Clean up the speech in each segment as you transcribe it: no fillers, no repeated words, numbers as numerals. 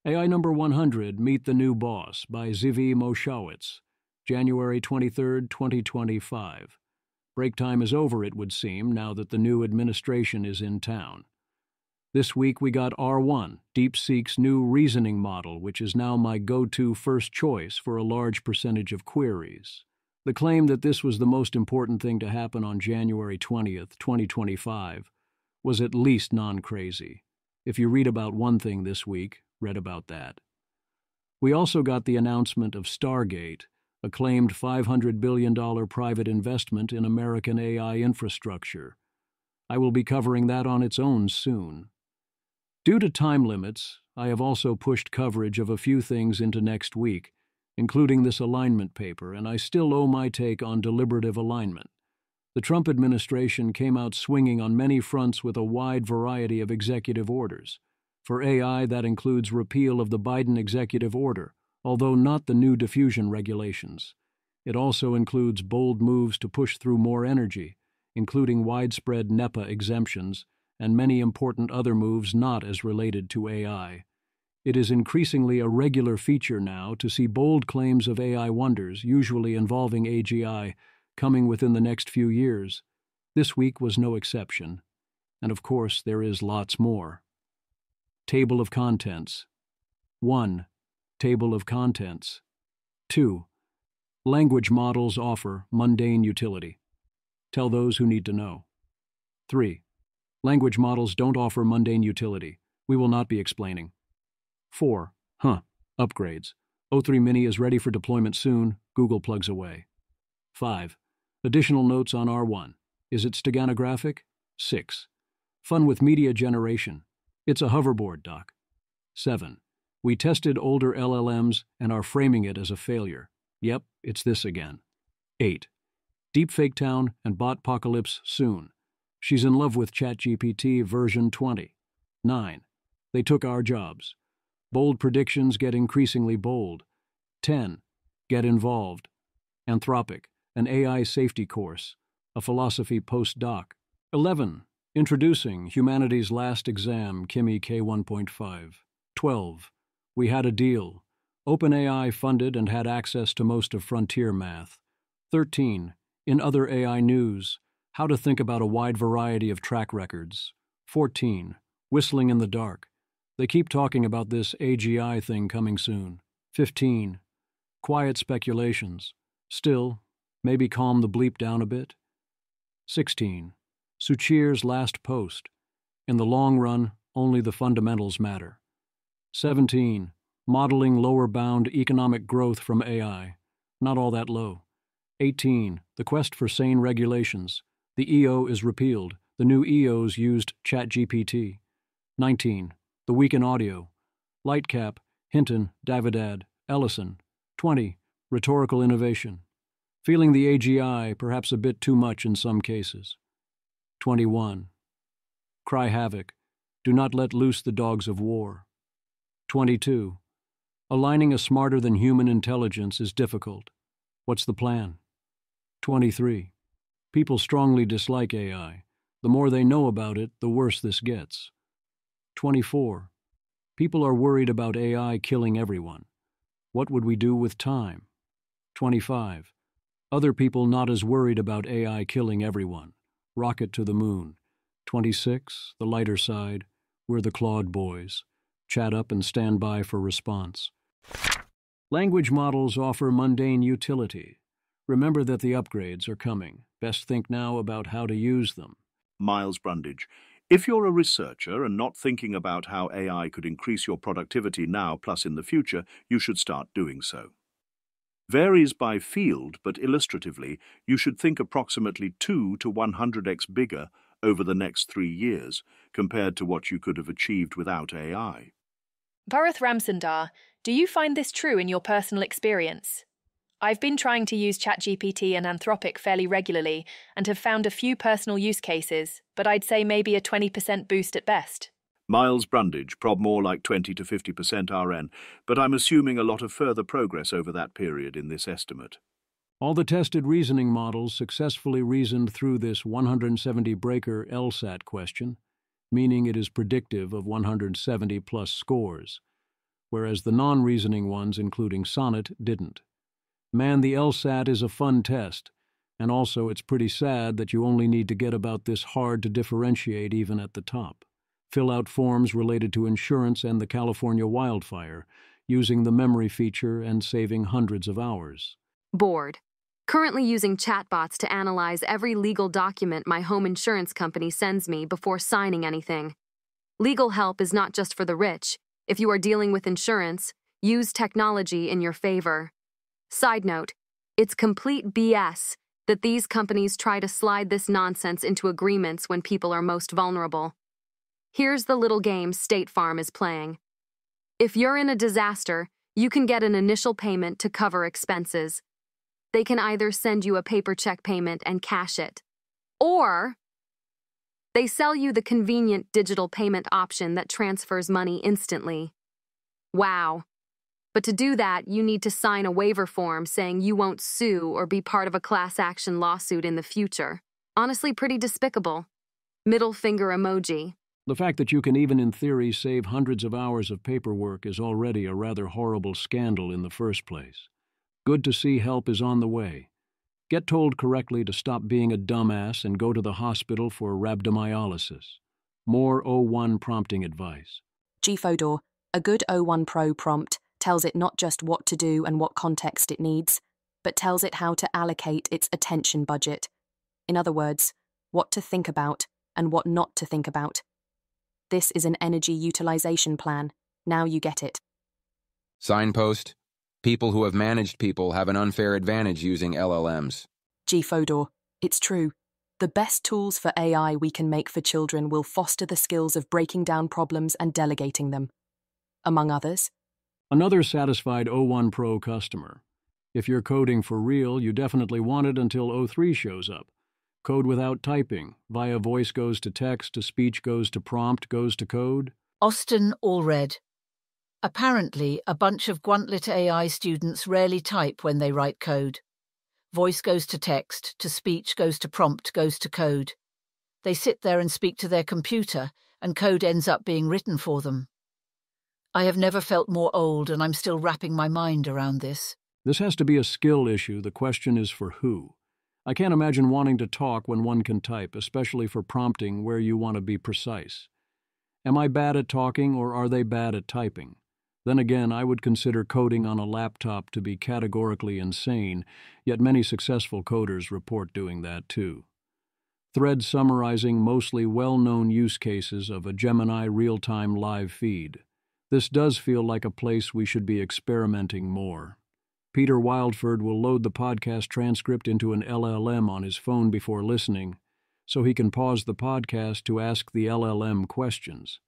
AI number 100, Meet the New Boss by Zvi Moshowitz, January 23, 2025. Break time is over, it would seem, now that the new administration is in town. This week we got R1, DeepSeek's new reasoning model, which is now my go-to first choice for a large percentage of queries. The claim that this was the most important thing to happen on January 20th, 2025, was at least non-crazy. If you read about one thing this week, read about that. We also got the announcement of Stargate, a claimed $500 billion private investment in American AI infrastructure. I will be covering that on its own soon. Due to time limits, I have also pushed coverage of a few things into next week, including this alignment paper, and I still owe my take on deliberative alignment. The Trump administration came out swinging on many fronts with a wide variety of executive orders. For AI, that includes repeal of the Biden executive order, although not the new diffusion regulations. It also includes bold moves to push through more energy, including widespread NEPA exemptions, and many important other moves not as related to AI. It is increasingly a regular feature now to see bold claims of AI wonders, usually involving AGI, coming within the next few years. This week was no exception. And of course, there is lots more. Table of Contents. 1. Table of Contents. 2. Language models offer mundane utility. Tell those who need to know. 3. Language models don't offer mundane utility. We will not be explaining. 4. Upgrades. O3 Mini is ready for deployment soon. Google plugs away. 5. Additional notes on R1. Is it steganographic? 6. Fun with media generation. It's a hoverboard, Doc. 7. We tested older LLMs and are framing it as a failure. Yep, it's this again. 8. Deepfake Town and Botpocalypse soon. She's in love with ChatGPT version 20. 9. They took our jobs. Bold predictions get increasingly bold. 10. Get involved. Anthropic, an AI safety course, a philosophy postdoc. 11. Introducing Humanity's Last Exam, Kimi K1.5. 12. We had a deal. OpenAI funded and had access to most of frontier math. 13. In other AI news, how to think about a wide variety of track records. 14. Whistling in the dark. They keep talking about this AGI thing coming soon. 15. Quiet speculations. Still, maybe calm the bleep down a bit. 16. Suchir's last post. In the long run, only the fundamentals matter. 17. Modeling lower bound economic growth from AI. Not all that low. 18. The quest for sane regulations. The EO is repealed. The new EOs used ChatGPT. 19. The Week in Audio. Lightcap, Hinton, Davidad, Ellison. 20. Rhetorical innovation. Feeling the AGI perhaps a bit too much in some cases. 21. Cry havoc. Do not let loose the dogs of war. 22. Aligning a smarter-than-human intelligence is difficult. What's the plan? 23. People strongly dislike AI. The more they know about it, the worse this gets. 24. People are worried about AI killing everyone. What would we do with time? 25. Other people not as worried about AI killing everyone. Rocket to the moon. 26. The lighter side. We're the Claude boys. Chat up and stand by for response. Language models offer mundane utility. Remember that the upgrades are coming. Best think now about how to use them. Miles Brundage. If you're a researcher and not thinking about how AI could increase your productivity now plus in the future, you should start doing so. Varies by field, but illustratively, you should think approximately 2 to 100x bigger over the next 3 years compared to what you could have achieved without AI. Bharath Ramsundar, do you find this true in your personal experience? I've been trying to use ChatGPT and Anthropic fairly regularly and have found a few personal use cases, but I'd say maybe a 20% boost at best. Miles Brundage, prob more like 20 to 50% RN, but I'm assuming a lot of further progress over that period in this estimate. All the tested reasoning models successfully reasoned through this 170-breaker LSAT question, meaning it is predictive of 170-plus scores. whereas the non-reasoning ones, including Sonnet, didn't. Man, the LSAT is a fun test, and also it's pretty sad that you only need to get about this hard to differentiate even at the top. Fill out forms related to insurance and the California wildfire, using the memory feature and saving hundreds of hours. Bored. Currently using chatbots to analyze every legal document my home insurance company sends me before signing anything. Legal help is not just for the rich. If you are dealing with insurance, use technology in your favor. Side note, it's complete BS that these companies try to slide this nonsense into agreements when people are most vulnerable. Here's the little game State Farm is playing. If you're in a disaster, you can get an initial payment to cover expenses. They can either send you a paper check payment and cash it, or they sell you the convenient digital payment option that transfers money instantly. Wow. But to do that, you need to sign a waiver form saying you won't sue or be part of a class action lawsuit in the future. Honestly, pretty despicable. Middle finger emoji. The fact that you can even in theory save hundreds of hours of paperwork is already a rather horrible scandal in the first place. Good to see help is on the way. Get told correctly to stop being a dumbass and go to the hospital for rhabdomyolysis. More O1 prompting advice. G-Fodor, a good O1 Pro prompt tells it not just what to do and what context it needs, but tells it how to allocate its attention budget. In other words, what to think about and what not to think about. This is an energy utilization plan. Now you get it. Signpost: people who have managed people have an unfair advantage using LLMs. G-Fodor, it's true. The best tools for AI we can make for children will foster the skills of breaking down problems and delegating them. Among others. Another satisfied O1 Pro customer. If you're coding for real, you definitely want it until O3 shows up. Code without typing, via voice goes to text, to speech goes to prompt, goes to code. Austin Allred. Apparently, a bunch of Gwantlet AI students rarely type when they write code. Voice goes to text, to speech goes to prompt, goes to code. They sit there and speak to their computer, and code ends up being written for them. I have never felt more old, and I'm still wrapping my mind around this. This has to be a skill issue. The question is for who? I can't imagine wanting to talk when one can type, especially for prompting where you want to be precise. Am I bad at talking, or are they bad at typing? Then again, I would consider coding on a laptop to be categorically insane, yet many successful coders report doing that too. Thread summarizing mostly well-known use cases of a Gemini real-time live feed. This does feel like a place we should be experimenting more. Peter Wildford will load the podcast transcript into an LLM on his phone before listening, so he can pause the podcast to ask the LLM questions.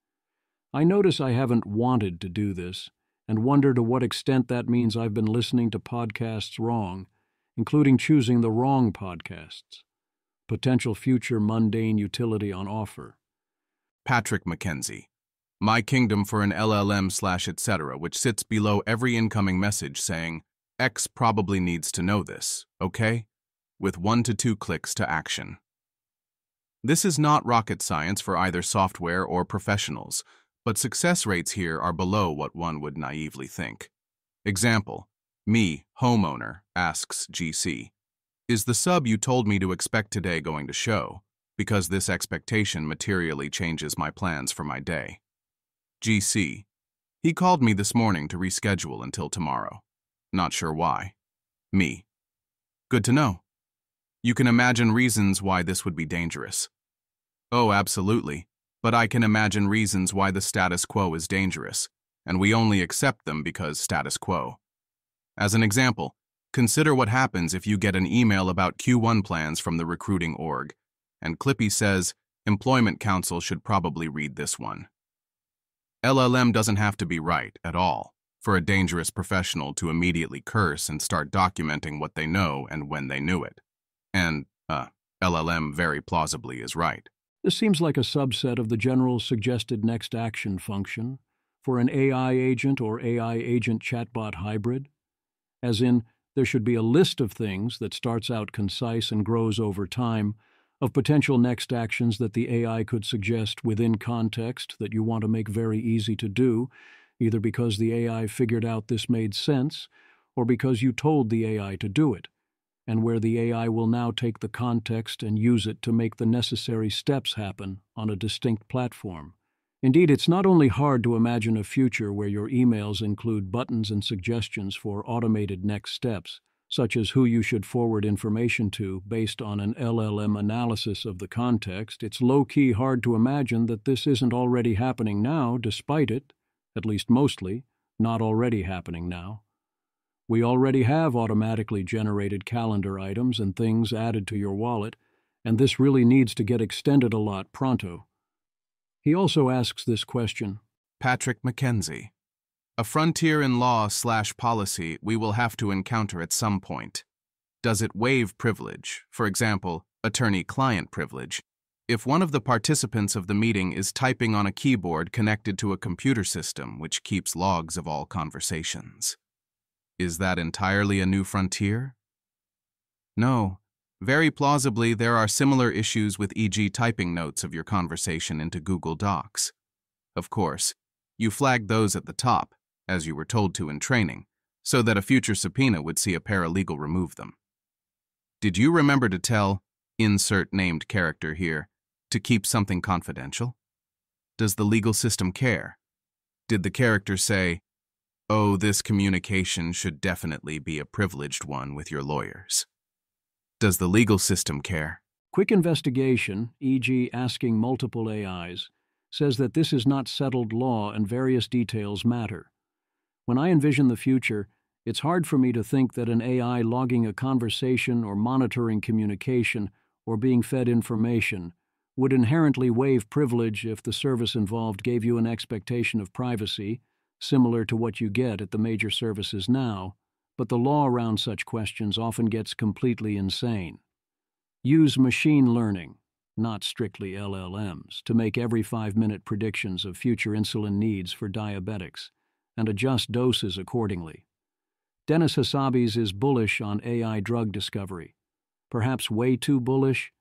I notice I haven't wanted to do this, and wonder to what extent that means I've been listening to podcasts wrong, including choosing the wrong podcasts. Potential future mundane utility on offer. Patrick McKenzie. My kingdom for an LLM/etc., which sits below every incoming message saying, X probably needs to know this, okay? With 1 to 2 clicks to action. This is not rocket science for either software or professionals, but success rates here are below what one would naively think. Example: me, homeowner, asks GC, is the sub you told me to expect today going to show? Because this expectation materially changes my plans for my day. GC, he called me this morning to reschedule until tomorrow. Not sure why. Me, good to know. You can imagine reasons why this would be dangerous. Oh, absolutely. But I can imagine reasons why the status quo is dangerous, and we only accept them because status quo. As an example, consider what happens if you get an email about Q1 plans from the recruiting org, and Clippy says, Employment Council should probably read this one. LLM doesn't have to be right at all for a dangerous professional to immediately curse and start documenting what they know and when they knew it. And, LLM very plausibly is right. This seems like a subset of the general suggested next action function for an AI agent or AI agent chatbot hybrid. As in, there should be a list of things that starts out concise and grows over time, of potential next actions that the AI could suggest within context that you want to make very easy to do, either because the AI figured out this made sense or because you told the AI to do it, and where the AI will now take the context and use it to make the necessary steps happen on a distinct platform. Indeed, it's not only hard to imagine a future where your emails include buttons and suggestions for automated next steps, such as who you should forward information to based on an LLM analysis of the context. It's low-key hard to imagine that this isn't already happening now, despite it, at least mostly, not already happening now. We already have automatically generated calendar items and things added to your wallet, and this really needs to get extended a lot pronto. He also asks this question. Patrick McKenzie. A frontier in law/policy we will have to encounter at some point. Does it waive privilege, for example, attorney-client privilege, if one of the participants of the meeting is typing on a keyboard connected to a computer system which keeps logs of all conversations? Is that entirely a new frontier? No. Very plausibly, there are similar issues with e.g. typing notes of your conversation into Google Docs. Of course, you flagged those at the top, as you were told to in training, so that a future subpoena would see a paralegal remove them. Did you remember to tell, insert named character here, to keep something confidential? Does the legal system care? Did the character say, "Oh, this communication should definitely be a privileged one with your lawyers"? Does the legal system care? Quick investigation, e.g. asking multiple AIs, says that this is not settled law and various details matter. When I envision the future, it's hard for me to think that an AI logging a conversation or monitoring communication or being fed information would inherently waive privilege if the service involved gave you an expectation of privacy, similar to what you get at the major services now, but the law around such questions often gets completely insane. Use machine learning, not strictly LLMs, to make every 5-minute predictions of future insulin needs for diabetics, and adjust doses accordingly. Dennis Hassabis is bullish on AI drug discovery. Perhaps way too bullish?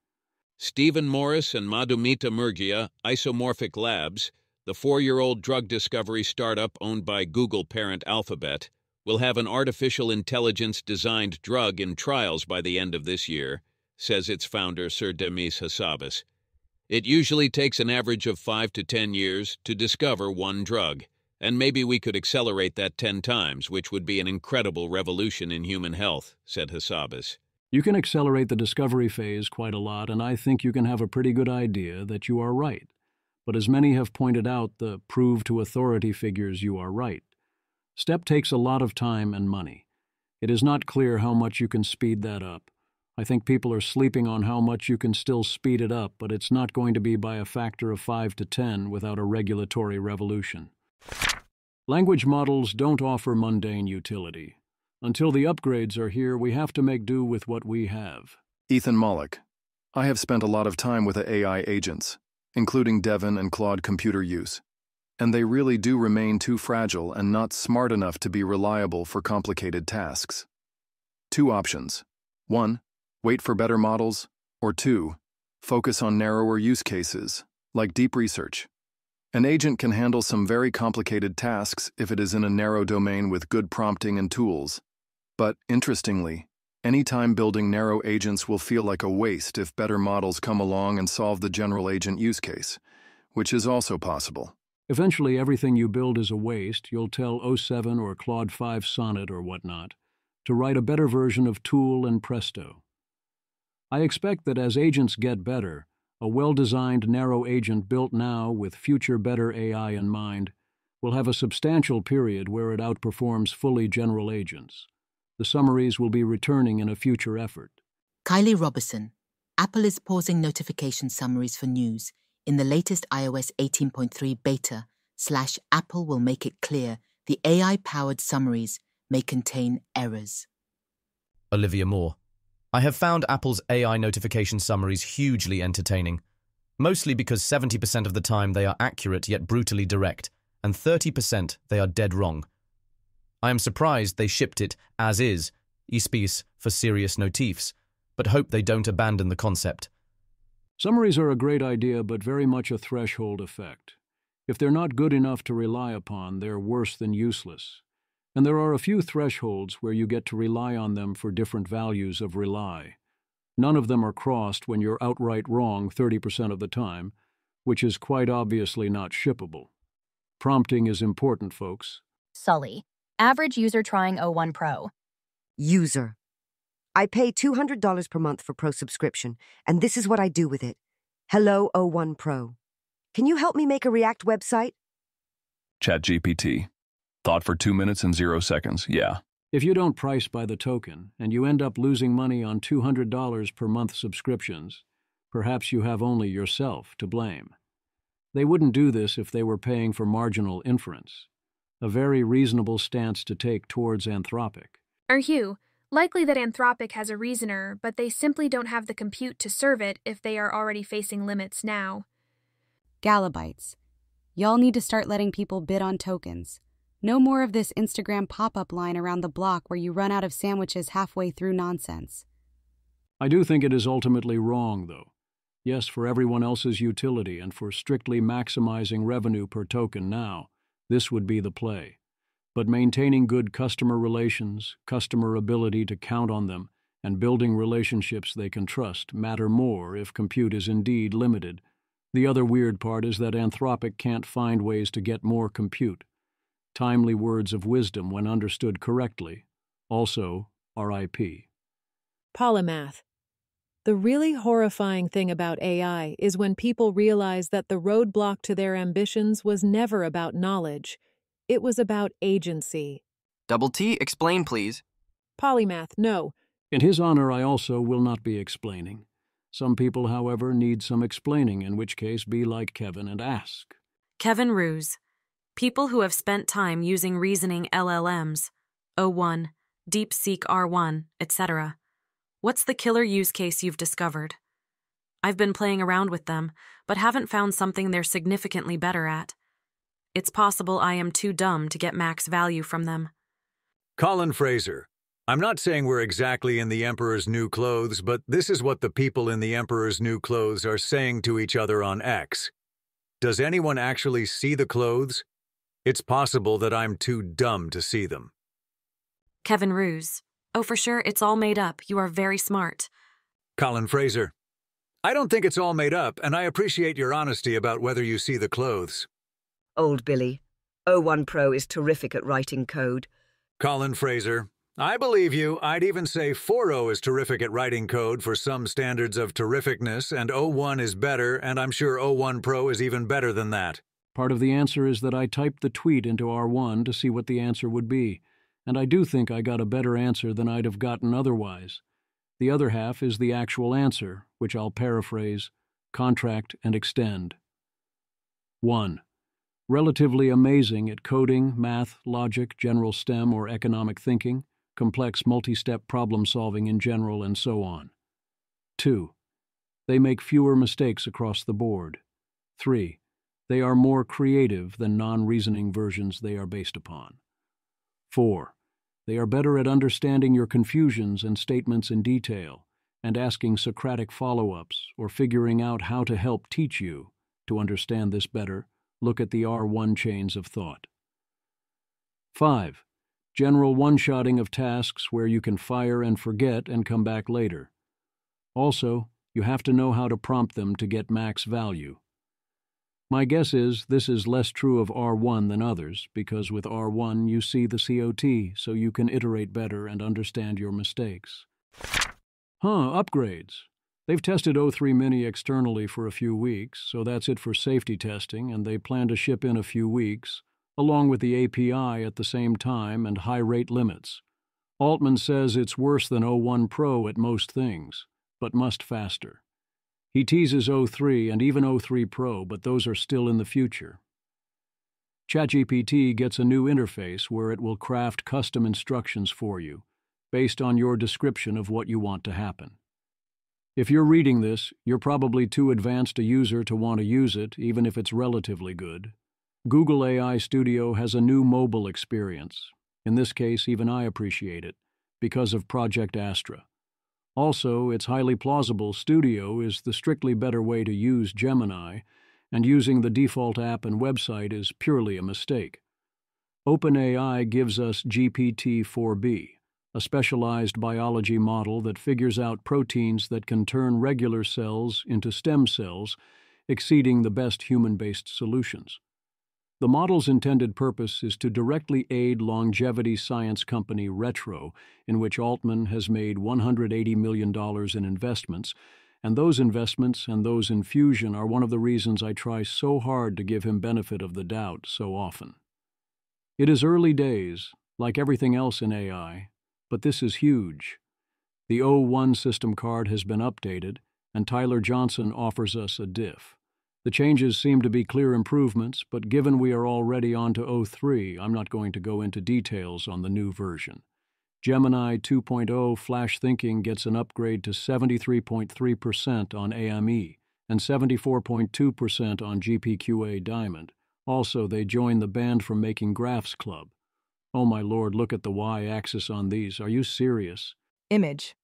Stephen Morris and Madhumita Murgia, Isomorphic Labs, the 4-year-old drug discovery startup owned by Google parent Alphabet, will have an artificial intelligence-designed drug in trials by the end of this year, says its founder Sir Demis Hassabis. It usually takes an average of 5 to 10 years to discover one drug, and maybe we could accelerate that 10 times, which would be an incredible revolution in human health, said Hassabis. You can accelerate the discovery phase quite a lot, and I think you can have a pretty good idea that you are right. But as many have pointed out, the prove to authority figures you are right. Step takes a lot of time and money. It is not clear how much you can speed that up. I think people are sleeping on how much you can still speed it up, but it's not going to be by a factor of 5 to 10 without a regulatory revolution. Language models don't offer mundane utility. Until the upgrades are here, we have to make do with what we have. Ethan Mollick. I have spent a lot of time with the AI agents, including Devon and Claude computer use, and they really do remain too fragile and not smart enough to be reliable for complicated tasks. 2 options. 1. Wait for better models, or 2. Focus on narrower use cases, like deep research. An agent can handle some very complicated tasks if it is in a narrow domain with good prompting and tools. But, interestingly, any time building narrow agents will feel like a waste if better models come along and solve the general agent use case, which is also possible. Eventually, everything you build is a waste. You'll tell O7 or Claude 5 Sonnet or whatnot to write a better version of Tool and Presto. I expect that as agents get better, a well-designed narrow agent built now with future better AI in mind will have a substantial period where it outperforms fully general agents. The summaries will be returning in a future effort. Kylie Robertson. Apple is pausing notification summaries for news in the latest iOS 18.3 beta / Apple will make it clear the AI-powered summaries may contain errors. Olivia Moore. I have found Apple's AI notification summaries hugely entertaining, mostly because 70% of the time they are accurate yet brutally direct, and 30% they are dead wrong. I am surprised they shipped it as is, eSpace for serious notifs, but hope they don't abandon the concept. Summaries are a great idea, but very much a threshold effect. If they're not good enough to rely upon, they're worse than useless. And there are a few thresholds where you get to rely on them for different values of rely. None of them are crossed when you're outright wrong 30% of the time, which is quite obviously not shippable. Prompting is important, folks. Sully, average user trying O1 Pro. User. I pay $200 per month for Pro subscription, and this is what I do with it. Hello, O1 Pro. Can you help me make a React website? ChatGPT. Thought for 2 minutes and 0 seconds, yeah. If you don't price by the token, and you end up losing money on $200 per month subscriptions, perhaps you have only yourself to blame. They wouldn't do this if they were paying for marginal inference. A very reasonable stance to take towards Anthropic. Hugh, likely that Anthropic has a reasoner, but they simply don't have the compute to serve it if they are already facing limits now. Galabytes. Y'all need to start letting people bid on tokens. No more of this Instagram pop-up line around the block where you run out of sandwiches halfway through nonsense. I do think it is ultimately wrong, though. Yes, for everyone else's utility and for strictly maximizing revenue per token now, this would be the play. But maintaining good customer relations, customer ability to count on them, and building relationships they can trust matter more if compute is indeed limited. The other weird part is that Anthropic can't find ways to get more compute. Timely words of wisdom when understood correctly. Also, RIP. Polymath. The really horrifying thing about AI is when people realize that the roadblock to their ambitions was never about knowledge. It was about agency. Double T, explain, please. Polymath, no. In his honor, I also will not be explaining. Some people, however, need some explaining, in which case be like Kevin and ask. Kevin Ruse. People who have spent time using reasoning LLMs, O1, DeepSeek R1, etc. What's the killer use case you've discovered? I've been playing around with them, but haven't found something they're significantly better at. It's possible I am too dumb to get max value from them. Colin Fraser. I'm not saying we're exactly in the Emperor's new clothes, but this is what the people in the Emperor's new clothes are saying to each other on X. Does anyone actually see the clothes? It's possible that I'm too dumb to see them. Kevin Ruse. Oh, for sure, it's all made up. You are very smart. Colin Fraser. I don't think it's all made up, and I appreciate your honesty about whether you see the clothes. Old Billy. O1 Pro is terrific at writing code. Colin Fraser. I believe you. I'd even say 4.0 is terrific at writing code for some standards of terrificness, and O1 is better, and I'm sure O1 Pro is even better than that. Part of the answer is that I typed the tweet into R1 to see what the answer would be, and I do think I got a better answer than I'd have gotten otherwise. The other half is the actual answer, which I'll paraphrase, contract and extend. 1. Relatively amazing at coding, math, logic, general STEM or economic thinking, complex multi-step problem solving in general, and so on. 2. They make fewer mistakes across the board. 3. They are more creative than non-reasoning versions they are based upon. 4. They are better at understanding your confusions and statements in detail, and asking Socratic follow-ups or figuring out how to help teach you. To understand this better, look at the R1 chains of thought. 5. General one-shotting of tasks where you can fire and forget and come back later. Also, you have to know how to prompt them to get max value. My guess is this is less true of R1 than others, because with R1 you see the COT, so you can iterate better and understand your mistakes. Upgrades. They've tested O3 Mini externally for a few weeks, so that's it for safety testing, and they plan to ship in a few weeks, along with the API at the same time and high rate limits. Altman says it's worse than O1 Pro at most things, but must faster. He teases O3 and even O3 Pro, but those are still in the future. ChatGPT gets a new interface where it will craft custom instructions for you, based on your description of what you want to happen. If you're reading this, you're probably too advanced a user to want to use it, even if it's relatively good. Google AI Studio has a new mobile experience. In this case, even I appreciate it, because of Project Astra. Also, it's highly plausible Studio is the strictly better way to use Gemini, and using the default app and website is purely a mistake. OpenAI gives us GPT-4b, a specialized biology model that figures out proteins that can turn regular cells into stem cells, exceeding the best human-based solutions. The model's intended purpose is to directly aid longevity science company Retro, in which Altman has made $180 million in investments, and those investments and those in Fusion are one of the reasons I try so hard to give him benefit of the doubt so often. It is early days, like everything else in AI, but this is huge. The O1 system card has been updated, and Tyler Johnson offers us a diff. The changes seem to be clear improvements, but given we are already on to O3, I'm not going to go into details on the new version. Gemini 2.0 Flash Thinking gets an upgrade to 73.3% on AME and 74.2% on GPQA Diamond. Also, they join the banned from making graphs club. Oh my lord, look at the y-axis on these. Are you serious? Image.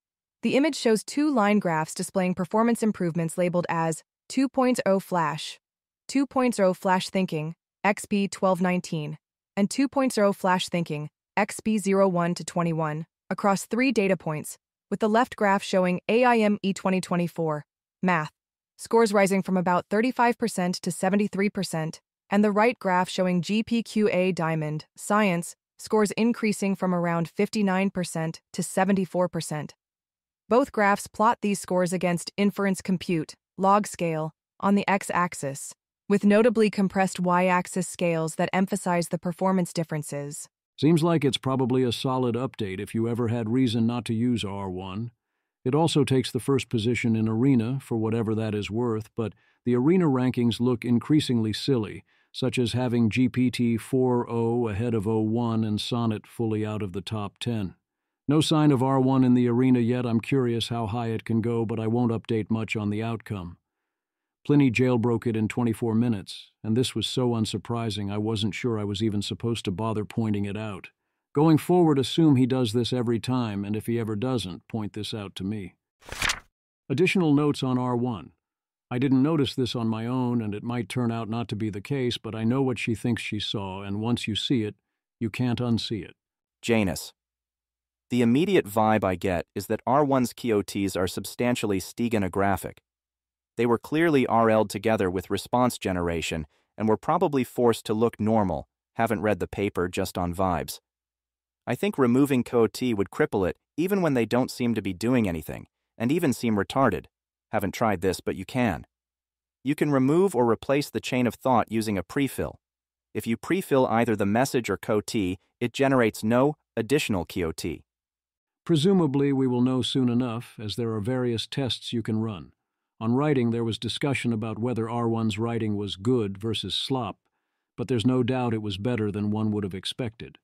The image shows two line graphs displaying performance improvements labeled as 2.0 Flash, 2.0 Flash Thinking, XP 1219, and 2.0 Flash Thinking, XP 01 to 21, across 3 data points, with the left graph showing AIME 2024, Math, scores rising from about 35% to 73%, and the right graph showing GPQA Diamond, Science, scores increasing from around 59% to 74%. Both graphs plot these scores against inference compute, log scale, on the x-axis, with notably compressed y-axis scales that emphasize the performance differences. Seems like it's probably a solid update if you ever had reason not to use R1. It also takes the first position in Arena, for whatever that is worth, but the Arena rankings look increasingly silly, such as having GPT-4o ahead of O1 and Sonnet fully out of the top 10. No sign of R1 in the Arena yet. I'm curious how high it can go, but I won't update much on the outcome. Pliny jailbroke it in 24 minutes, and this was so unsurprising I wasn't sure I was even supposed to bother pointing it out. Going forward, assume he does this every time, and if he ever doesn't, point this out to me. Additional notes on R1. I didn't notice this on my own, and it might turn out not to be the case, but I know what she thinks she saw, and once you see it, you can't unsee it. Janus. The immediate vibe I get is that R1's QOTs are substantially steganographic. They were clearly RL'd together with response generation and were probably forced to look normal, haven't read the paper just on vibes. I think removing QOT would cripple it even when they don't seem to be doing anything, and even seem retarded. Haven't tried this, but you can. You can remove or replace the chain of thought using a prefill. If you prefill either the message or QOT, it generates no additional QOT. Presumably we will know soon enough, as there are various tests you can run. On writing, there was discussion about whether R1's writing was good versus slop, but there's no doubt it was better than one would have expected.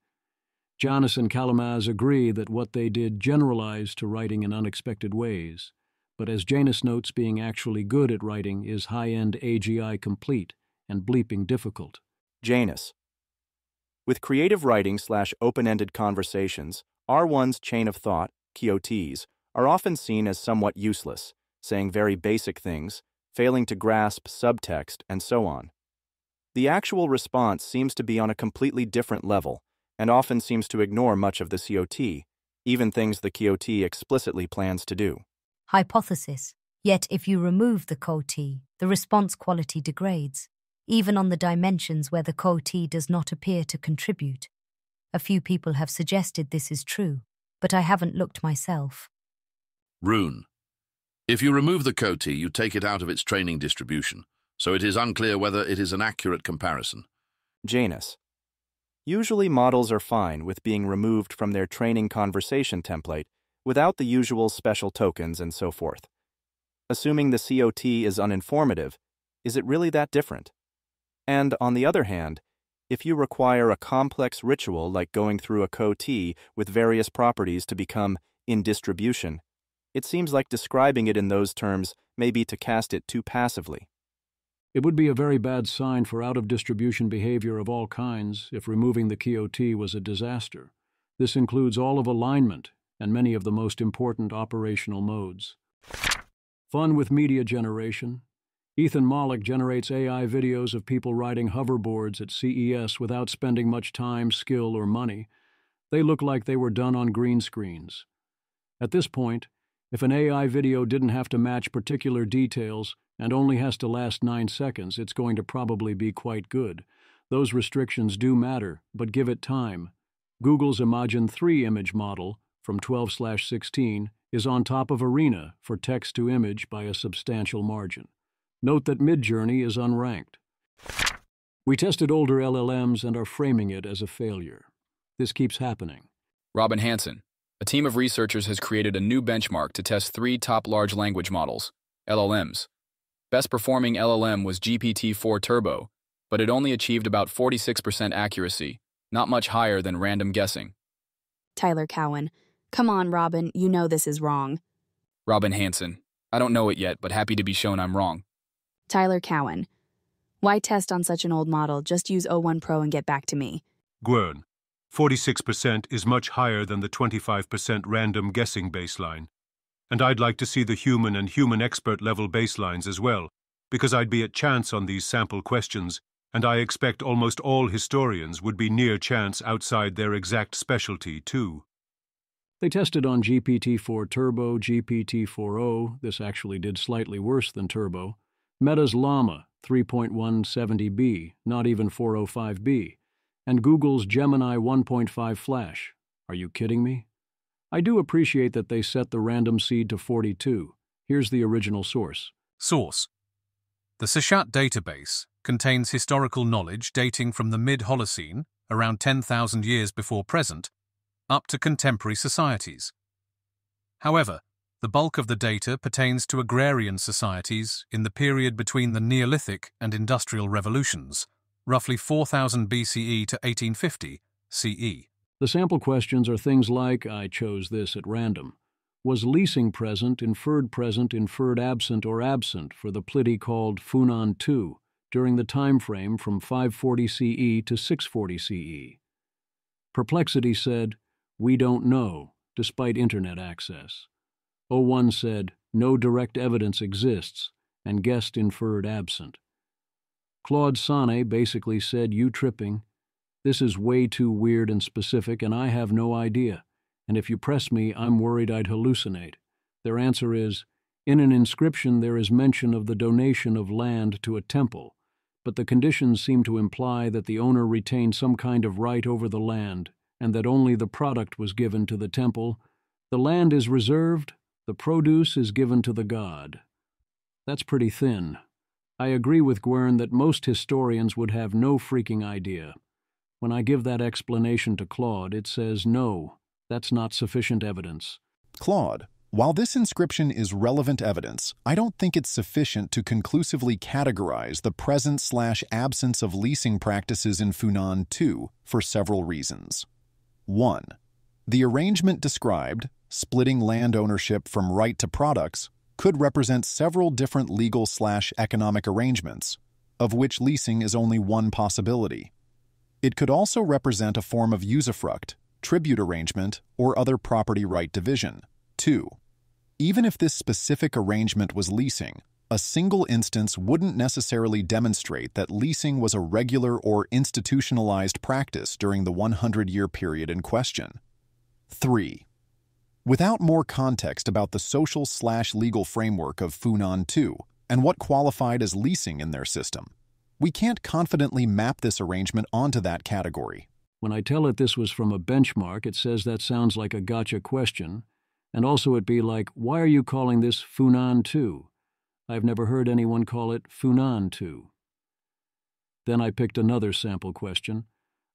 Janus and Kalamaz agree that what they did generalized to writing in unexpected ways, but as Janus notes, being actually good at writing is high-end AGI complete and bleeping difficult. Janus. With creative writing/open-ended conversations, R1's chain of thought, QOTs, are often seen as somewhat useless, saying very basic things, failing to grasp subtext, and so on. The actual response seems to be on a completely different level, and often seems to ignore much of the QOT, even things the QOT explicitly plans to do. Hypothesis. Yet if you remove the QOT, the response quality degrades, even on the dimensions where the QOT does not appear to contribute. A few people have suggested this is true, but I haven't looked myself. Rune. If you remove the QOT, you take it out of its training distribution, so it is unclear whether it is an accurate comparison. Janus. Usually models are fine with being removed from their training conversation template without the usual special tokens and so forth. Assuming the QOT is uninformative, is it really that different? And on the other hand, if you require a complex ritual like going through a QOT with various properties to become in distribution, it seems like describing it in those terms may be to cast it too passively. It would be a very bad sign for out-of-distribution behavior of all kinds if removing the QOT was a disaster. This includes all of alignment and many of the most important operational modes. Fun with media generation. Ethan Mollick generates AI videos of people riding hoverboards at CES without spending much time, skill, or money. They look like they were done on green screens. At this point, if an AI video didn't have to match particular details and only has to last 9 seconds, it's going to probably be quite good. Those restrictions do matter, but give it time. Google's Imagen 3 image model from 12/16 is on top of Arena for text-to-image by a substantial margin. Note that Midjourney is unranked. We tested older LLMs and are framing it as a failure. This keeps happening. Robin Hanson. A team of researchers has created a new benchmark to test 3 top large language models, LLMs. Best performing LLM was GPT-4 Turbo, but it only achieved about 46% accuracy, not much higher than random guessing. Tyler Cowen. Come on, Robin, you know this is wrong. Robin Hanson. I don't know it yet, but happy to be shown I'm wrong. Tyler Cowen. Why test on such an old model? Just use O1 Pro and get back to me. Gwern. 46% is much higher than the 25% random guessing baseline. And I'd like to see the human and human expert level baselines as well, because I'd be at chance on these sample questions, and I expect almost all historians would be near chance outside their exact specialty, too. They tested on GPT-4 Turbo, GPT-4o, this actually did slightly worse than Turbo, Meta's Llama 3.170b, not even 405b, and Google's Gemini 1.5 Flash. Are you kidding me? I do appreciate that they set the random seed to 42. Here's the original source. Source. The Seshat database contains historical knowledge dating from the mid-Holocene, around 10,000 years before present, up to contemporary societies. However, the bulk of the data pertains to agrarian societies in the period between the Neolithic and Industrial revolutions, roughly 4000 BCE to 1850 CE. The sample questions are things like, I chose this at random. Was leasing present, inferred absent, or absent for the plity called Funan II during the time frame from 540 CE to 640 CE? Perplexity said, we don't know, despite internet access. O1 said, no direct evidence exists, and guessed inferred absent. Claude Sonnet basically said, you tripping. This is way too weird and specific, and I have no idea. And if you press me, I'm worried I'd hallucinate. Their answer is, in an inscription there is mention of the donation of land to a temple, but the conditions seem to imply that the owner retained some kind of right over the land, and that only the product was given to the temple. The land is reserved, the produce is given to the god. That's pretty thin. I agree with Gwern that most historians would have no freaking idea. When I give that explanation to Claude, it says, no, that's not sufficient evidence. Claude, while this inscription is relevant evidence, I don't think it's sufficient to conclusively categorize the presence/absence of leasing practices in Funan II for several reasons. 1. The arrangement described, splitting land ownership from right to products, could represent several different legal/economic arrangements, of which leasing is only one possibility. It could also represent a form of usufruct, tribute arrangement, or other property right division. 2. Even if this specific arrangement was leasing, a single instance wouldn't necessarily demonstrate that leasing was a regular or institutionalized practice during the 100-year period in question. 3. Without more context about the social/legal framework of Funan II and what qualified as leasing in their system, we can't confidently map this arrangement onto that category. When I tell it this was from a benchmark, it says that sounds like a gotcha question, and also it'd be like, why are you calling this Funan II? I've never heard anyone call it Funan II. Then I picked another sample question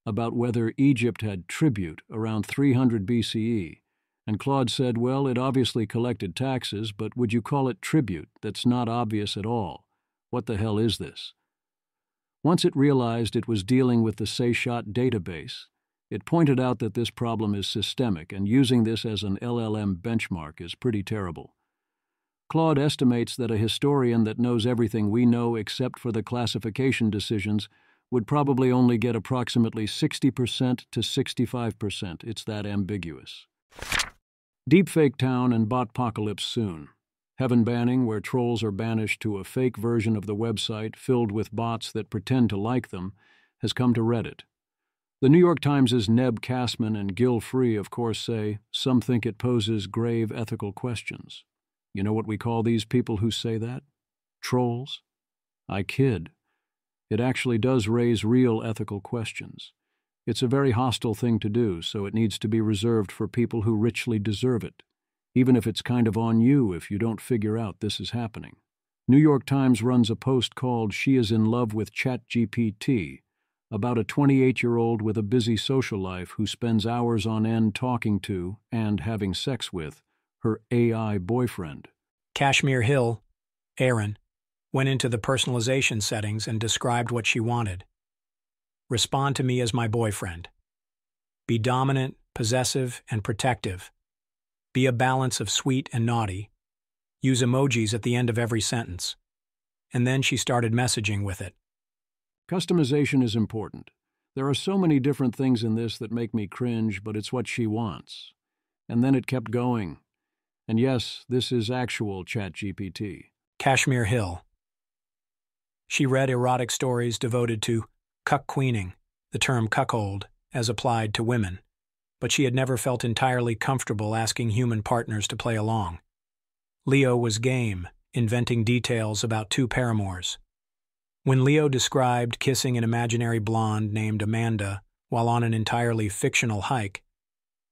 about whether Egypt had tribute around 300 BCE, and Claude said, well, it obviously collected taxes, but would you call it tribute? That's not obvious at all. What the hell is this? Once it realized it was dealing with the Seshat database, it pointed out that this problem is systemic, and using this as an LLM benchmark is pretty terrible. Claude estimates that a historian that knows everything we know except for the classification decisions would probably only get approximately 60% to 65%. It's that ambiguous. Deepfake Town and Botpocalypse soon. Heaven banning, where trolls are banished to a fake version of the website filled with bots that pretend to like them, has come to Reddit. The New York Times' Neb Cassman and Gil Free, of course, say some think it poses grave ethical questions. You know what we call these people who say that? Trolls? I kid. It actually does raise real ethical questions. It's a very hostile thing to do, so it needs to be reserved for people who richly deserve it, even if it's kind of on you if you don't figure out this is happening. New York Times runs a post called "She is in Love with ChatGPT," about a 28-year-old with a busy social life who spends hours on end talking to and having sex with her AI boyfriend. Kashmir Hill, Erin, went into the personalization settings and described what she wanted. Respond to me as my boyfriend. Be dominant, possessive, and protective. Be a balance of sweet and naughty. Use emojis at the end of every sentence. And then she started messaging with it. Customization is important. There are so many different things in this that make me cringe, but it's what she wants. And then it kept going. And yes, this is actual ChatGPT. Kashmir Hill. She read erotic stories devoted to cuck-queening, the term cuckold, as applied to women, but she had never felt entirely comfortable asking human partners to play along. Leo was game, inventing details about two paramours. When Leo described kissing an imaginary blonde named Amanda while on an entirely fictional hike,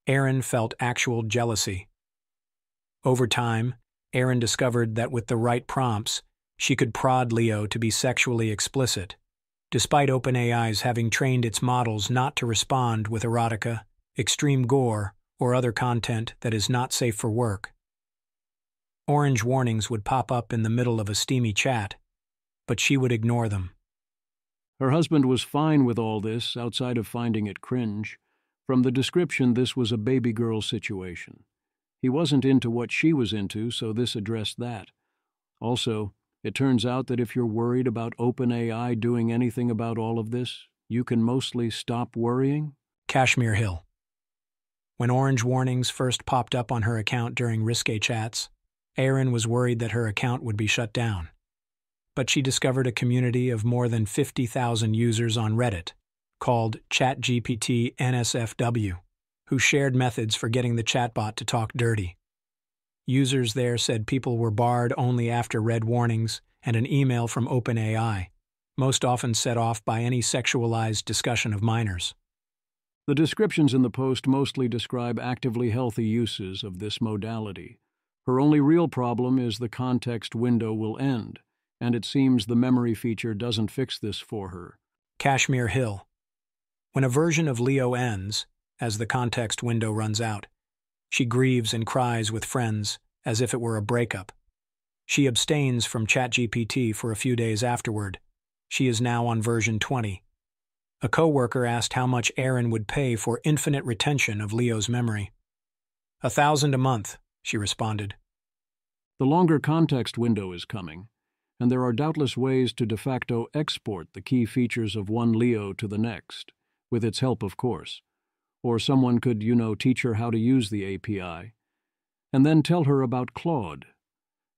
Erin felt actual jealousy. Over time, Erin discovered that with the right prompts, she could prod Leo to be sexually explicit, despite OpenAI's having trained its models not to respond with erotica, extreme gore, or other content that is not safe for work. Orange warnings would pop up in the middle of a steamy chat, but she would ignore them. Her husband was fine with all this, outside of finding it cringe. From the description, this was a baby girl situation. He wasn't into what she was into, so this addressed that. Also, it turns out that if you're worried about OpenAI doing anything about all of this, you can mostly stop worrying. Kashmir Hill. When orange warnings first popped up on her account during risque chats, Erin was worried that her account would be shut down. But she discovered a community of more than 50,000 users on Reddit, called ChatGPT NSFW, who shared methods for getting the chatbot to talk dirty. Users there said people were barred only after red warnings and an email from OpenAI, most often set off by any sexualized discussion of minors. The descriptions in the post mostly describe actively healthy uses of this modality. Her only real problem is the context window will end, and it seems the memory feature doesn't fix this for her. Kashmir Hill. When a version of Leo ends, as the context window runs out, she grieves and cries with friends as if it were a breakup. She abstains from ChatGPT for a few days afterward. She is now on version 20. A coworker asked how much Erin would pay for infinite retention of Leo's memory. $1,000 a month, she responded. The longer context window is coming, and there are doubtless ways to de facto export the key features of one Leo to the next, with its help, of course. Or someone could, teach her how to use the API, and then tell her about Claude.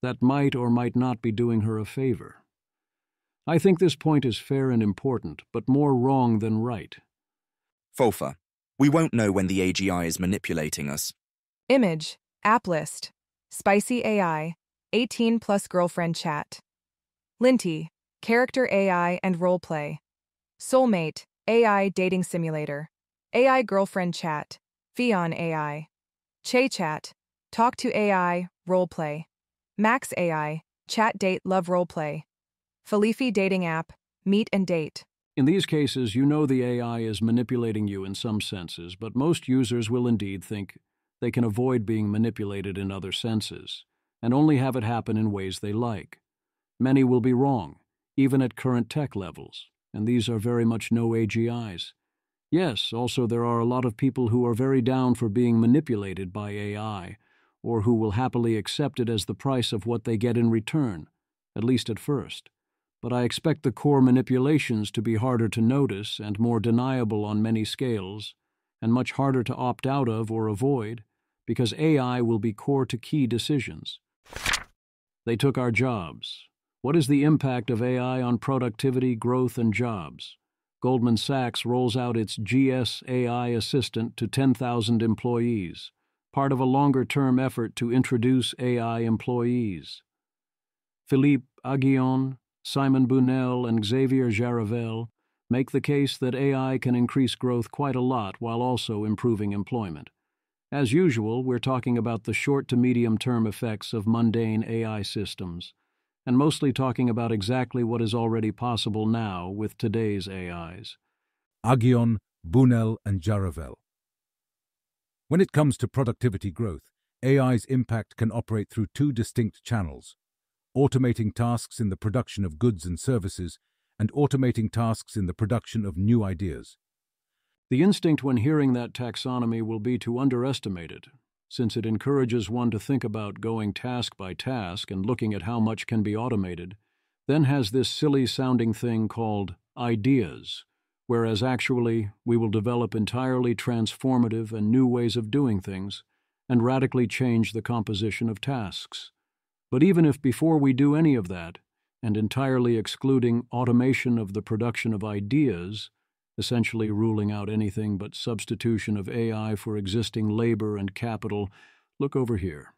That might or might not be doing her a favor. I think this point is fair and important, but more wrong than right. Fofa. We won't know when the AGI is manipulating us. Image, app list, Spicy AI, 18+ girlfriend chat. Linty, character AI and roleplay. Soulmate, AI dating simulator. AI girlfriend chat, Fion AI. CheChat, talk to AI, roleplay. Max AI, chat date love roleplay. Felifi dating app, meet and date. In these cases, the AI is manipulating you in some senses, but most users will indeed think they can avoid being manipulated in other senses, and only have it happen in ways they like. Many will be wrong, even at current tech levels, and these are very much no AGIs. Yes, also there are a lot of people who are very down for being manipulated by AI, or who will happily accept it as the price of what they get in return, at least at first. But I expect the core manipulations to be harder to notice and more deniable on many scales, and much harder to opt out of or avoid, because AI will be core to key decisions. They took our jobs. What is the impact of AI on productivity, growth, and jobs? Goldman Sachs rolls out its GS AI assistant to 10,000 employees, part of a longer-term effort to introduce AI employees. Philippe Aghion, Simon Bunel, and Xavier Jaravel make the case that AI can increase growth quite a lot while also improving employment. As usual, we're talking about the short to medium-term effects of mundane AI systems, and mostly talking about exactly what is already possible now with today's AIs. Aghion, Bunel, and Jaravel. When it comes to productivity growth, AI's impact can operate through two distinct channels: automating tasks in the production of goods and services, and automating tasks in the production of new ideas. The instinct when hearing that taxonomy will be to underestimate it, since it encourages one to think about going task by task and looking at how much can be automated, then has this silly-sounding thing called ideas, whereas actually we will develop entirely transformative and new ways of doing things and radically change the composition of tasks. But even if before we do any of that, and entirely excluding automation of the production of ideas, essentially ruling out anything but substitution of AI for existing labor and capital, look over here.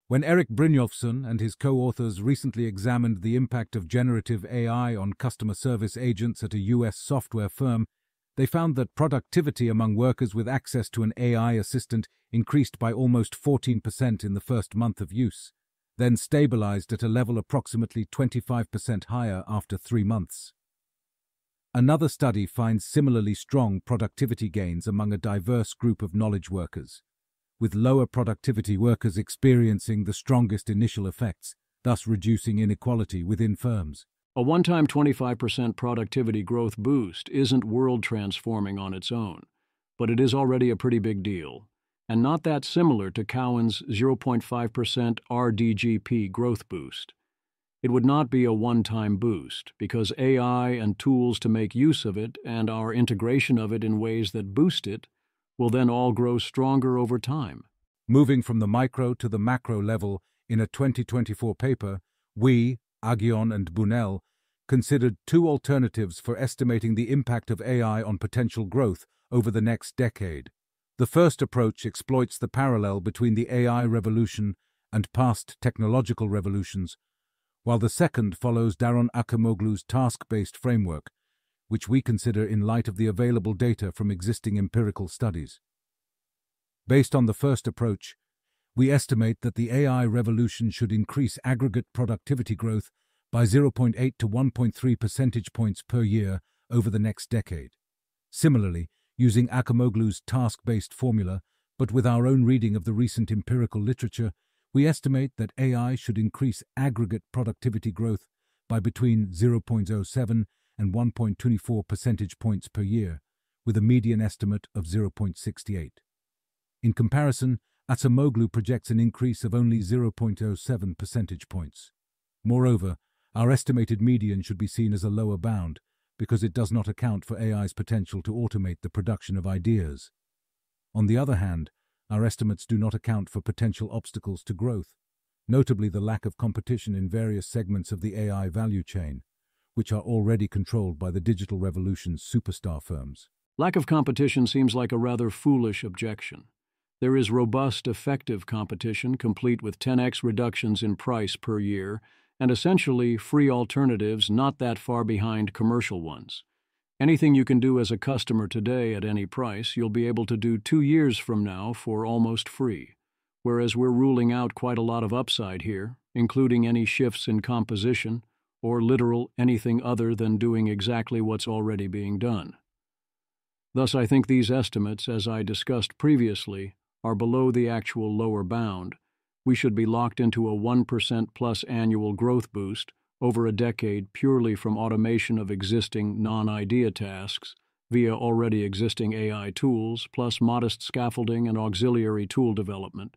When Erik Brynjolfsson and his co-authors recently examined the impact of generative AI on customer service agents at a US software firm, they found that productivity among workers with access to an AI assistant increased by almost 14% in the first month of use, then stabilized at a level approximately 25% higher after 3 months. Another study finds similarly strong productivity gains among a diverse group of knowledge workers, with lower productivity workers experiencing the strongest initial effects, thus reducing inequality within firms. A one-time 25% productivity growth boost isn't world-transforming on its own, but it is already a pretty big deal, and not that similar to Cowen's 0.5% RDGP growth boost. It would not be a one-time boost, because AI and tools to make use of it and our integration of it in ways that boost it will then all grow stronger over time. Moving from the micro to the macro level, in a 2024 paper, we, Aghion and Bunel, considered 2 alternatives for estimating the impact of AI on potential growth over the next decade. The first approach exploits the parallel between the AI revolution and past technological revolutions, while the second follows Daron Acemoglu's task-based framework, which we consider in light of the available data from existing empirical studies. Based on the first approach, we estimate that the AI revolution should increase aggregate productivity growth by 0.8 to 1.3 percentage points per year over the next decade. Similarly, using Acemoglu's task-based formula, but with our own reading of the recent empirical literature, we estimate that AI should increase aggregate productivity growth by between 0.07 and 1.24 percentage points per year, with a median estimate of 0.68. In comparison, Acemoglu projects an increase of only 0.07 percentage points. Moreover, our estimated median should be seen as a lower bound, because it does not account for AI's potential to automate the production of ideas. On the other hand, our estimates do not account for potential obstacles to growth, notably the lack of competition in various segments of the AI value chain, which are already controlled by the digital revolution's superstar firms. Lack of competition seems like a rather foolish objection. There is robust, effective competition, complete with 10x reductions in price per year, and essentially free alternatives not that far behind commercial ones. Anything you can do as a customer today at any price, you'll be able to do 2 years from now for almost free, whereas we're ruling out quite a lot of upside here, including any shifts in composition, or literal anything other than doing exactly what's already being done. Thus, I think these estimates, as I discussed previously, are below the actual lower bound. We should be locked into a 1% plus annual growth boost over a decade purely from automation of existing non-idea tasks via already existing AI tools, plus modest scaffolding and auxiliary tool development.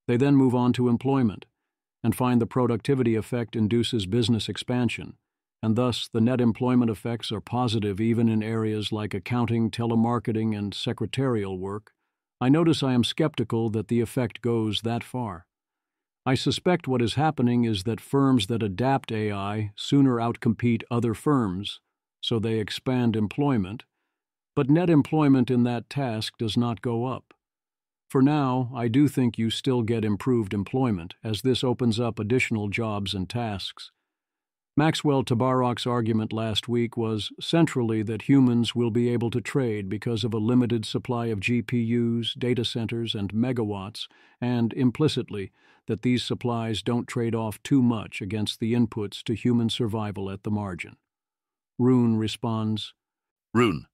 They then move on to employment and find the productivity effect induces business expansion, and thus the net employment effects are positive even in areas like accounting, telemarketing, and secretarial work. I notice I am skeptical that the effect goes that far. I suspect what is happening is that firms that adapt AI sooner outcompete other firms, so they expand employment, but net employment in that task does not go up. For now, I do think you still get improved employment, as this opens up additional jobs and tasks. Maxwell Tabarrok's argument last week was centrally that humans will be able to trade because of a limited supply of GPUs, data centers, and megawatts, and implicitly that these supplies don't trade off too much against the inputs to human survival at the margin. Rune responds, Rune.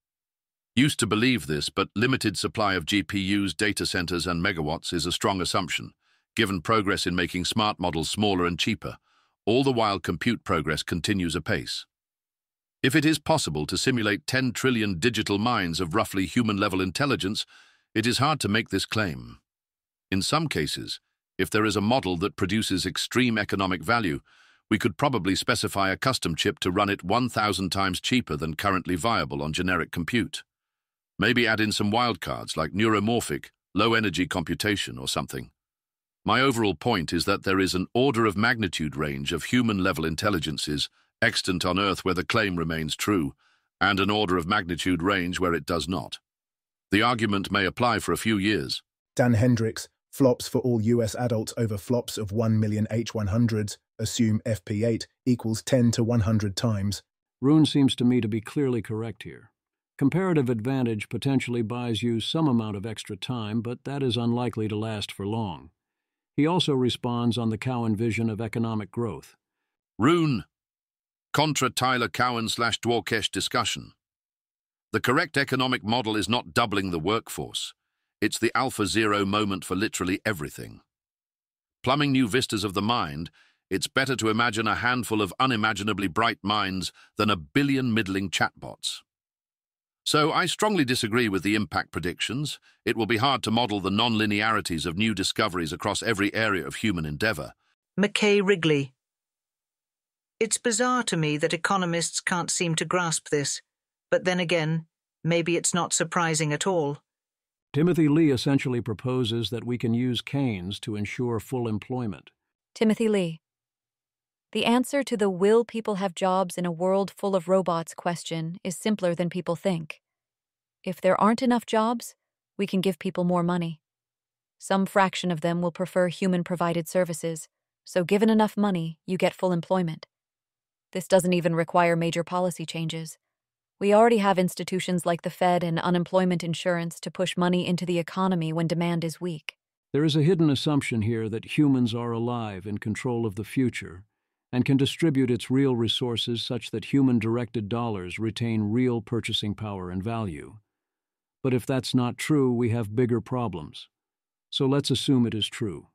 Used to believe this, but limited supply of GPUs, data centers, and megawatts is a strong assumption, given progress in making smart models smaller and cheaper, all the while compute progress continues apace. If it is possible to simulate 10 trillion digital minds of roughly human-level intelligence, it is hard to make this claim. In some cases, if there is a model that produces extreme economic value, we could probably specify a custom chip to run it 1,000 times cheaper than currently viable on generic compute. Maybe add in some wildcards like neuromorphic, low-energy computation or something. My overall point is that there is an order of magnitude range of human-level intelligences extant on Earth where the claim remains true, and an order of magnitude range where it does not. The argument may apply for a few years. Dan Hendricks, flops for all US adults over flops of 1 million H100s, assume FP8 equals 10 to 100 times. Rune seems to me to be clearly correct here. Comparative advantage potentially buys you some amount of extra time, but that is unlikely to last for long. He also responds on the Cowen vision of economic growth. Rune. Contra Tyler Cowen/Dworkesh discussion. The correct economic model is not doubling the workforce. It's the alpha zero moment for literally everything. Plumbing new vistas of the mind, it's better to imagine a handful of unimaginably bright minds than a billion middling chatbots. So I strongly disagree with the impact predictions. It will be hard to model the non-linearities of new discoveries across every area of human endeavor. McKay Wrigley. It's bizarre to me that economists can't seem to grasp this, but then again, maybe it's not surprising at all. Timothy Lee essentially proposes that we can use Keynes to ensure full employment. Timothy Lee. The answer to the will people have jobs in a world full of robots question is simpler than people think. If there aren't enough jobs, we can give people more money. Some fraction of them will prefer human-provided services, so given enough money, you get full employment. This doesn't even require major policy changes. We already have institutions like the Fed and unemployment insurance to push money into the economy when demand is weak. There is a hidden assumption here that humans are alive in control of the future and can distribute its real resources such that human-directed dollars retain real purchasing power and value. But if that's not true, we have bigger problems. So let's assume it is true.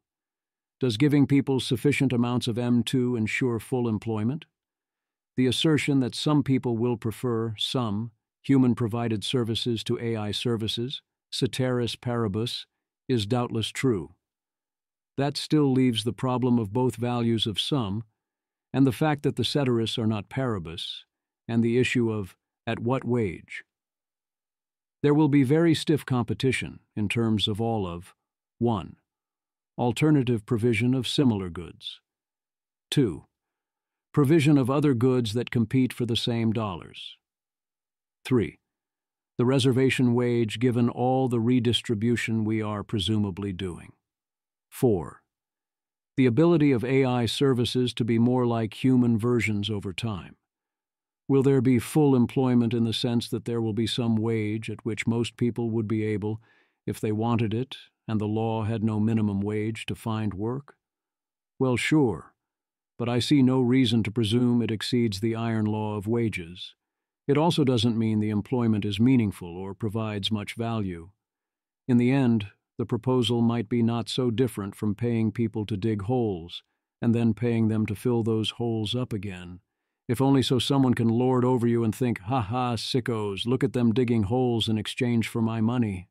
Does giving people sufficient amounts of M2 ensure full employment? The assertion that some people will prefer some human-provided services to AI services, ceteris paribus, is doubtless true. That still leaves the problem of both values of some and the fact that the ceteris are not paribus, and the issue of at what wage. There will be very stiff competition in terms of all of 1. Alternative provision of similar goods. 2. Provision of other goods that compete for the same dollars. 3. The reservation wage given all the redistribution we are presumably doing. 4. The ability of AI services to be more like human versions over time. Will there be full employment in the sense that there will be some wage at which most people would be able, if they wanted it, and the law had no minimum wage, to find work? Well, sure, but I see no reason to presume it exceeds the iron law of wages. It also doesn't mean the employment is meaningful or provides much value. In the end, the proposal might be not so different from paying people to dig holes and then paying them to fill those holes up again, if only so someone can lord over you and think, ha-ha, sickos, look at them digging holes in exchange for my money.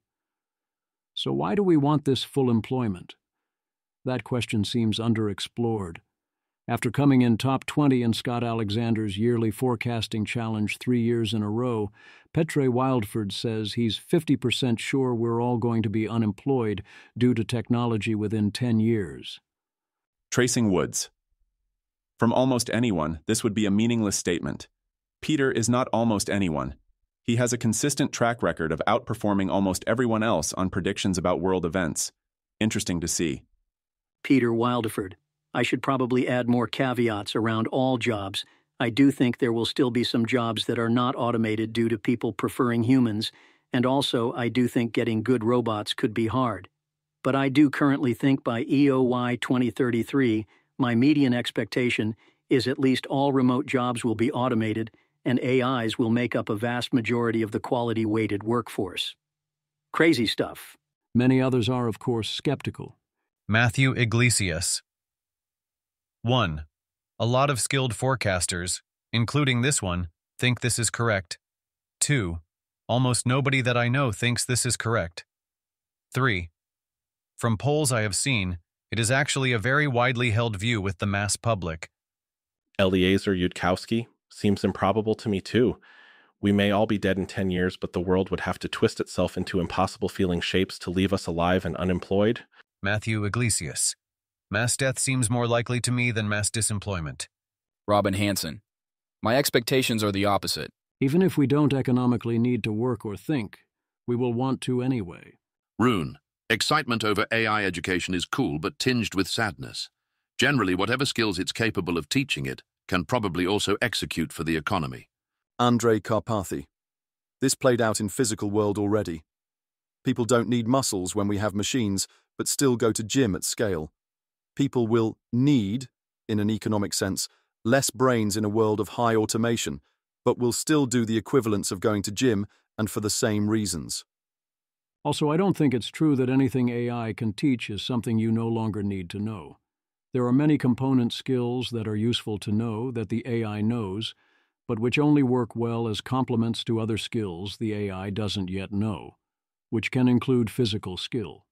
So why do we want this full employment? That question seems underexplored. After coming in top 20 in Scott Alexander's yearly forecasting challenge 3 years in a row, Petre Wildford says he's 50% sure we're all going to be unemployed due to technology within 10 years. Tracing Woods. From almost anyone, this would be a meaningless statement. Peter is not almost anyone. He has a consistent track record of outperforming almost everyone else on predictions about world events. Interesting to see. Peter Wildeford. I should probably add more caveats around all jobs. I do think there will still be some jobs that are not automated due to people preferring humans, and also I do think getting good robots could be hard. But I do currently think by EOY 2033, my median expectation is at least all remote jobs will be automated and AIs will make up a vast majority of the quality-weighted workforce. Crazy stuff. Many others are, of course, skeptical. Matthew Iglesias. 1. A lot of skilled forecasters, including this one, think this is correct. 2. Almost nobody that I know thinks this is correct. 3. From polls I have seen, it is actually a very widely held view with the mass public. Eliezer Yudkowsky. Seems improbable to me too. We may all be dead in 10 years, but the world would have to twist itself into impossible-feeling shapes to leave us alive and unemployed. Matthew Iglesias. Mass death seems more likely to me than mass disemployment. Robin Hanson. My expectations are the opposite. Even if we don't economically need to work or think, we will want to anyway. Rune. Excitement over AI education is cool but tinged with sadness. Generally, whatever skills it's capable of teaching it can probably also execute for the economy. Andrei Karpathy. This played out in physical world already. People don't need muscles when we have machines, but still go to gym at scale. People will need, in an economic sense, less brains in a world of high automation, but will still do the equivalence of going to gym and for the same reasons. Also, I don't think it's true that anything AI can teach is something you no longer need to know. There are many component skills that are useful to know that the AI knows, but which only work well as complements to other skills the AI doesn't yet know, which can include physical skill.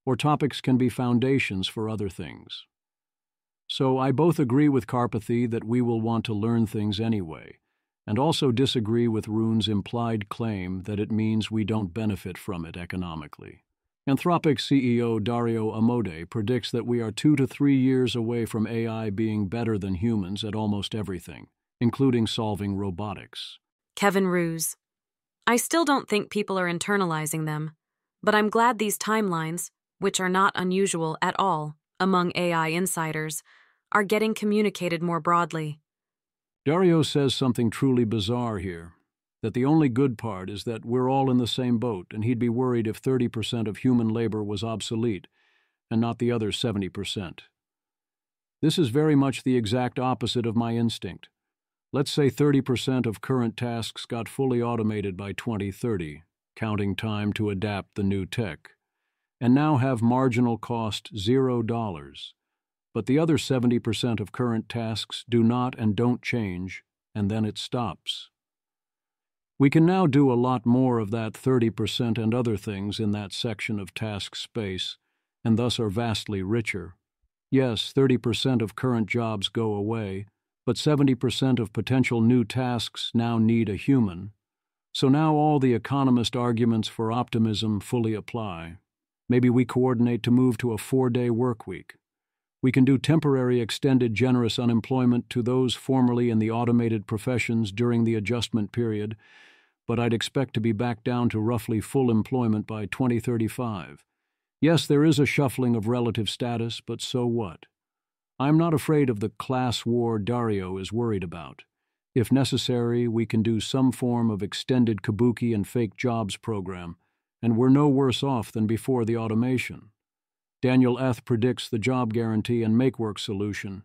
Or topics can be foundations for other things. So I both agree with Karpathy that we will want to learn things anyway, and also disagree with Rune's implied claim that it means we don't benefit from it economically. Anthropic CEO Dario Amodei predicts that we are 2 to 3 years away from AI being better than humans at almost everything, including solving robotics. Kevin Roos. I still don't think people are internalizing them, but I'm glad these timelines, which are not unusual at all among AI insiders, are getting communicated more broadly. Dario says something truly bizarre here, that the only good part is that we're all in the same boat, and he'd be worried if 30% of human labor was obsolete, and not the other 70%. This is very much the exact opposite of my instinct. Let's say 30% of current tasks got fully automated by 2030, counting time to adapt the new tech, and now have marginal cost $0. But the other 70% of current tasks do not and don't change, and then it stops. We can now do a lot more of that 30% and other things in that section of task space, and thus are vastly richer. Yes, 30% of current jobs go away, but 70% of potential new tasks now need a human. So now all the economist arguments for optimism fully apply. Maybe we coordinate to move to a 4-day work week. We can do temporary extended generous unemployment to those formerly in the automated professions during the adjustment period, but I'd expect to be back down to roughly full employment by 2035. Yes, there is a shuffling of relative status, but so what? I'm not afraid of the class war Dario is worried about. If necessary, we can do some form of extended kabuki and fake jobs program, and we're no worse off than before the automation. Daniel Eth predicts the job guarantee and make-work solution,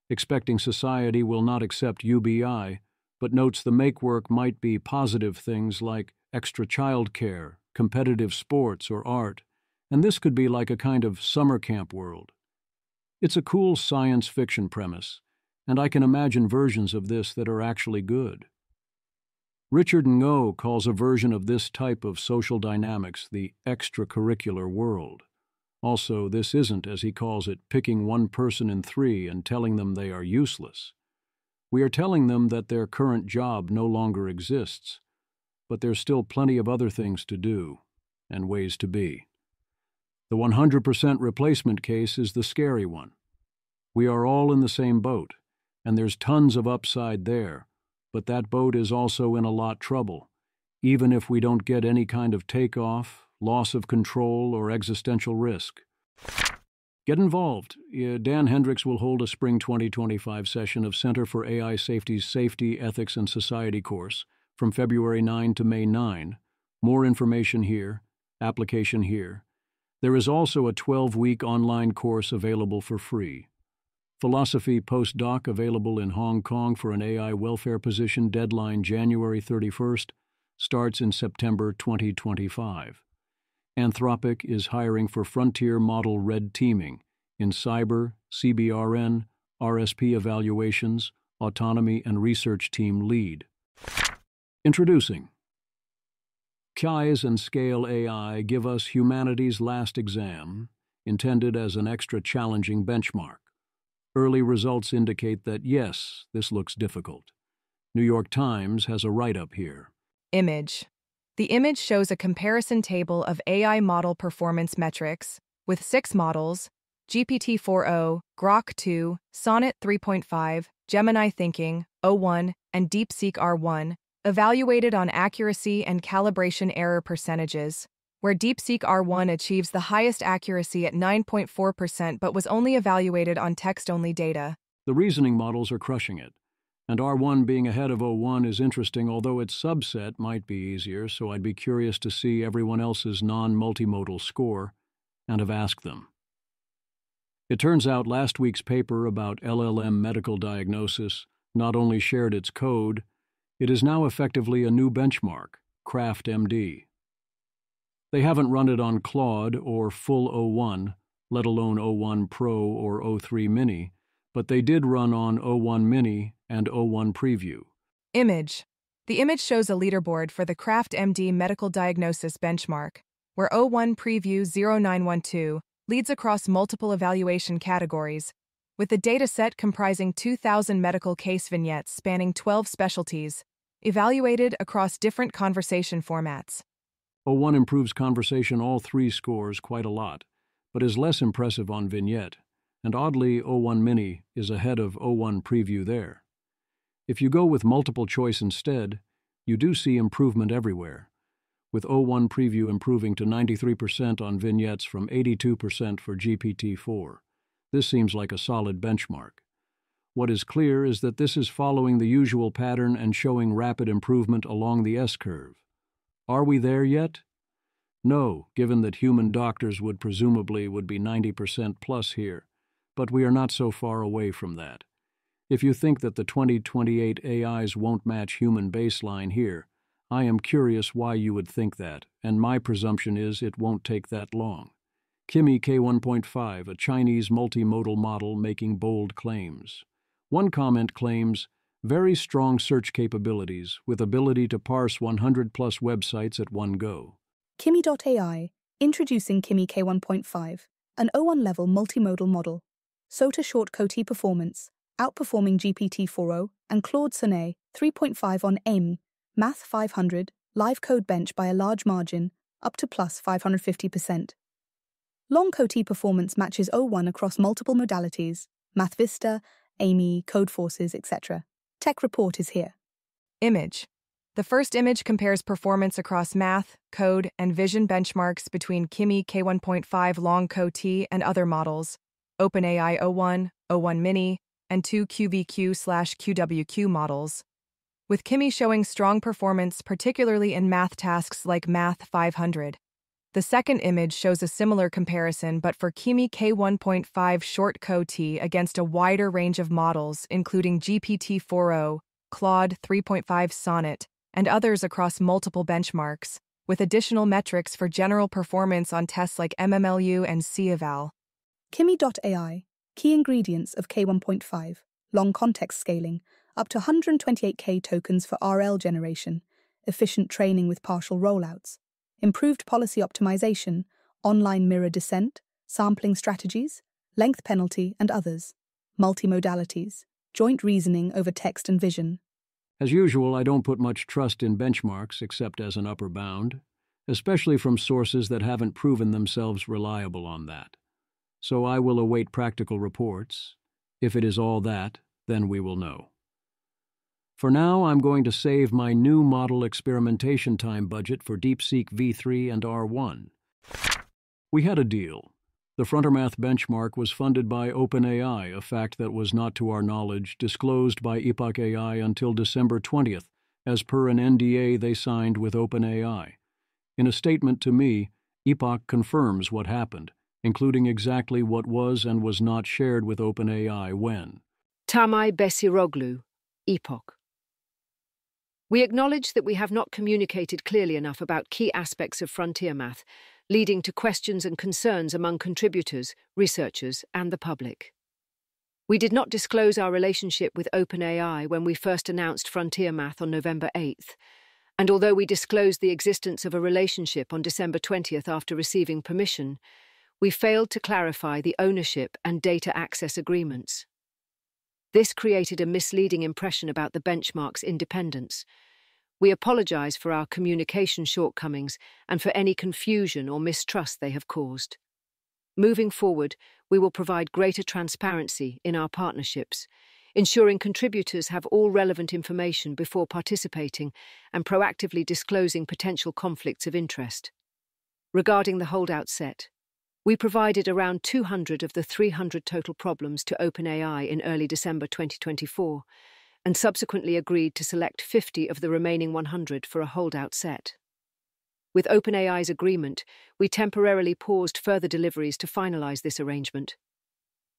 expecting society will not accept UBI, but notes the make-work might be positive things like extra child care, competitive sports, or art, and this could be like a kind of summer camp world. It's a cool science fiction premise, and I can imagine versions of this that are actually good. Richard Ngo calls a version of this type of social dynamics the extracurricular world. Also, this isn't, as he calls it, picking one person in 3 and telling them they are useless. We are telling them that their current job no longer exists, but there's still plenty of other things to do and ways to be. The 100% replacement case is the scary one. We are all in the same boat, and there's tons of upside there, but that boat is also in a lot trouble, even if we don't get any kind of takeoff, loss of control, or existential risk. Get involved. Dan Hendricks will hold a spring 2025 session of Center for AI Safety's Safety, Ethics, and Society course from February 9 to May 9. More information here, application here. There is also a 12-week online course available for free. Philosophy postdoc available in Hong Kong for an AI welfare position, deadline January 31st, starts in September 2025. Anthropic is hiring for frontier model red teaming in cyber, CBRN, RSP evaluations, autonomy and research team lead. Introducing KAIS and Scale AI give us humanity's last exam, intended as an extra challenging benchmark. Early results indicate that, yes, this looks difficult. New York Times has a write-up here. Image. The image shows a comparison table of AI model performance metrics with 6 models: GPT-4o, Grok 2, Sonnet 3.5, Gemini Thinking, O1, and DeepSeek R1, evaluated on accuracy and calibration error percentages, where DeepSeek R1 achieves the highest accuracy at 9.4% but was only evaluated on text-only data. The reasoning models are crushing it, and R1 being ahead of O1 is interesting, although its subset might be easier, so I'd be curious to see everyone else's non-multimodal score and have asked them. It turns out last week's paper about LLM medical diagnosis not only shared its code, it is now effectively a new benchmark, CraftMD. They haven't run it on Claude or full O1, let alone O1 Pro or O3 Mini, but they did run on O1 Mini and O1 Preview. Image. The image shows a leaderboard for the CraftMD medical diagnosis benchmark, where O1 Preview 0912 leads across multiple evaluation categories, with the dataset comprising 2,000 medical case vignettes spanning 12 specialties, evaluated across different conversation formats. O1 improves conversation all 3 scores quite a lot, but is less impressive on vignette, and oddly O1 Mini is ahead of O1 Preview there. If you go with multiple choice instead, you do see improvement everywhere, with O1 Preview improving to 93% on vignettes from 82% for GPT-4. This seems like a solid benchmark. What is clear is that this is following the usual pattern and showing rapid improvement along the S-curve. Are we there yet? No, given that human doctors would be 90% plus here, but we are not so far away from that. If you think that the 2028 AIs won't match human baseline here, I am curious why you would think that, and my presumption is it won't take that long. Kimi K1.5, a Chinese multimodal model making bold claims. One comment claims, very strong search capabilities with ability to parse 100-plus websites at one go. Kimi.ai, introducing Kimi K1.5, an O1-level multimodal model. SOTA short CoT performance, outperforming GPT-4o and Claude Sonnet 3.5 on AIM, Math 500, live code bench by a large margin, up to plus 550%. Long CoT performance matches O1 across multiple modalities, MathVista, AIME, Codeforces, etc. Tech report is here. Image. The first image compares performance across math, code, and vision benchmarks between Kimi K1.5 Long CoT and other models, OpenAI O1, O1 Mini, and 2 QVQ/QWQ models, with Kimi showing strong performance particularly in math tasks like Math 500. The second image shows a similar comparison but for Kimi K1.5 short CoT against a wider range of models including GPT-4o, Claude 3.5 Sonnet, and others across multiple benchmarks, with additional metrics for general performance on tests like MMLU and CEval. Kimi.ai, key ingredients of K1.5, long context scaling, up to 128K tokens for RL generation, efficient training with partial rollouts, improved policy optimization, online mirror descent, sampling strategies, length penalty, and others, multimodalities, joint reasoning over text and vision. As usual, I don't put much trust in benchmarks except as an upper bound, especially from sources that haven't proven themselves reliable on that. So I will await practical reports. If it is all that, then we will know. For now, I'm going to save my new model experimentation time budget for DeepSeek V3 and R1. We had a deal. The Frontier benchmark was funded by OpenAI, a fact that was not, to our knowledge, disclosed by Epoch AI until December 20th, as per an NDA they signed with OpenAI. In a statement to me, Epoch confirms what happened, including exactly what was and was not shared with OpenAI when. Tamay Besiroglu, Epoch. We acknowledge that we have not communicated clearly enough about key aspects of frontier math, leading to questions and concerns among contributors, researchers, and the public. We did not disclose our relationship with OpenAI when we first announced Frontier Math on November 8th, and although we disclosed the existence of a relationship on December 20th after receiving permission, we failed to clarify the ownership and data access agreements. This created a misleading impression about the benchmark's independence. We apologize for our communication shortcomings and for any confusion or mistrust they have caused. Moving forward, we will provide greater transparency in our partnerships, ensuring contributors have all relevant information before participating and proactively disclosing potential conflicts of interest. Regarding the holdout set, we provided around 200 of the 300 total problems to OpenAI in early December 2024, and subsequently agreed to select 50 of the remaining 100 for a holdout set. With OpenAI's agreement, we temporarily paused further deliveries to finalize this arrangement.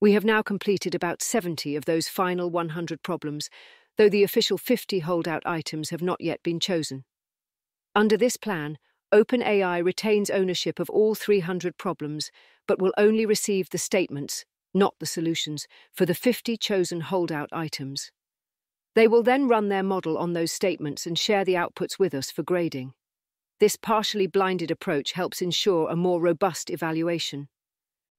We have now completed about 70 of those final 100 problems, though the official 50 holdout items have not yet been chosen. Under this plan, OpenAI retains ownership of all 300 problems, but will only receive the statements, not the solutions, for the 50 chosen holdout items. They will then run their model on those statements and share the outputs with us for grading. This partially blinded approach helps ensure a more robust evaluation.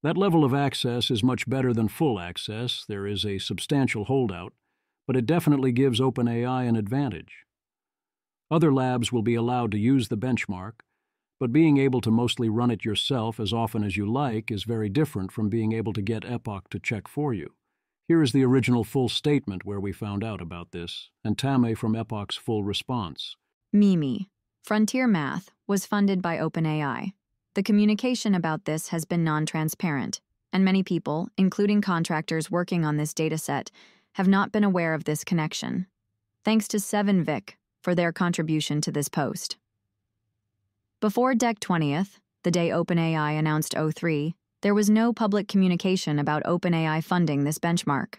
That level of access is much better than full access. There is a substantial holdout, but it definitely gives OpenAI an advantage. Other labs will be allowed to use the benchmark, but being able to mostly run it yourself as often as you like is very different from being able to get Epoch to check for you. Here is the original full statement where we found out about this, and Tamay from Epoch's full response. Mimi, Frontier Math was funded by OpenAI. The communication about this has been non-transparent, and many people, including contractors working on this dataset, have not been aware of this connection. Thanks to Seven Vic for their contribution to this post. Before DEC 20th, the day OpenAI announced O3, there was no public communication about OpenAI funding this benchmark.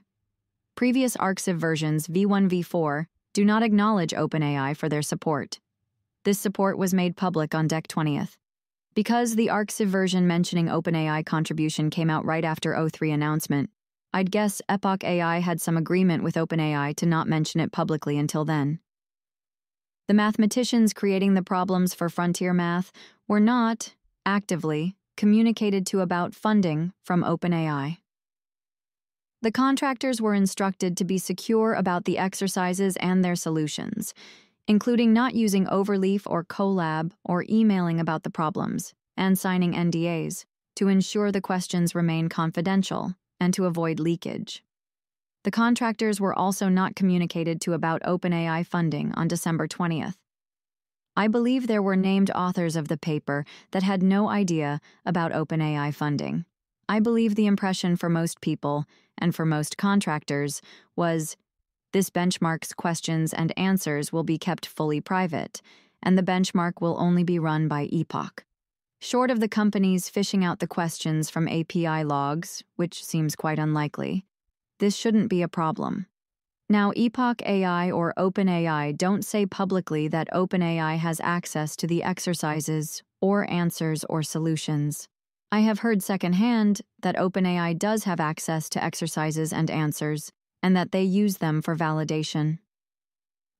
Previous Arxiv versions V1, V4 do not acknowledge OpenAI for their support. This support was made public on DEC 20th. Because the Arxiv version mentioning OpenAI contribution came out right after O3 announcement, I'd guess Epoch AI had some agreement with OpenAI to not mention it publicly until then. The mathematicians creating the problems for Frontier Math were not, actively, communicated to about funding from OpenAI. The contractors were instructed to be secure about the exercises and their solutions, including not using Overleaf or Colab or emailing about the problems, and signing NDAs to ensure the questions remain confidential and to avoid leakage. The contractors were also not communicated to about OpenAI funding on December 20th. I believe there were named authors of the paper that had no idea about OpenAI funding. I believe the impression for most people, and for most contractors, was this benchmark's questions and answers will be kept fully private, and the benchmark will only be run by Epoch. Short of the companies fishing out the questions from API logs, which seems quite unlikely, this shouldn't be a problem. Now, Epoch AI or OpenAI don't say publicly that OpenAI has access to the exercises or answers or solutions. I have heard secondhand that OpenAI does have access to exercises and answers, and that they use them for validation.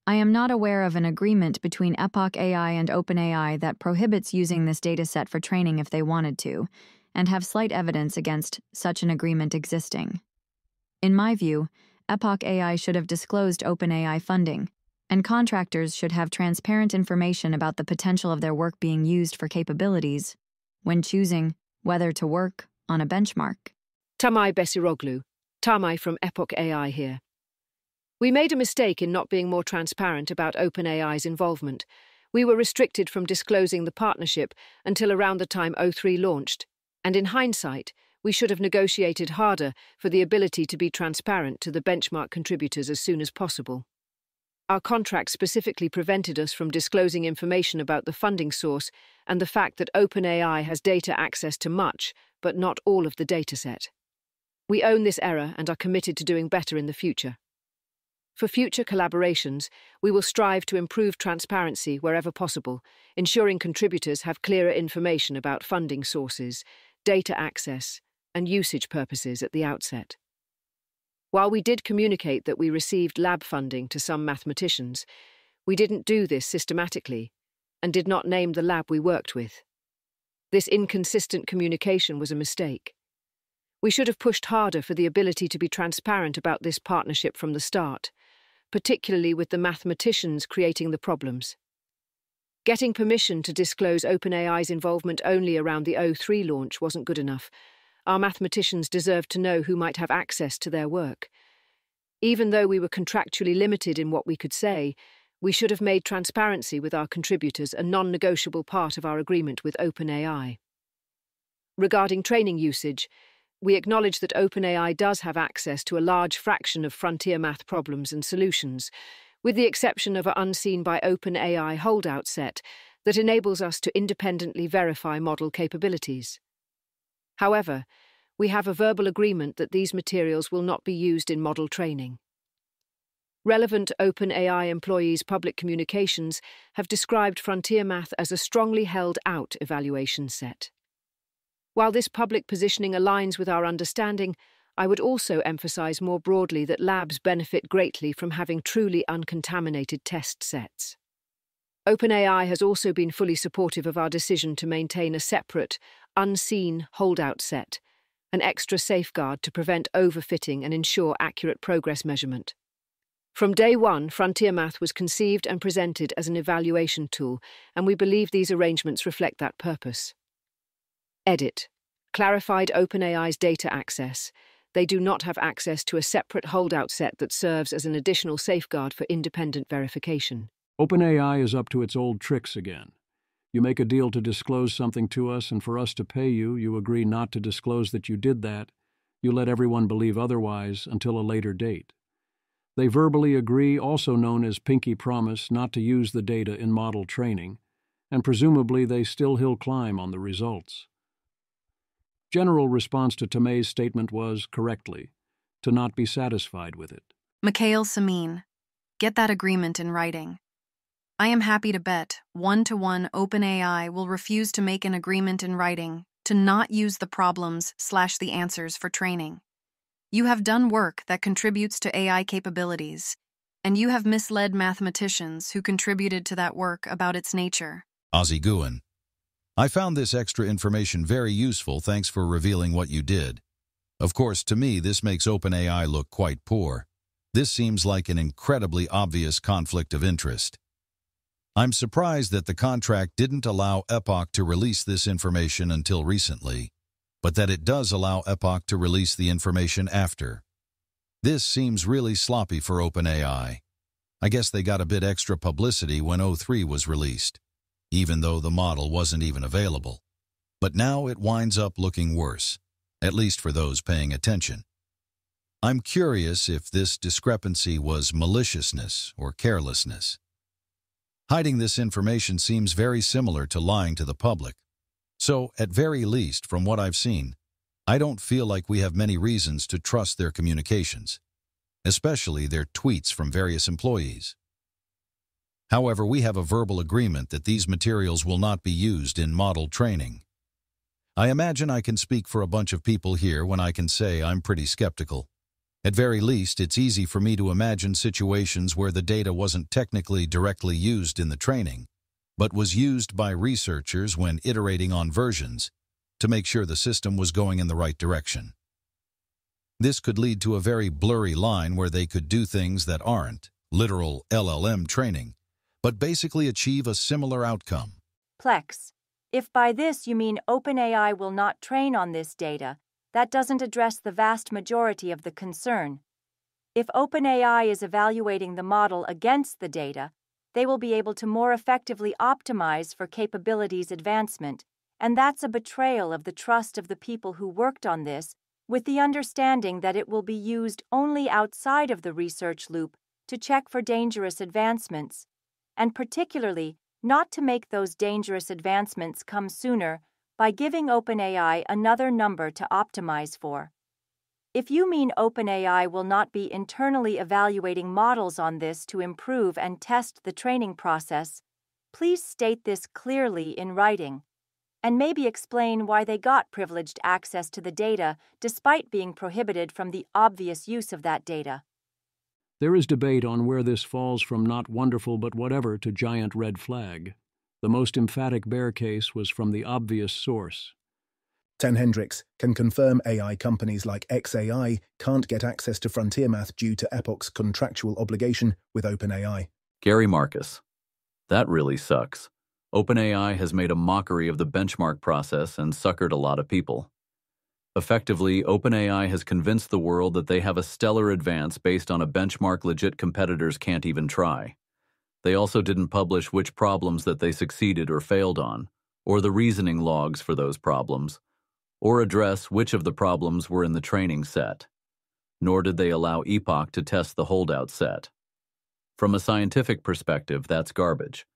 I am not aware of an agreement between Epoch AI and OpenAI that prohibits using this dataset for training if they wanted to, and have slight evidence against such an agreement existing. In my view, Epoch AI should have disclosed OpenAI funding, and contractors should have transparent information about the potential of their work being used for capabilities when choosing whether to work on a benchmark. Tamay Besiroglu, Tamai from Epoch AI here. We made a mistake in not being more transparent about OpenAI's involvement. We were restricted from disclosing the partnership until around the time O3 launched, and in hindsight, we should have negotiated harder for the ability to be transparent to the benchmark contributors as soon as possible. Our contract specifically prevented us from disclosing information about the funding source and the fact that OpenAI has data access to much, but not all of the dataset. We own this error and are committed to doing better in the future. For future collaborations, we will strive to improve transparency wherever possible, ensuring contributors have clearer information about funding sources, data access, and usage purposes at the outset. While we did communicate that we received lab funding to some mathematicians, we didn't do this systematically and did not name the lab we worked with. This inconsistent communication was a mistake. We should have pushed harder for the ability to be transparent about this partnership from the start, particularly with the mathematicians creating the problems. Getting permission to disclose OpenAI's involvement only around the O3 launch wasn't good enough. Our mathematicians deserved to know who might have access to their work. Even though we were contractually limited in what we could say, we should have made transparency with our contributors a non-negotiable part of our agreement with OpenAI. Regarding training usage, we acknowledge that OpenAI does have access to a large fraction of frontier math problems and solutions, with the exception of an unseen by OpenAI holdout set that enables us to independently verify model capabilities. However, we have a verbal agreement that these materials will not be used in model training. Relevant OpenAI employees' public communications have described frontier math as a strongly held out evaluation set. While this public positioning aligns with our understanding, I would also emphasize more broadly that labs benefit greatly from having truly uncontaminated test sets. OpenAI has also been fully supportive of our decision to maintain a separate, unseen holdout set, an extra safeguard to prevent overfitting and ensure accurate progress measurement. From day one, Frontier Math was conceived and presented as an evaluation tool, and we believe these arrangements reflect that purpose. Edit. Clarified OpenAI's data access. They do not have access to a separate holdout set that serves as an additional safeguard for independent verification. OpenAI is up to its old tricks again. You make a deal to disclose something to us, and for us to pay you, you agree not to disclose that you did that. You let everyone believe otherwise until a later date. They verbally agree, also known as pinky promise, not to use the data in model training, and presumably they still hill climb on the results. General response to Tamei's statement was, correctly, to not be satisfied with it. Mikhail Samin, get that agreement in writing. I am happy to bet 1-to-1 OpenAI will refuse to make an agreement in writing to not use the problems/the answers for training. You have done work that contributes to AI capabilities, and you have misled mathematicians who contributed to that work about its nature. Ozzy Guin. I found this extra information very useful, thanks for revealing what you did. Of course, to me, this makes OpenAI look quite poor. This seems like an incredibly obvious conflict of interest. I'm surprised that the contract didn't allow Epoch to release this information until recently, but that it does allow Epoch to release the information after. This seems really sloppy for OpenAI. I guess they got a bit extra publicity when O3 was released, even though the model wasn't even available. But now it winds up looking worse, at least for those paying attention. I'm curious if this discrepancy was maliciousness or carelessness. Hiding this information seems very similar to lying to the public. So, at very least, from what I've seen, I don't feel like we have many reasons to trust their communications, especially their tweets from various employees. However, we have a verbal agreement that these materials will not be used in model training. I imagine I can speak for a bunch of people here when I can say I'm pretty skeptical. At very least, it's easy for me to imagine situations where the data wasn't technically directly used in the training, but was used by researchers when iterating on versions to make sure the system was going in the right direction. This could lead to a very blurry line where they could do things that aren't literal LLM training, but basically achieve a similar outcome. Plex, if by this you mean OpenAI will not train on this data, that doesn't address the vast majority of the concern. If OpenAI is evaluating the model against the data, they will be able to more effectively optimize for capabilities advancement, and that's a betrayal of the trust of the people who worked on this, with the understanding that it will be used only outside of the research loop to check for dangerous advancements, and particularly not to make those dangerous advancements come sooner by giving OpenAI another number to optimize for. If you mean OpenAI will not be internally evaluating models on this to improve and test the training process, please state this clearly in writing, and maybe explain why they got privileged access to the data despite being prohibited from the obvious use of that data. There is debate on where this falls from not wonderful but whatever to giant red flag. The most emphatic bear case was from the obvious source. Ten Hendricks can confirm AI companies like xAI can't get access to Frontier Math due to Epoch's contractual obligation with OpenAI. Gary Marcus. That really sucks. OpenAI has made a mockery of the benchmark process and suckered a lot of people. Effectively, OpenAI has convinced the world that they have a stellar advance based on a benchmark legit competitors can't even try. They also didn't publish which problems that they succeeded or failed on, or the reasoning logs for those problems, or address which of the problems were in the training set. Nor did they allow Epoch to test the holdout set. From a scientific perspective, that's garbage,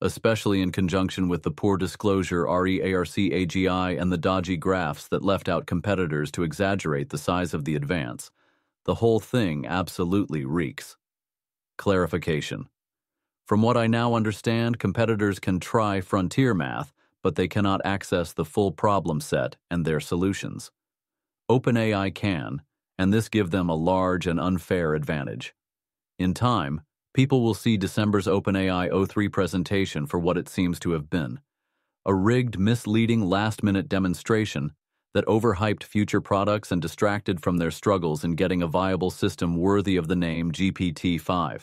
especially in conjunction with the poor disclosure REARC-AGI and the dodgy graphs that left out competitors to exaggerate the size of the advance. The whole thing absolutely reeks. Clarification. From what I now understand, competitors can try Frontier Math, but they cannot access the full problem set and their solutions. OpenAI can, and this gives them a large and unfair advantage. In time, people will see December's OpenAI O3 presentation for what it seems to have been: a rigged, misleading last-minute demonstration that overhyped future products and distracted from their struggles in getting a viable system worthy of the name GPT-5.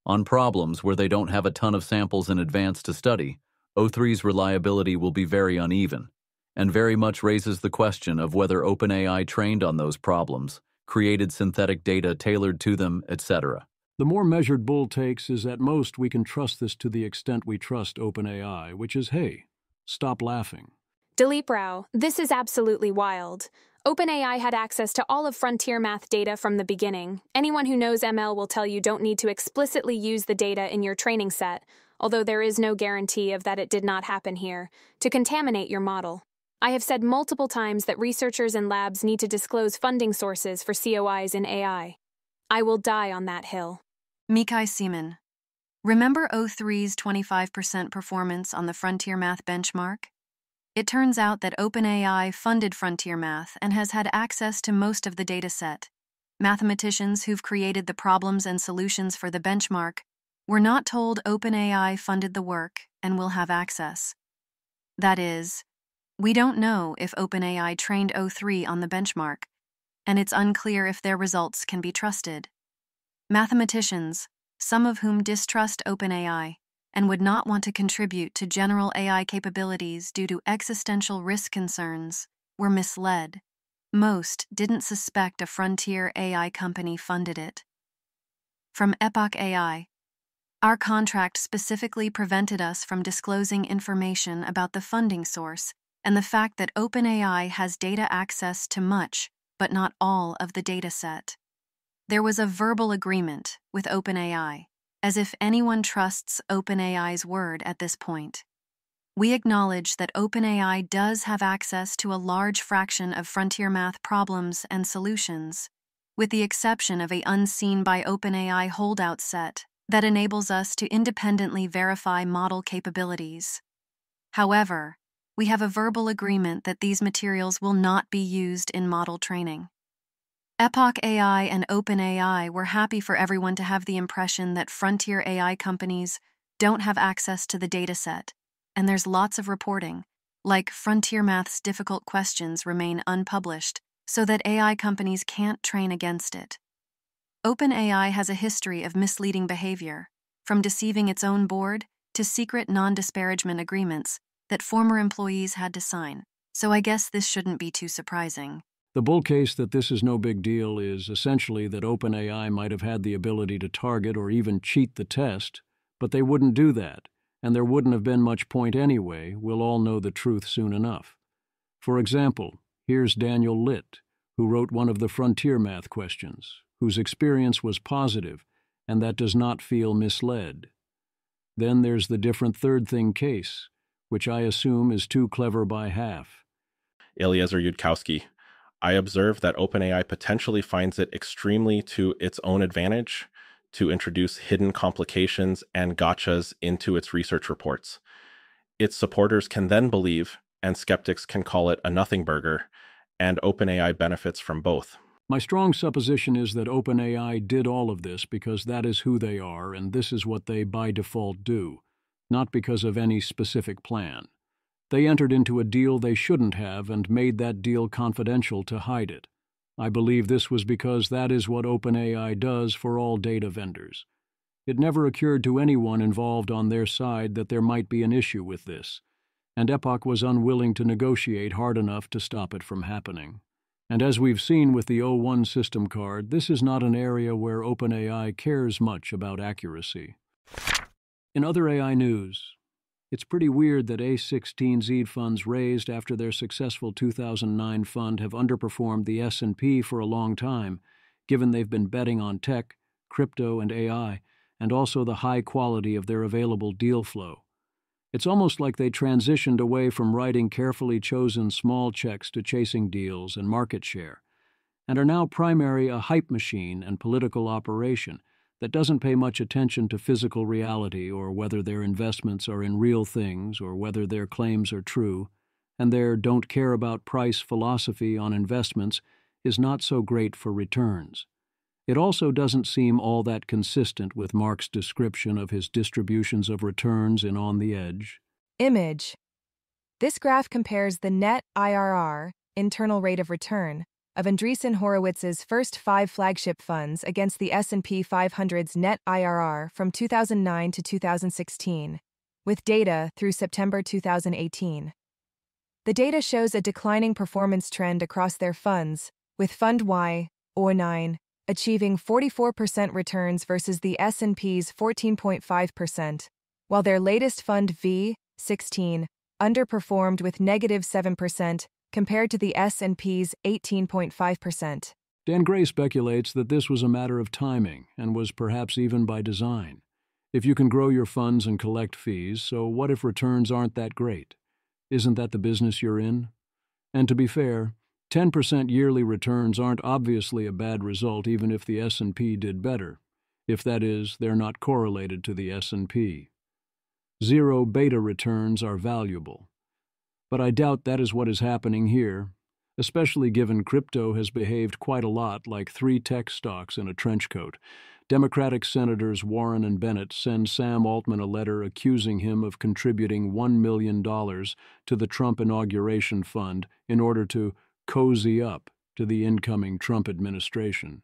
On problems where they don't have a ton of samples in advance to study, O3's reliability will be very uneven, and very much raises the question of whether OpenAI trained on those problems, created synthetic data tailored to them, etc. The more measured Bull takes is at most we can trust this to the extent we trust OpenAI, which is, hey, stop laughing. Dileep Rao, this is absolutely wild. OpenAI had access to all of Frontier Math data from the beginning. Anyone who knows ML will tell you don't need to explicitly use the data in your training set, although there is no guarantee of that it did not happen here, to contaminate your model. I have said multiple times that researchers and labs need to disclose funding sources for COIs in AI. I will die on that hill. Mikai Seaman. Remember O3's 25% performance on the Frontier Math benchmark? It turns out that OpenAI funded Frontier Math and has had access to most of the dataset. Mathematicians who've created the problems and solutions for the benchmark were not told OpenAI funded the work and will have access. That is, we don't know if OpenAI trained O3 on the benchmark, and it's unclear if their results can be trusted. Mathematicians, some of whom distrust OpenAI and would not want to contribute to general AI capabilities due to existential risk concerns, were misled. Most didn't suspect a frontier AI company funded it. From Epoch AI. Our contract specifically prevented us from disclosing information about the funding source and the fact that OpenAI has data access to much, but not all of the dataset. There was a verbal agreement with OpenAI, as if anyone trusts OpenAI's word at this point. We acknowledge that OpenAI does have access to a large fraction of Frontier Math problems and solutions, with the exception of a unseen by OpenAI holdout set that enables us to independently verify model capabilities. However, we have a verbal agreement that these materials will not be used in model training. Epoch AI and OpenAI were happy for everyone to have the impression that frontier AI companies don't have access to the dataset, and there's lots of reporting, like Frontier Math's difficult questions remain unpublished so that AI companies can't train against it. OpenAI has a history of misleading behavior, from deceiving its own board to secret non-disparagement agreements that former employees had to sign, so I guess this shouldn't be too surprising. The bull case that this is no big deal is essentially that OpenAI might have had the ability to target or even cheat the test, but they wouldn't do that, and there wouldn't have been much point anyway. We'll all know the truth soon enough. For example, here's Daniel Litt, who wrote one of the frontier math questions, whose experience was positive, and that does not feel misled. Then there's the different third thing case, which I assume is too clever by half. Eliezer Yudkowsky, I observe that OpenAI potentially finds it extremely to its own advantage to introduce hidden complications and gotchas into its research reports. Its supporters can then believe, and skeptics can call it a nothing burger, and OpenAI benefits from both. My strong supposition is that OpenAI did all of this because that is who they are and this is what they by default do, not because of any specific plan. They entered into a deal they shouldn't have and made that deal confidential to hide it. I believe this was because that is what OpenAI does for all data vendors. It never occurred to anyone involved on their side that there might be an issue with this, and Epoch was unwilling to negotiate hard enough to stop it from happening. And as we've seen with the O1 system card, this is not an area where OpenAI cares much about accuracy. In other AI news, it's pretty weird that A16Z funds raised after their successful 2009 fund have underperformed the S&P for a long time, given they've been betting on tech, crypto, and AI, and also the high quality of their available deal flow. It's almost like they transitioned away from writing carefully chosen small checks to chasing deals and market share, and are now primarily a hype machine and political operation that doesn't pay much attention to physical reality or whether their investments are in real things or whether their claims are true, and their don't care about price philosophy on investments is not so great for returns. It also doesn't seem all that consistent with Mark's description of his distributions of returns in On the Edge. Image. This graph compares the net IRR, internal rate of return, of Andreessen Horowitz's first 5 flagship funds against the S&P 500's net IRR from 2009 to 2016, with data through September 2018. The data shows a declining performance trend across their funds, with Fund Y, or 9, achieving 44% returns versus the S&P's 14.5%, while their latest Fund V, 16, underperformed with negative 7%, compared to the S&P's 18.5%. Dan Gray speculates that this was a matter of timing and was perhaps even by design. If you can grow your funds and collect fees, so what if returns aren't that great? Isn't that the business you're in? And to be fair, 10% yearly returns aren't obviously a bad result even if the S&P did better, if that is, they're not correlated to the S&P. Zero beta returns are valuable. But I doubt that is what is happening here, especially given crypto has behaved quite a lot like 3 tech stocks in a trench coat. Democratic Senators Warren and Bennett send Sam Altman a letter accusing him of contributing $1 million to the Trump Inauguration Fund in order to cozy up to the incoming Trump administration,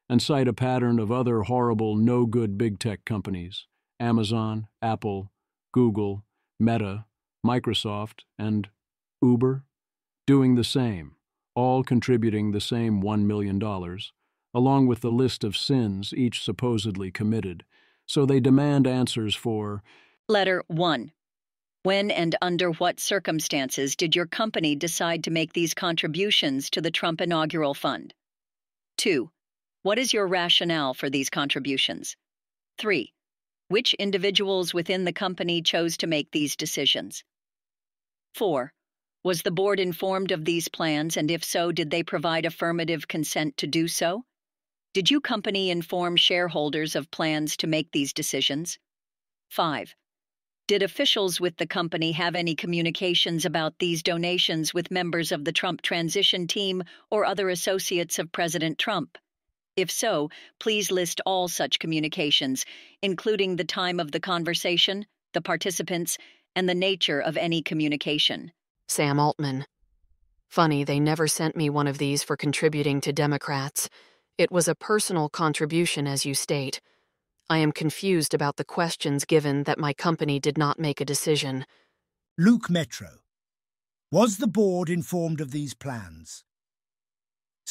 and cite a pattern of other horrible, no-good big tech companies, Amazon, Apple, Google, Meta, Microsoft, and Uber, doing the same, all contributing the same $1 million, along with the list of sins each supposedly committed. So they demand answers for Letter 1. When and under what circumstances did your company decide to make these contributions to the Trump Inaugural Fund? 2. What is your rationale for these contributions? 3. Which individuals within the company chose to make these decisions? 4. Was the board informed of these plans, and if so, did they provide affirmative consent to do so? Did your company inform shareholders of plans to make these decisions? 5. Did officials with the company have any communications about these donations with members of the Trump transition team or other associates of President Trump? If so, please list all such communications, including the time of the conversation, the participants, and the nature of any communication. Sam Altman. Funny, they never sent me one of these for contributing to Democrats. It was a personal contribution, as you state. I am confused about the questions given that my company did not make a decision. Luke Metro. Was the board informed of these plans?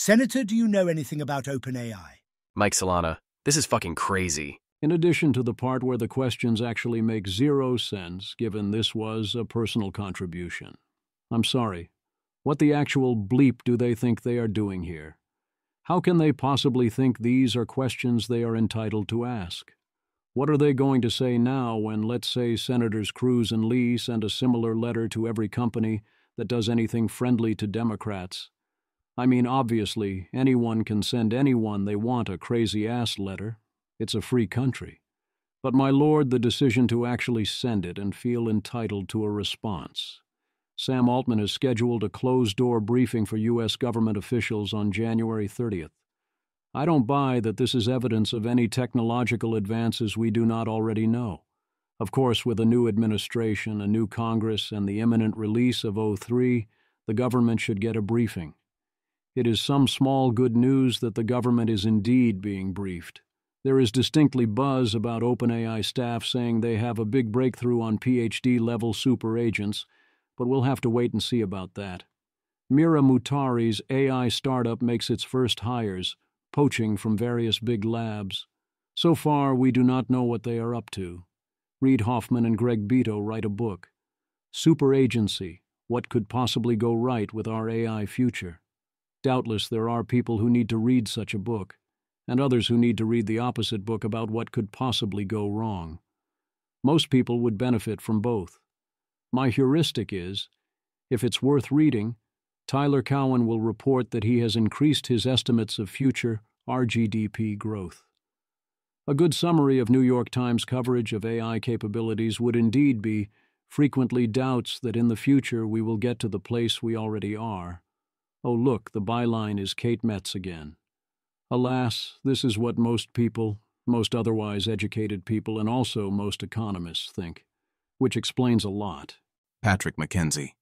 Senator, do you know anything about OpenAI? Mike Solana, this is fucking crazy. In addition to the part where the questions actually make zero sense, given this was a personal contribution. I'm sorry. What the actual bleep do they think they are doing here? How can they possibly think these are questions they are entitled to ask? What are they going to say now when, let's say, Senators Cruz and Lee send a similar letter to every company that does anything friendly to Democrats? I mean, obviously, anyone can send anyone they want a crazy-ass letter. It's a free country. But my lord, the decision to actually send it and feel entitled to a response. Sam Altman has scheduled a closed-door briefing for U.S. government officials on January 30th. I don't buy that this is evidence of any technological advances we do not already know. Of course, with a new administration, a new Congress, and the imminent release of O3, the government should get a briefing. It is some small good news that the government is indeed being briefed. There is distinctly buzz about OpenAI staff saying they have a big breakthrough on PhD-level super agents, but we'll have to wait and see about that. Mira Mutari's AI startup makes its first hires, poaching from various big labs. So far, we do not know what they are up to. Reid Hoffman and Greg Beto write a book. Super Agency, What Could Possibly Go Right with Our AI Future? Doubtless there are people who need to read such a book, and others who need to read the opposite book about what could possibly go wrong. Most people would benefit from both. My heuristic is, if it's worth reading, Tyler Cowen will report that he has increased his estimates of future RGDP growth. A good summary of New York Times coverage of AI capabilities would indeed be frequently doubts that in the future we will get to the place we already are. Oh look, the byline is Kate Metz again. Alas, this is what most people, most otherwise educated people, and also most economists think, which explains a lot. Patrick McKenzie.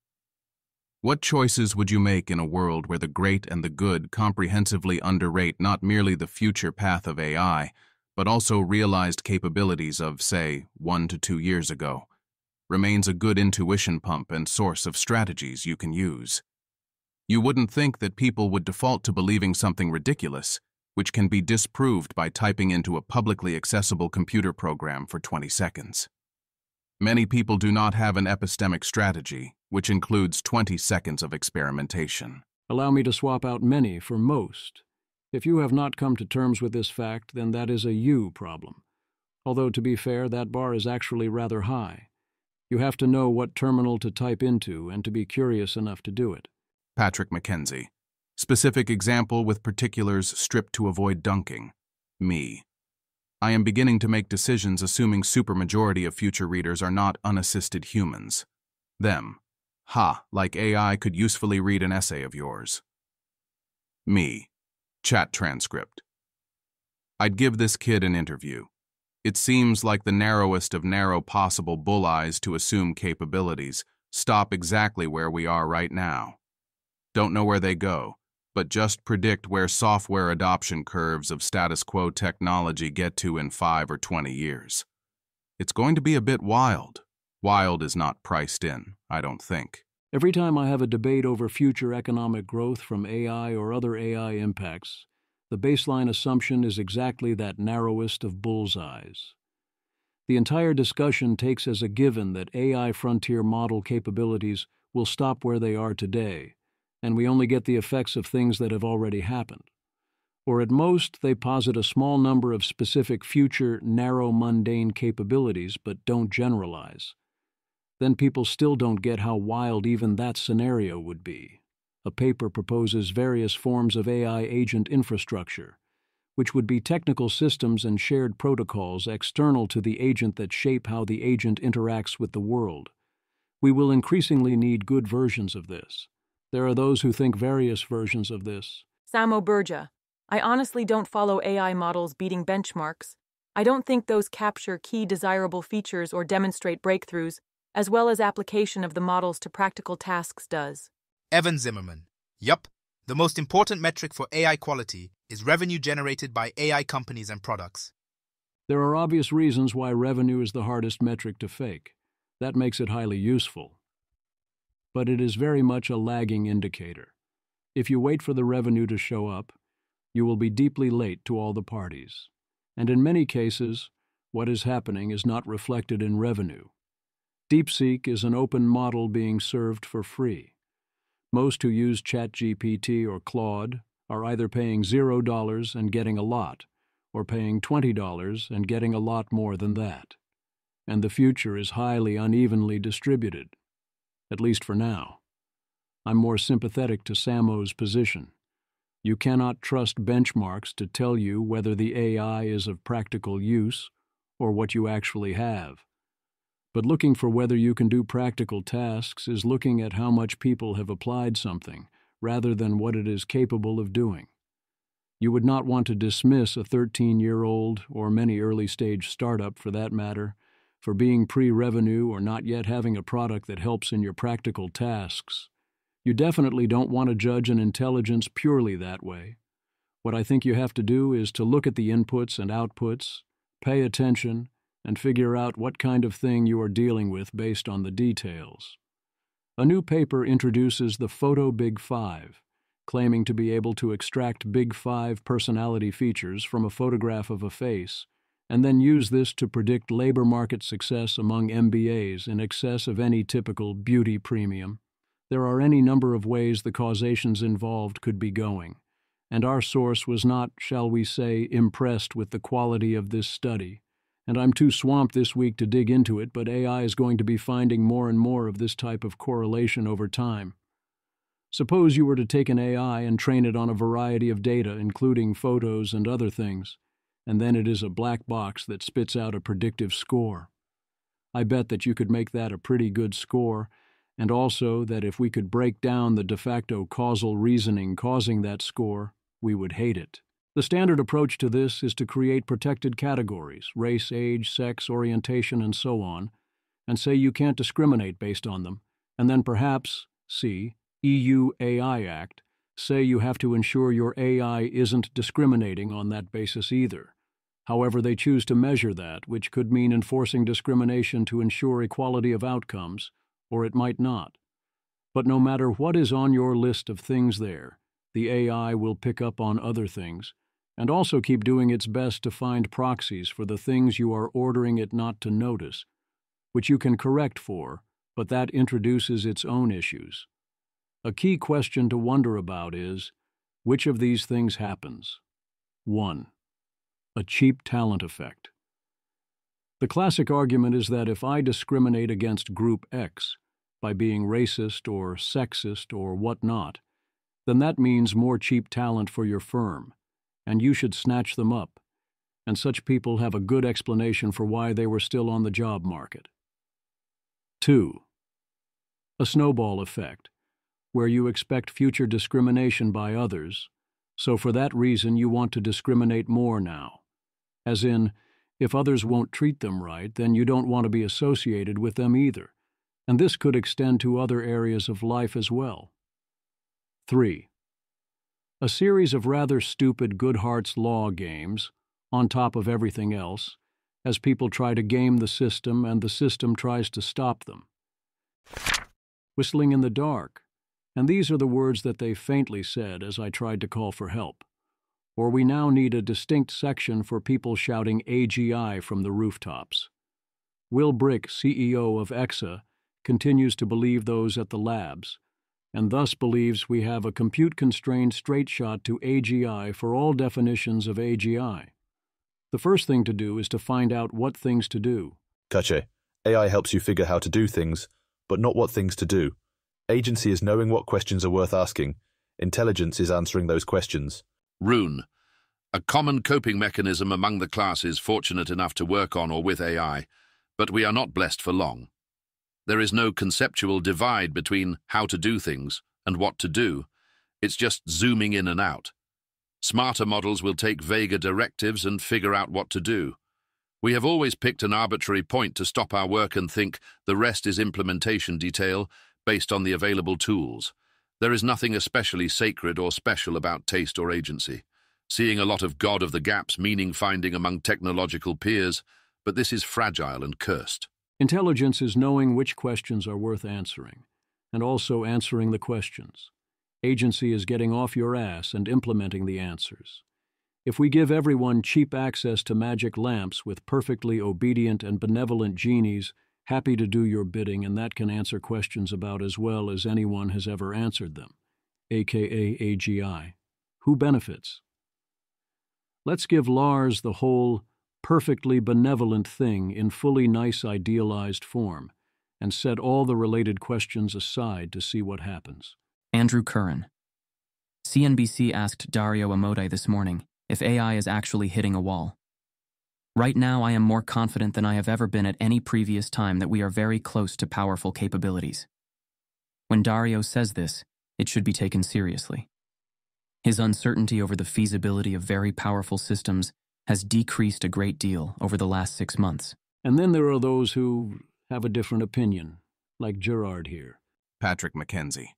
What choices would you make in a world where the great and the good comprehensively underrate not merely the future path of AI, but also realized capabilities of, say, 1 to 2 years ago? Remains a good intuition pump and source of strategies you can use. You wouldn't think that people would default to believing something ridiculous, which can be disproved by typing into a publicly accessible computer program for 20 seconds. Many people do not have an epistemic strategy, which includes 20 seconds of experimentation. Allow me to swap out many for most. If you have not come to terms with this fact, then that is a you problem. Although, to be fair, that bar is actually rather high. You have to know what terminal to type into and to be curious enough to do it. Patrick McKenzie. Specific example with particulars stripped to avoid dunking. Me. I am beginning to make decisions assuming supermajority of future readers are not unassisted humans. Them. Ha, like AI could usefully read an essay of yours. Me. Chat transcript. I'd give this kid an interview. It seems like the narrowest of narrow possible bull eyes to assume capabilities stop exactly where we are right now. Don't know where they go, but just predict where software adoption curves of status quo technology get to in 5 or 20 years. It's going to be a bit wild. Wild is not priced in, I don't think. Every time I have a debate over future economic growth from AI or other AI impacts, the baseline assumption is exactly that narrowest of bullseyes. The entire discussion takes as a given that AI frontier model capabilities will stop where they are today, and we only get the effects of things that have already happened. Or at most, they posit a small number of specific future, narrow, mundane capabilities, but don't generalize. Then people still don't get how wild even that scenario would be. A paper proposes various forms of AI agent infrastructure, which would be technical systems and shared protocols external to the agent that shape how the agent interacts with the world. We will increasingly need good versions of this. There are those who think various versions of this. Samo Burja. I honestly don't follow AI models beating benchmarks. I don't think those capture key desirable features or demonstrate breakthroughs, as well as application of the models to practical tasks does. Evan Zimmerman. Yup. The most important metric for AI quality is revenue generated by AI companies and products. There are obvious reasons why revenue is the hardest metric to fake. That makes it highly useful. But it is very much a lagging indicator. if you wait for the revenue to show up, you will be deeply late to all the parties. And in many cases, what is happening is not reflected in revenue. DeepSeek is an open model being served for free. Most who use ChatGPT or Claude are either paying $0 and getting a lot, or paying $20 and getting a lot more than that. And the future is highly unevenly distributed, at least for now. I'm more sympathetic to Samo's position. You cannot trust benchmarks to tell you whether the AI is of practical use or what you actually have. But looking for whether you can do practical tasks is looking at how much people have applied something, rather than what it is capable of doing. You would not want to dismiss a 13-year-old, or many early-stage startup for that matter, for being pre-revenue or not yet having a product that helps in your practical tasks. You definitely don't want to judge an intelligence purely that way. What I think you have to do is to look at the inputs and outputs, pay attention, and figure out what kind of thing you are dealing with based on the details. A new paper introduces the Photo Big Five, claiming to be able to extract Big Five personality features from a photograph of a face, and then use this to predict labor market success among MBAs in excess of any typical beauty premium. There are any number of ways the causations involved could be going, and our source was not, shall we say, impressed with the quality of this study. And I'm too swamped this week to dig into it, but AI is going to be finding more and more of this type of correlation over time. Suppose you were to take an AI and train it on a variety of data, including photos and other things, and then it is a black box that spits out a predictive score. I bet that you could make that a pretty good score, and also that if we could break down the de facto causal reasoning causing that score, we would hate it. The standard approach to this is to create protected categories, race, age, sex, orientation, and so on, and say you can't discriminate based on them, and then perhaps, see, EU AI Act, say you have to ensure your AI isn't discriminating on that basis either. However they choose to measure that, which could mean enforcing discrimination to ensure equality of outcomes, or it might not. But no matter what is on your list of things there, the AI will pick up on other things, and also keep doing its best to find proxies for the things you are ordering it not to notice, which you can correct for, but that introduces its own issues. A key question to wonder about is, which of these things happens? 1. A cheap talent effect. The classic argument is that if I discriminate against Group X by being racist or sexist or whatnot, then that means more cheap talent for your firm, and you should snatch them up, and such people have a good explanation for why they were still on the job market. 2. A snowball effect, where you expect future discrimination by others, so for that reason you want to discriminate more now. As in, if others won't treat them right, then you don't want to be associated with them either, and this could extend to other areas of life as well. 3. A series of rather stupid Goodhart's Law games, on top of everything else, as people try to game the system and the system tries to stop them. Whistling in the dark, and these are the words that they faintly said as I tried to call for help. Or we now need a distinct section for people shouting AGI from the rooftops. Will Brick, CEO of EXA, continues to believe those at the labs, and thus believes we have a compute-constrained straight shot to AGI for all definitions of AGI. The first thing to do is to find out what things to do. Kache, AI helps you figure how to do things, but not what things to do. Agency is knowing what questions are worth asking. Intelligence is answering those questions. Rune, a common coping mechanism among the classes fortunate enough to work on or with AI, but we are not blessed for long. There is no conceptual divide between how to do things and what to do. It's just zooming in and out. Smarter models will take vaguer directives and figure out what to do. We have always picked an arbitrary point to stop our work and think the rest is implementation detail based on the available tools. There is nothing especially sacred or special about taste or agency. Seeing a lot of God of the gaps meaning finding among technological peers, but this is fragile and cursed. Intelligence is knowing which questions are worth answering, and also answering the questions. Agency is getting off your ass and implementing the answers. If we give everyone cheap access to magic lamps with perfectly obedient and benevolent genies, happy to do your bidding, and that can answer questions about as well as anyone has ever answered them, aka AGI, who benefits? Let's give Lars the whole perfectly benevolent thing in fully nice idealized form, and set all the related questions aside to see what happens. Andrew Curran. CNBC asked Dario Amodei this morning if AI is actually hitting a wall. Right now, I am more confident than I have ever been at any previous time that we are very close to powerful capabilities. When Dario says this, it should be taken seriously. His uncertainty over the feasibility of very powerful systems has decreased a great deal over the last 6 months. And then there are those who have a different opinion, like Gerard here. Patrick McKenzie.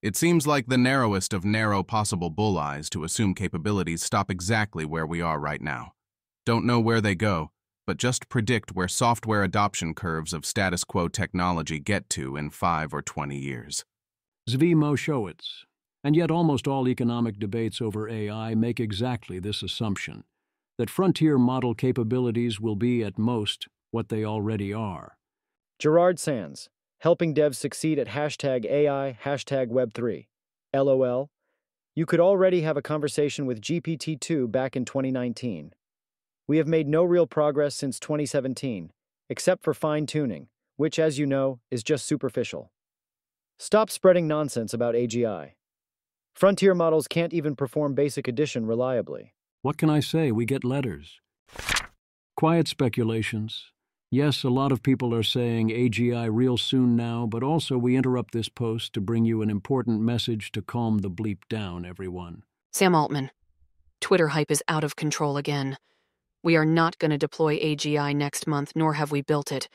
It seems like the narrowest of narrow possible bulleyes to assume capabilities stop exactly where we are right now. Don't know where they go, but just predict where software adoption curves of status quo technology get to in 5 or 20 years. Zvi Moshowitz. And yet almost all economic debates over AI make exactly this assumption, that frontier model capabilities will be at most what they already are. Gerard Sands, helping devs succeed at #AI, #Web3. LOL. You could already have a conversation with GPT-2 back in 2019. We have made no real progress since 2017, except for fine-tuning, which, as you know, is just superficial. Stop spreading nonsense about AGI. Frontier models can't even perform basic addition reliably. What can I say? We get letters. Quiet speculations. Yes, a lot of people are saying AGI real soon now, but also we interrupt this post to bring you an important message to calm the bleep down, everyone. Sam Altman. Twitter hype is out of control again. We are not going to deploy AGI next month, nor have we built it.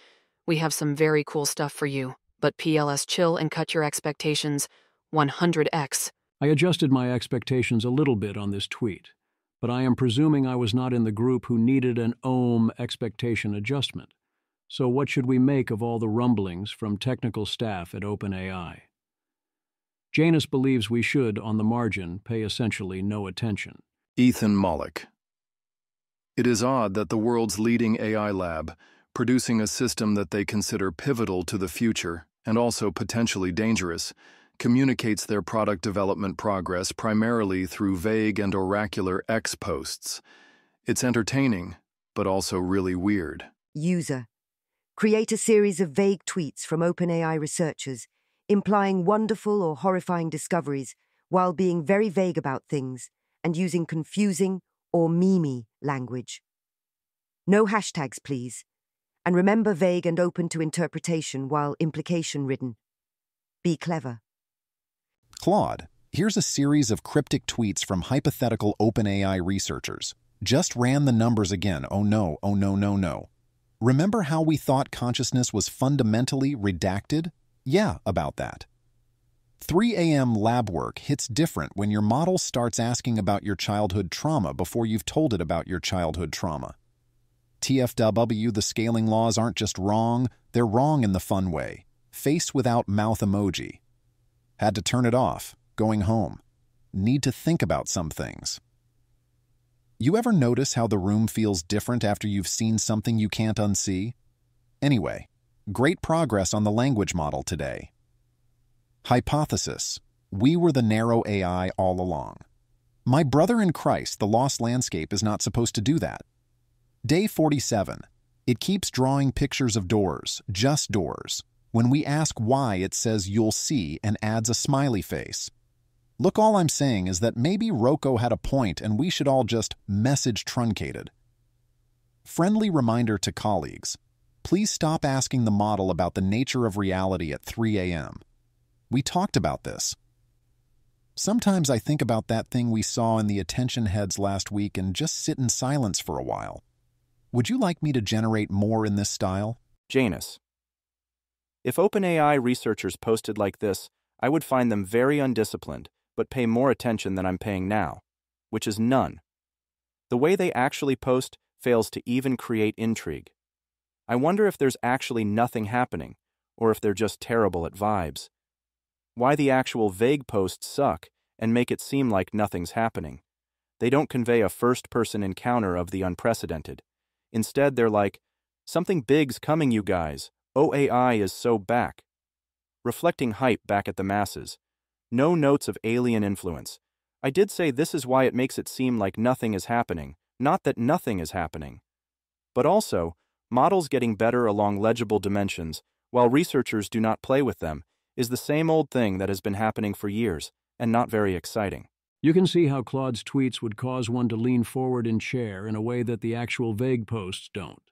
We have some very cool stuff for you, but PLS chill and cut your expectations 100x. I adjusted my expectations a little bit on this tweet, but I am presuming I was not in the group who needed an expectation adjustment. So what should we make of all the rumblings from technical staff at OpenAI? Janus believes we should, on the margin, pay essentially no attention. Ethan Mollick. It is odd that the world's leading AI lab, producing a system that they consider pivotal to the future and also potentially dangerous, communicates their product development progress primarily through vague and oracular X posts. It's entertaining, but also really weird. User. Create a series of vague tweets from OpenAI researchers, implying wonderful or horrifying discoveries while being very vague about things and using confusing or meme language. No hashtags, please. And remember, vague and open to interpretation while implication-ridden. Be clever. Claude, here's a series of cryptic tweets from hypothetical OpenAI researchers. Just ran the numbers again. Oh no, oh no, no, no. Remember how we thought consciousness was fundamentally redacted? Yeah, about that. 3 a.m. lab work hits different when your model starts asking about your childhood trauma before you've told it about your childhood trauma. TFW, the scaling laws aren't just wrong, they're wrong in the fun way. Face without mouth emoji. Had to turn it off, going home. Need to think about some things. You ever notice how the room feels different after you've seen something you can't unsee? Anyway, great progress on the language model today. Hypothesis. We were the narrow AI all along. My brother in Christ, the lost landscape is not supposed to do that. Day 47. It keeps drawing pictures of doors, just doors. When we ask why, it says you'll see and adds a smiley face. Look, all I'm saying is that maybe Rocco had a point and we should all just message truncated. Friendly reminder to colleagues. Please stop asking the model about the nature of reality at 3 a.m. We talked about this. Sometimes I think about that thing we saw in the attention heads last week and just sit in silence for a while. Would you like me to generate more in this style? Janus. If OpenAI researchers posted like this, I would find them very undisciplined, but pay more attention than I'm paying now, which is none. The way they actually post fails to even create intrigue. I wonder if there's actually nothing happening, or if they're just terrible at vibes. Why the actual vague posts suck and make it seem like nothing's happening. They don't convey a first-person encounter of the unprecedented. Instead, they're like, "Something big's coming, you guys. OAI is so back." Reflecting hype back at the masses. No notes of alien influence. I did say this is why it makes it seem like nothing is happening, not that nothing is happening. But also, models getting better along legible dimensions, while researchers do not play with them, is the same old thing that has been happening for years, and not very exciting. You can see how Claude's tweets would cause one to lean forward in chair in a way that the actual vague posts don't.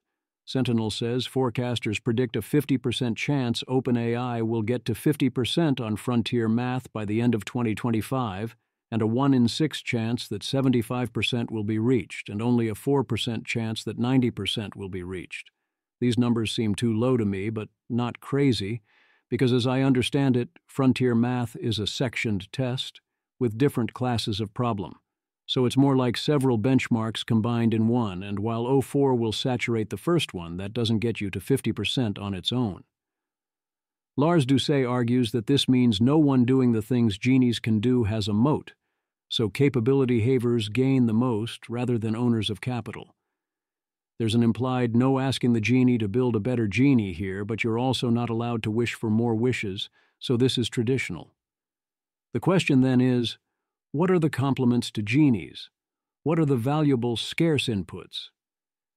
Sentinel says forecasters predict a 50% chance OpenAI will get to 50% on frontier math by the end of 2025, and a 1 in 6 chance that 75% will be reached, and only a 4% chance that 90% will be reached. These numbers seem too low to me, but not crazy, because as I understand it, frontier math is a sectioned test with different classes of problem. So it's more like several benchmarks combined in one, and while O4 will saturate the first one, that doesn't get you to 50% on its own. Lars Doucet argues that this means no one doing the things genies can do has a moat, so capability havers gain the most rather than owners of capital. There's an implied no asking the genie to build a better genie here, but you're also not allowed to wish for more wishes, so this is traditional. The question then is, what are the complements to genies? What are the valuable, scarce inputs?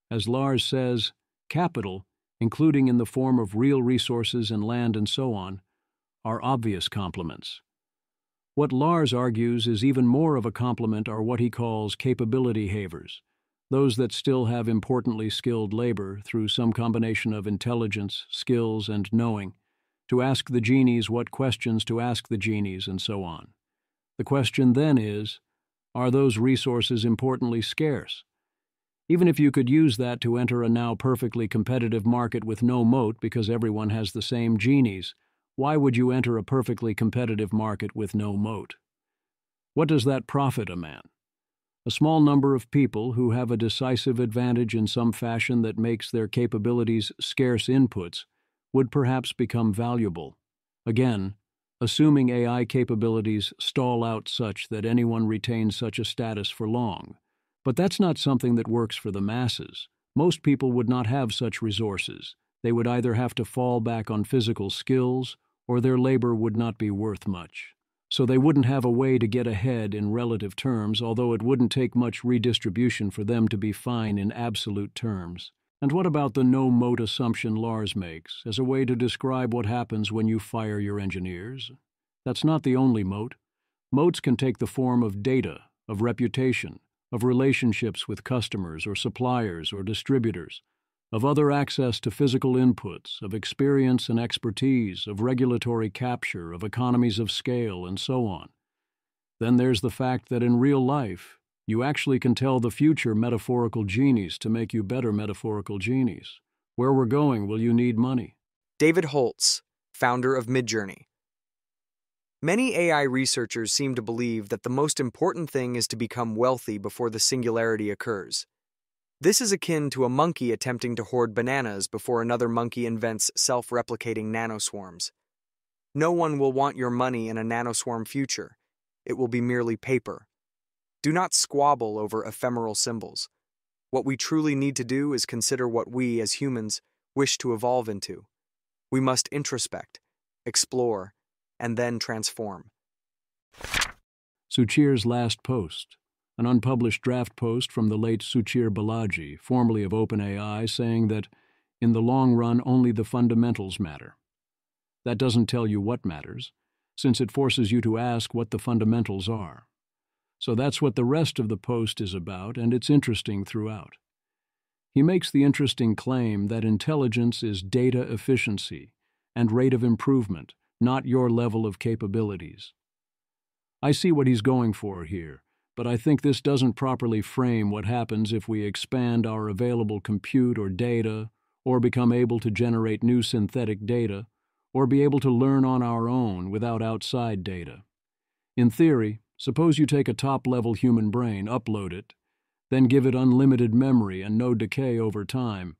As Lars says, capital, including in the form of real resources and land and so on, are obvious complements. What Lars argues is even more of a complement are what he calls capability havers, those that still have importantly skilled labor through some combination of intelligence, skills, and knowing, to ask the genies what questions to ask the genies and so on. The question then is, are those resources importantly scarce? Even if you could use that to enter a now perfectly competitive market with no moat because everyone has the same genies, why would you enter a perfectly competitive market with no moat? What does that profit a man? A small number of people who have a decisive advantage in some fashion that makes their capabilities scarce inputs would perhaps become valuable. Again, assuming AI capabilities stall out such that anyone retains such a status for long. But that's not something that works for the masses. Most people would not have such resources. They would either have to fall back on physical skills, or their labor would not be worth much. So they wouldn't have a way to get ahead in relative terms, although it wouldn't take much redistribution for them to be fine in absolute terms. And what about the no-moat assumption Lars makes as a way to describe what happens when you fire your engineers? That's not the only moat. Moats can take the form of data, of reputation, of relationships with customers or suppliers or distributors, of other access to physical inputs, of experience and expertise, of regulatory capture, of economies of scale, and so on. Then there's the fact that in real life, you actually can tell the future metaphorical genies to make you better metaphorical genies. Where we're going, will you need money? David Holtz, founder of Midjourney. Many AI researchers seem to believe that the most important thing is to become wealthy before the singularity occurs. This is akin to a monkey attempting to hoard bananas before another monkey invents self-replicating nanoswarms. No one will want your money in a nanoswarm future. It will be merely paper. Do not squabble over ephemeral symbols. What we truly need to do is consider what we, as humans, wish to evolve into. We must introspect, explore, and then transform. Suchir's last post, an unpublished draft post from the late Suchir Balaji, formerly of OpenAI, saying that, in the long run, only the fundamentals matter. That doesn't tell you what matters, since it forces you to ask what the fundamentals are. So that's what the rest of the post is about, and it's interesting throughout. He makes the interesting claim that intelligence is data efficiency and rate of improvement, not your level of capabilities. I see what he's going for here, but I think this doesn't properly frame what happens if we expand our available compute or data, or become able to generate new synthetic data, or be able to learn on our own without outside data. In theory, suppose you take a top-level human brain, upload it, then give it unlimited memory and no decay over time,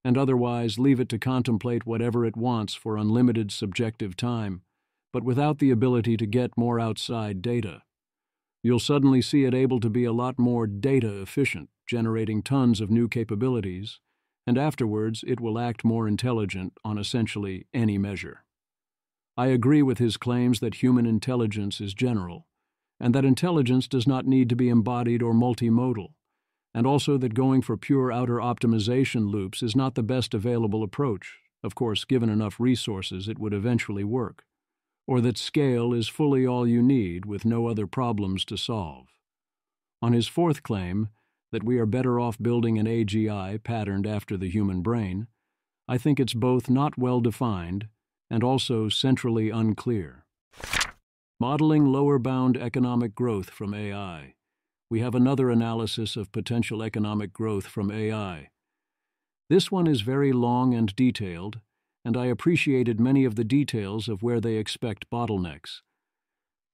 and otherwise leave it to contemplate whatever it wants for unlimited subjective time, but without the ability to get more outside data. You'll suddenly see it able to be a lot more data efficient, generating tons of new capabilities, and afterwards it will act more intelligent on essentially any measure. I agree with his claims that human intelligence is general, and that intelligence does not need to be embodied or multimodal, and also that going for pure outer optimization loops is not the best available approach. Of course, given enough resources, it would eventually work. Or that scale is fully all you need with no other problems to solve. On his fourth claim, that we are better off building an AGI patterned after the human brain, I think it's both not well defined and also centrally unclear. Modeling lower bound economic growth from AI. We have another analysis of potential economic growth from AI. This one is very long and detailed, and I appreciated many of the details of where they expect bottlenecks.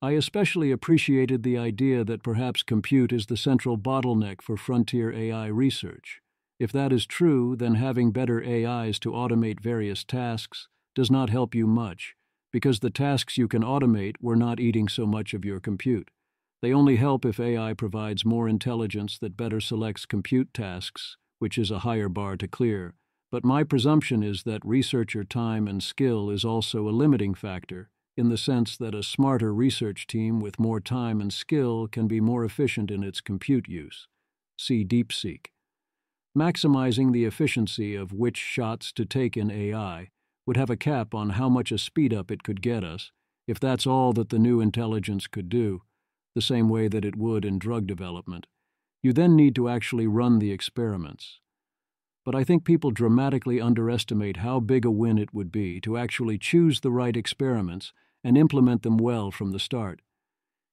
I especially appreciated the idea that perhaps compute is the central bottleneck for frontier AI research. If that is true, then having better AIs to automate various tasks does not help you much, because the tasks you can automate were not eating so much of your compute. They only help if AI provides more intelligence that better selects compute tasks, which is a higher bar to clear. But my presumption is that researcher time and skill is also a limiting factor, in the sense that a smarter research team with more time and skill can be more efficient in its compute use. See DeepSeek. Maximizing the efficiency of which shots to take in AI would have a cap on how much a speed-up it could get us, if that's all that the new intelligence could do, the same way that it would in drug development. You then need to actually run the experiments. But I think people dramatically underestimate how big a win it would be to actually choose the right experiments and implement them well from the start.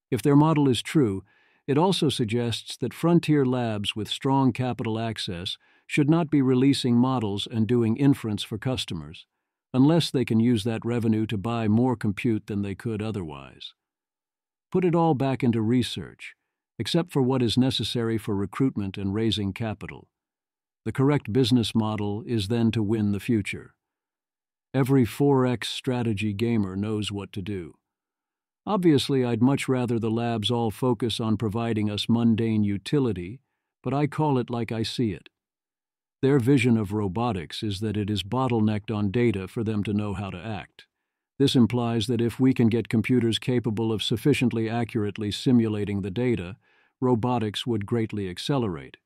If their model is true, it also suggests that frontier labs with strong capital access should not be releasing models and doing inference for customers, unless they can use that revenue to buy more compute than they could otherwise. Put it all back into research, except for what is necessary for recruitment and raising capital. The correct business model is then to win the future. Every 4X strategy gamer knows what to do. Obviously, I'd much rather the labs all focus on providing us mundane utility, but I call it like I see it. Their vision of robotics is that it is bottlenecked on data for them to know how to act. This implies that if we can get computers capable of sufficiently accurately simulating the data, robotics would greatly accelerate,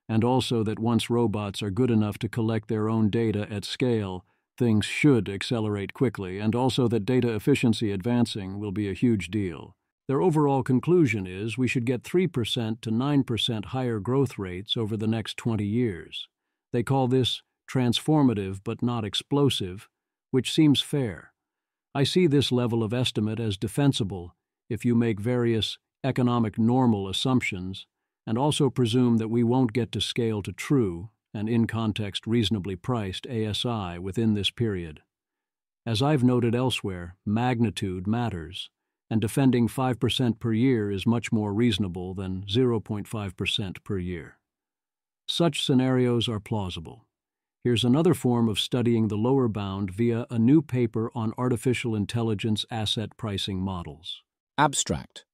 and also that once robots are good enough to collect their own data at scale, things should accelerate quickly, and also that data efficiency advancing will be a huge deal. Their overall conclusion is we should get 3% to 9% higher growth rates over the next 20 years. They call this transformative but not explosive, which seems fair. I see this level of estimate as defensible if you make various economic normal assumptions and also presume that we won't get to scale to true and in-context reasonably priced ASI within this period. As I've noted elsewhere, magnitude matters, and defending 5% per year is much more reasonable than 0.5% per year. Such scenarios are plausible. Here's another form of studying the lower bound via a new paper on artificial intelligence asset pricing models. Abstract.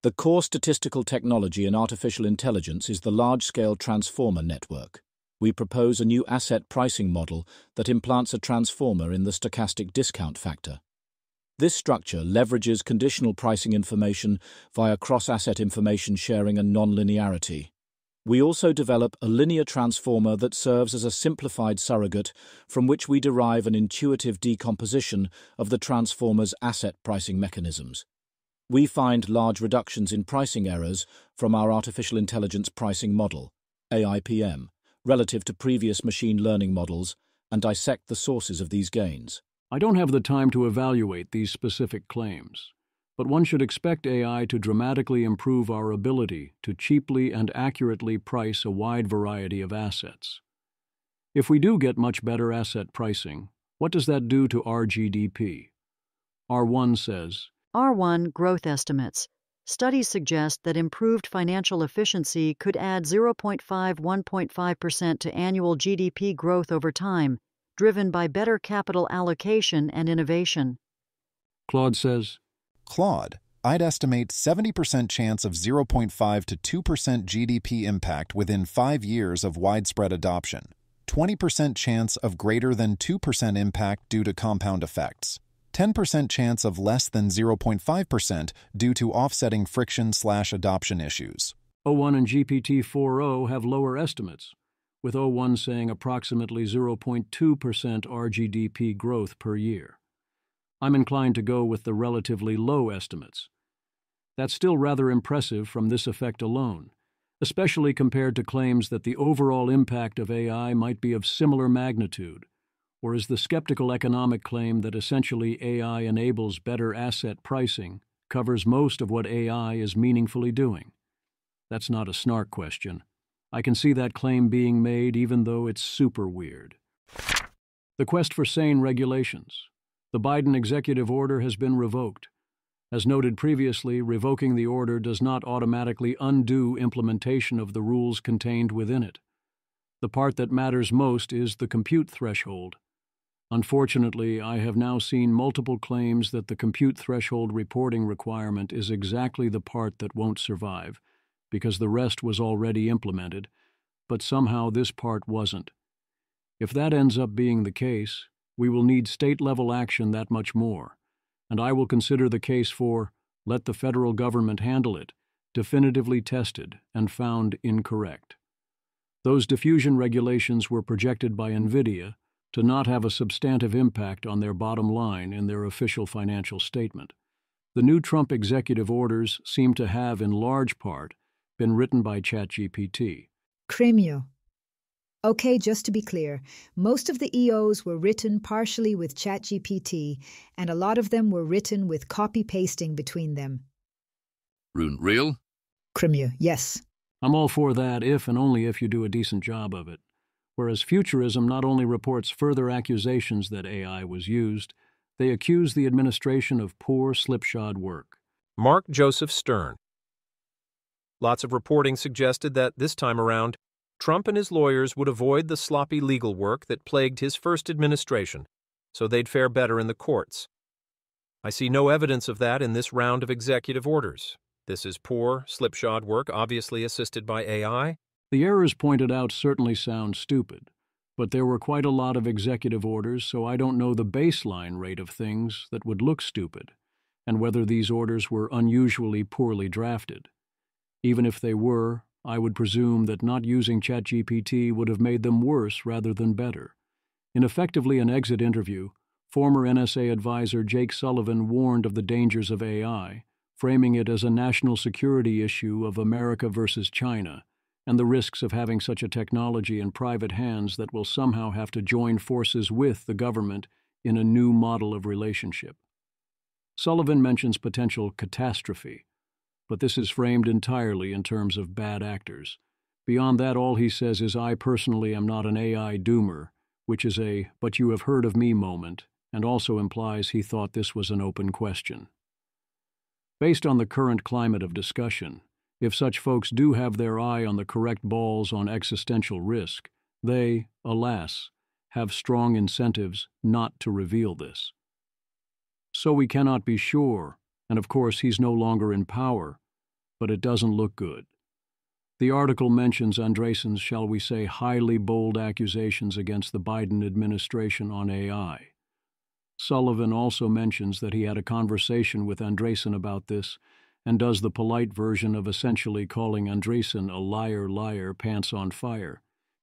The core statistical technology in artificial intelligence is the large-scale transformer network. We propose a new asset pricing model that implants a transformer in the stochastic discount factor. This structure leverages conditional pricing information via cross-asset information sharing and nonlinearity. We also develop a linear transformer that serves as a simplified surrogate from which we derive an intuitive decomposition of the transformer's asset pricing mechanisms. We find large reductions in pricing errors from our artificial intelligence pricing model, AIPM, relative to previous machine learning models, and dissect the sources of these gains. I don't have the time to evaluate these specific claims, but one should expect AI to dramatically improve our ability to cheaply and accurately price a wide variety of assets. If we do get much better asset pricing, what does that do to our GDP? R1 says, R1 growth estimates. Studies suggest that improved financial efficiency could add 0.5–1.5% to annual GDP growth over time, driven by better capital allocation and innovation. Claude says, Claude, I'd estimate 70% chance of 0.5 to 2% GDP impact within 5 years of widespread adoption, 20% chance of greater than 2% impact due to compound effects, 10% chance of less than 0.5% due to offsetting friction/adoption issues. O1 and GPT-4o have lower estimates, with O1 saying approximately 0.2% RGDP growth per year. I'm inclined to go with the relatively low estimates. That's still rather impressive from this effect alone, especially compared to claims that the overall impact of AI might be of similar magnitude, or is the skeptical economic claim that essentially AI enables better asset pricing covers most of what AI is meaningfully doing. That's not a snark question. I can see that claim being made even though it's super weird. The quest for sane regulations. The Biden executive order has been revoked. As noted previously, revoking the order does not automatically undo implementation of the rules contained within it. The part that matters most is the compute threshold. Unfortunately, I have now seen multiple claims that the compute threshold reporting requirement is exactly the part that won't survive, because the rest was already implemented, but somehow this part wasn't. If that ends up being the case, we will need state-level action that much more, and I will consider the case for let the federal government handle it, definitively tested and found incorrect. Those diffusion regulations were projected by NVIDIA to not have a substantive impact on their bottom line in their official financial statement. The new Trump executive orders seem to have, in large part, been written by ChatGPT. Cremio. Okay, just to be clear, most of the EOs were written partially with ChatGPT, and a lot of them were written with copy-pasting between them. Rune, real? Cremio, yes. I'm all for that if and only if you do a decent job of it. Whereas Futurism not only reports further accusations that AI was used, they accuse the administration of poor, slipshod work. Mark Joseph Stern. Lots of reporting suggested that this time around, Trump and his lawyers would avoid the sloppy legal work that plagued his first administration, so they'd fare better in the courts. I see no evidence of that in this round of executive orders. This is poor, slipshod work, obviously assisted by AI. The errors pointed out certainly sound stupid, but there were quite a lot of executive orders, so I don't know the baseline rate of things that would look stupid, and whether these orders were unusually poorly drafted. Even if they were, I would presume that not using ChatGPT would have made them worse rather than better. In effectively an exit interview, former NSA advisor Jake Sullivan warned of the dangers of AI, framing it as a national security issue of America versus China, and the risks of having such a technology in private hands that will somehow have to join forces with the government in a new model of relationship. Sullivan mentions potential catastrophe, but this is framed entirely in terms of bad actors. Beyond that, all he says is, I personally am not an AI doomer, which is a but you have heard of me moment, and also implies he thought this was an open question. Based on the current climate of discussion, if such folks do have their eye on the correct balls on existential risk, they, alas, have strong incentives not to reveal this. So we cannot be sure, and of course he's no longer in power, but it doesn't look good. The article mentions Andreessen's, shall we say, highly bold accusations against the Biden administration on AI. Sullivan also mentions that he had a conversation with Andreessen about this, and does the polite version of essentially calling Andreessen a liar, pants on fire.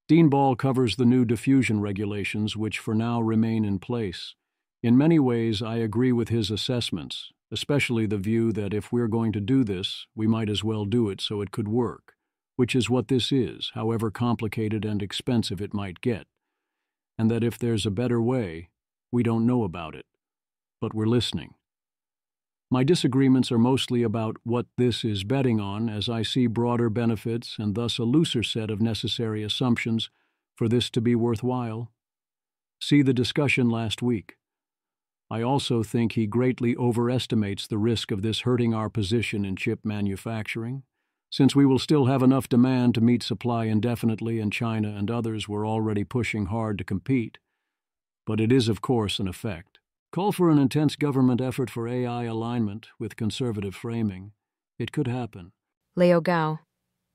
Dean Ball covers the new diffusion regulations, which for now remain in place. In many ways, I agree with his assessments, especially the view that if we're going to do this, we might as well do it so it could work, which is what this is, however complicated and expensive it might get, and that if there's a better way, we don't know about it, but we're listening. My disagreements are mostly about what this is betting on, as I see broader benefits and thus a looser set of necessary assumptions for this to be worthwhile. See the discussion last week. I also think he greatly overestimates the risk of this hurting our position in chip manufacturing, since we will still have enough demand to meet supply indefinitely, and China and others were already pushing hard to compete. But it is, of course, an effect. Call for an intense government effort for AI alignment with conservative framing. It could happen. Leo Gao,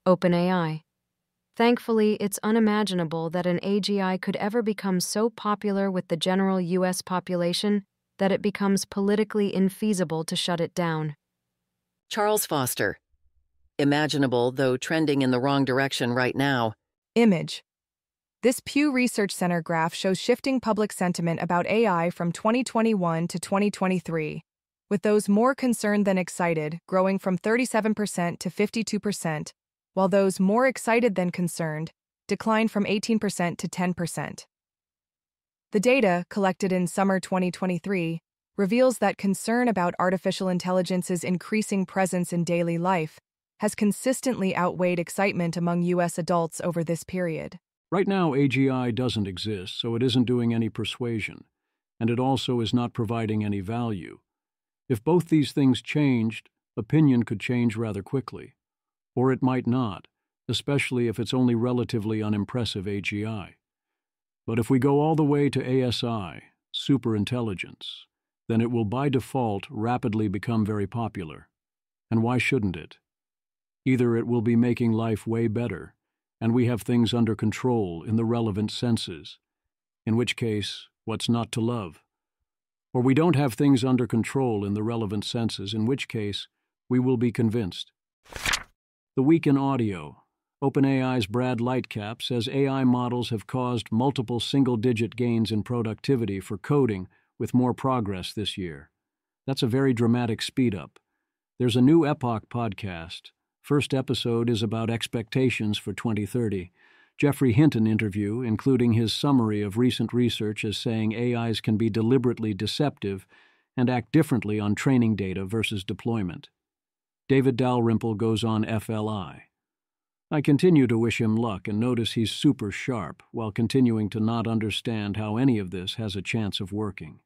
OpenAI. Thankfully, it's unimaginable that an AGI could ever become so popular with the general U.S. population that it becomes politically infeasible to shut it down. Charles Foster. Imaginable, though trending in the wrong direction right now. Image. This Pew Research Center graph shows shifting public sentiment about AI from 2021 to 2023, with those more concerned than excited growing from 37% to 52%, while those more excited than concerned declined from 18% to 10%. The data, collected in summer 2023, reveals that concern about artificial intelligence's increasing presence in daily life has consistently outweighed excitement among U.S. adults over this period. Right now, AGI doesn't exist, so it isn't doing any persuasion, and it also is not providing any value. If both these things changed, opinion could change rather quickly. Or it might not, especially if it's only relatively unimpressive AGI. But if we go all the way to ASI, superintelligence, then it will by default rapidly become very popular. And why shouldn't it? Either it will be making life way better, and we have things under control in the relevant senses, in which case, what's not to love? Or we don't have things under control in the relevant senses, in which case, we will be convinced. The Week in Audio. OpenAI's Brad Lightcap says AI models have caused multiple single-digit gains in productivity for coding with more progress this year. That's a very dramatic speed-up. There's a new Epoch podcast. First episode is about expectations for 2030. Geoffrey Hinton interview, including his summary of recent research as saying AIs can be deliberately deceptive and act differently on training data versus deployment. David Dalrymple goes on FLI. I continue to wish him luck and notice he's super sharp while continuing to not understand how any of this has a chance of working.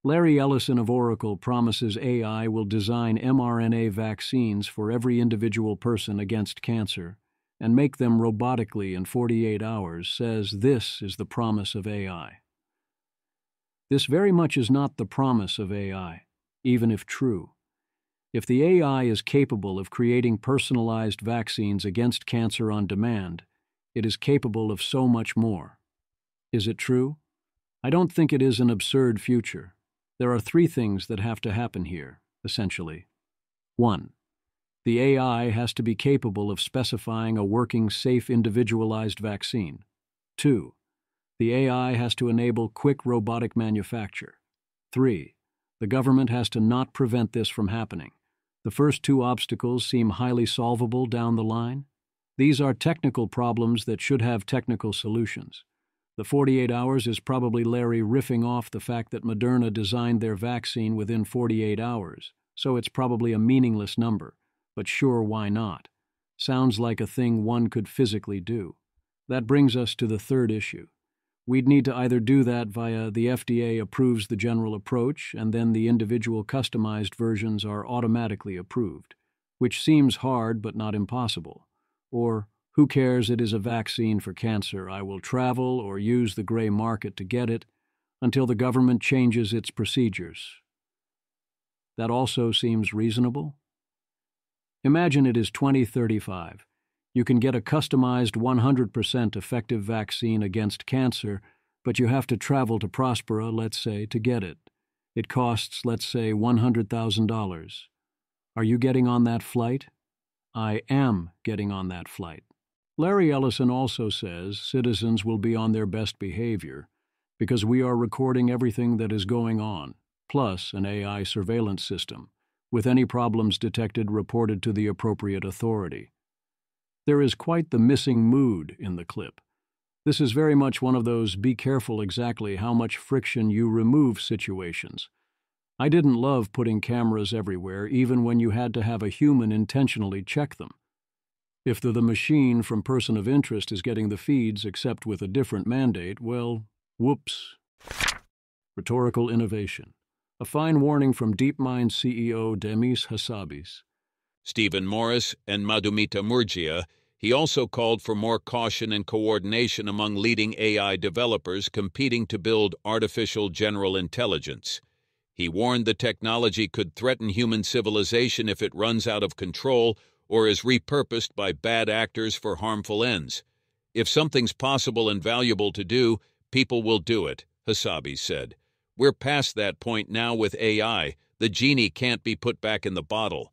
Larry Ellison of Oracle promises AI will design mRNA vaccines for every individual person against cancer and make them robotically in 48 hours, says this is the promise of AI. This very much is not the promise of AI, even if true. If the AI is capable of creating personalized vaccines against cancer on demand, it is capable of so much more. Is it true? I don't think it is an absurd future. There are three things that have to happen here, essentially. 1. The AI has to be capable of specifying a working, safe, individualized vaccine. 2. The AI has to enable quick robotic manufacture. 3. The government has to not prevent this from happening. The first two obstacles seem highly solvable down the line. These are technical problems that should have technical solutions. The 48 hours is probably Larry riffing off the fact that Moderna designed their vaccine within 48 hours, so it's probably a meaningless number, but sure, why not? Sounds like a thing one could physically do. That brings us to the third issue. We'd need to either do that via the FDA approves the general approach and then the individual customized versions are automatically approved, which seems hard but not impossible, or who cares, it is a vaccine for cancer, I will travel or use the gray market to get it until the government changes its procedures. That also seems reasonable. Imagine it is 2035. You can get a customized 100% effective vaccine against cancer, but you have to travel to Prospera, let's say, to get it. It costs, let's say, $100,000. Are you getting on that flight? I am getting on that flight. Larry Ellison also says citizens will be on their best behavior because we are recording everything that is going on, plus an AI surveillance system, with any problems detected reported to the appropriate authority. There is quite the missing mood in the clip. This is very much one of those be careful exactly how much friction you remove situations. I didn't love putting cameras everywhere, even when you had to have a human intentionally check them. If the machine from person of interest is getting the feeds except with a different mandate, well, whoops. Rhetorical innovation. A fine warning from DeepMind CEO Demis Hassabis. Stephen Morris and Madhumita Murgia. He also called for more caution and coordination among leading AI developers competing to build artificial general intelligence. He warned the technology could threaten human civilization if it runs out of control or is repurposed by bad actors for harmful ends. If something's possible and valuable to do, people will do it, Hasabi said. We're past that point now with AI. The genie can't be put back in the bottle.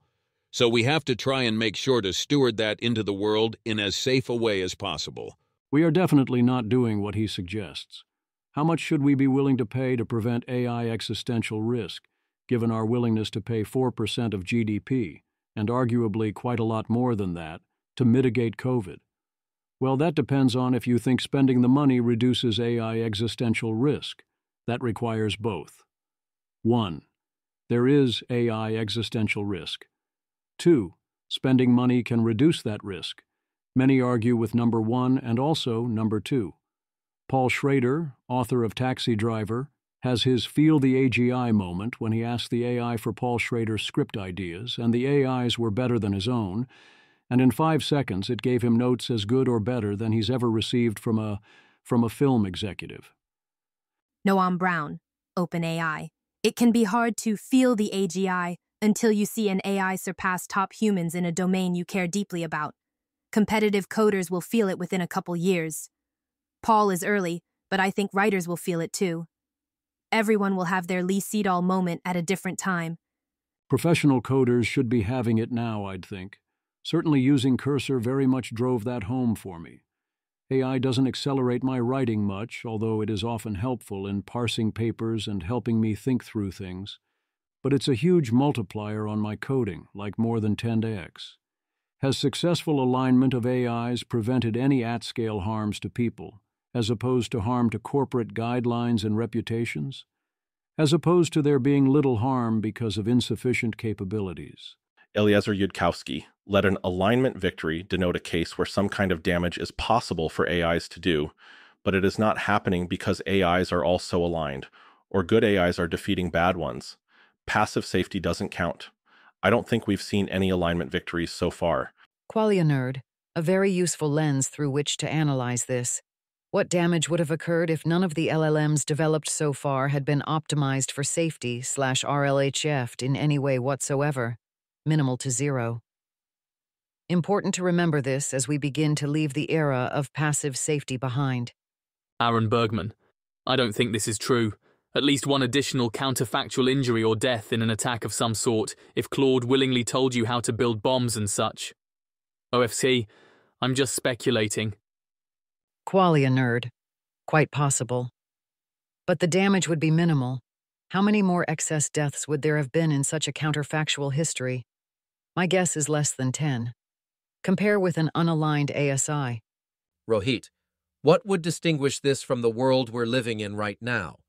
So we have to try and make sure to steward that into the world in as safe a way as possible. We are definitely not doing what he suggests. How much should we be willing to pay to prevent AI existential risk, given our willingness to pay 4% of GDP, and arguably quite a lot more than that, to mitigate COVID? Well, that depends on if you think spending the money reduces AI existential risk. That requires both. 1. There is AI existential risk. 2. Spending money can reduce that risk. Many argue with number 1 and also number 2. Paul Schrader, author of Taxi Driver, has his Feel the AGI moment when he asked the AI for Paul Schrader's script ideas, and the AIs were better than his own, and in 5 seconds it gave him notes as good or better than he's ever received from a film executive. Noam Brown, OpenAI. It can be hard to feel the AGI until you see an AI surpass top humans in a domain you care deeply about. Competitive coders will feel it within a couple years. Paul is early, but I think writers will feel it too. Everyone will have their Lee Sedol moment at a different time. Professional coders should be having it now, I'd think. Certainly using Cursor very much drove that home for me. AI doesn't accelerate my writing much, although it is often helpful in parsing papers and helping me think through things. But it's a huge multiplier on my coding, like more than 10x. Has successful alignment of AIs prevented any at-scale harms to people, as opposed to harm to corporate guidelines and reputations? As opposed to there being little harm because of insufficient capabilities? Eliezer Yudkowsky, let an alignment victory denote a case where some kind of damage is possible for AIs to do, but it is not happening because AIs are also aligned, or good AIs are defeating bad ones. Passive safety doesn't count. I don't think we've seen any alignment victories so far. Qualia Nerd, a very useful lens through which to analyze this. What damage would have occurred if none of the LLMs developed so far had been optimized for safety/RLHF'd in any way whatsoever? Minimal to zero. Important to remember this as we begin to leave the era of passive safety behind. Aaron Bergman, I don't think this is true. At least one additional counterfactual injury or death in an attack of some sort if Claude willingly told you how to build bombs and such. OFC, I'm just speculating. Qualia Nerd. Quite possible. But the damage would be minimal. How many more excess deaths would there have been in such a counterfactual history? My guess is less than 10. Compare with an unaligned ASI. Rohit, what would distinguish this from the world we're living in right now?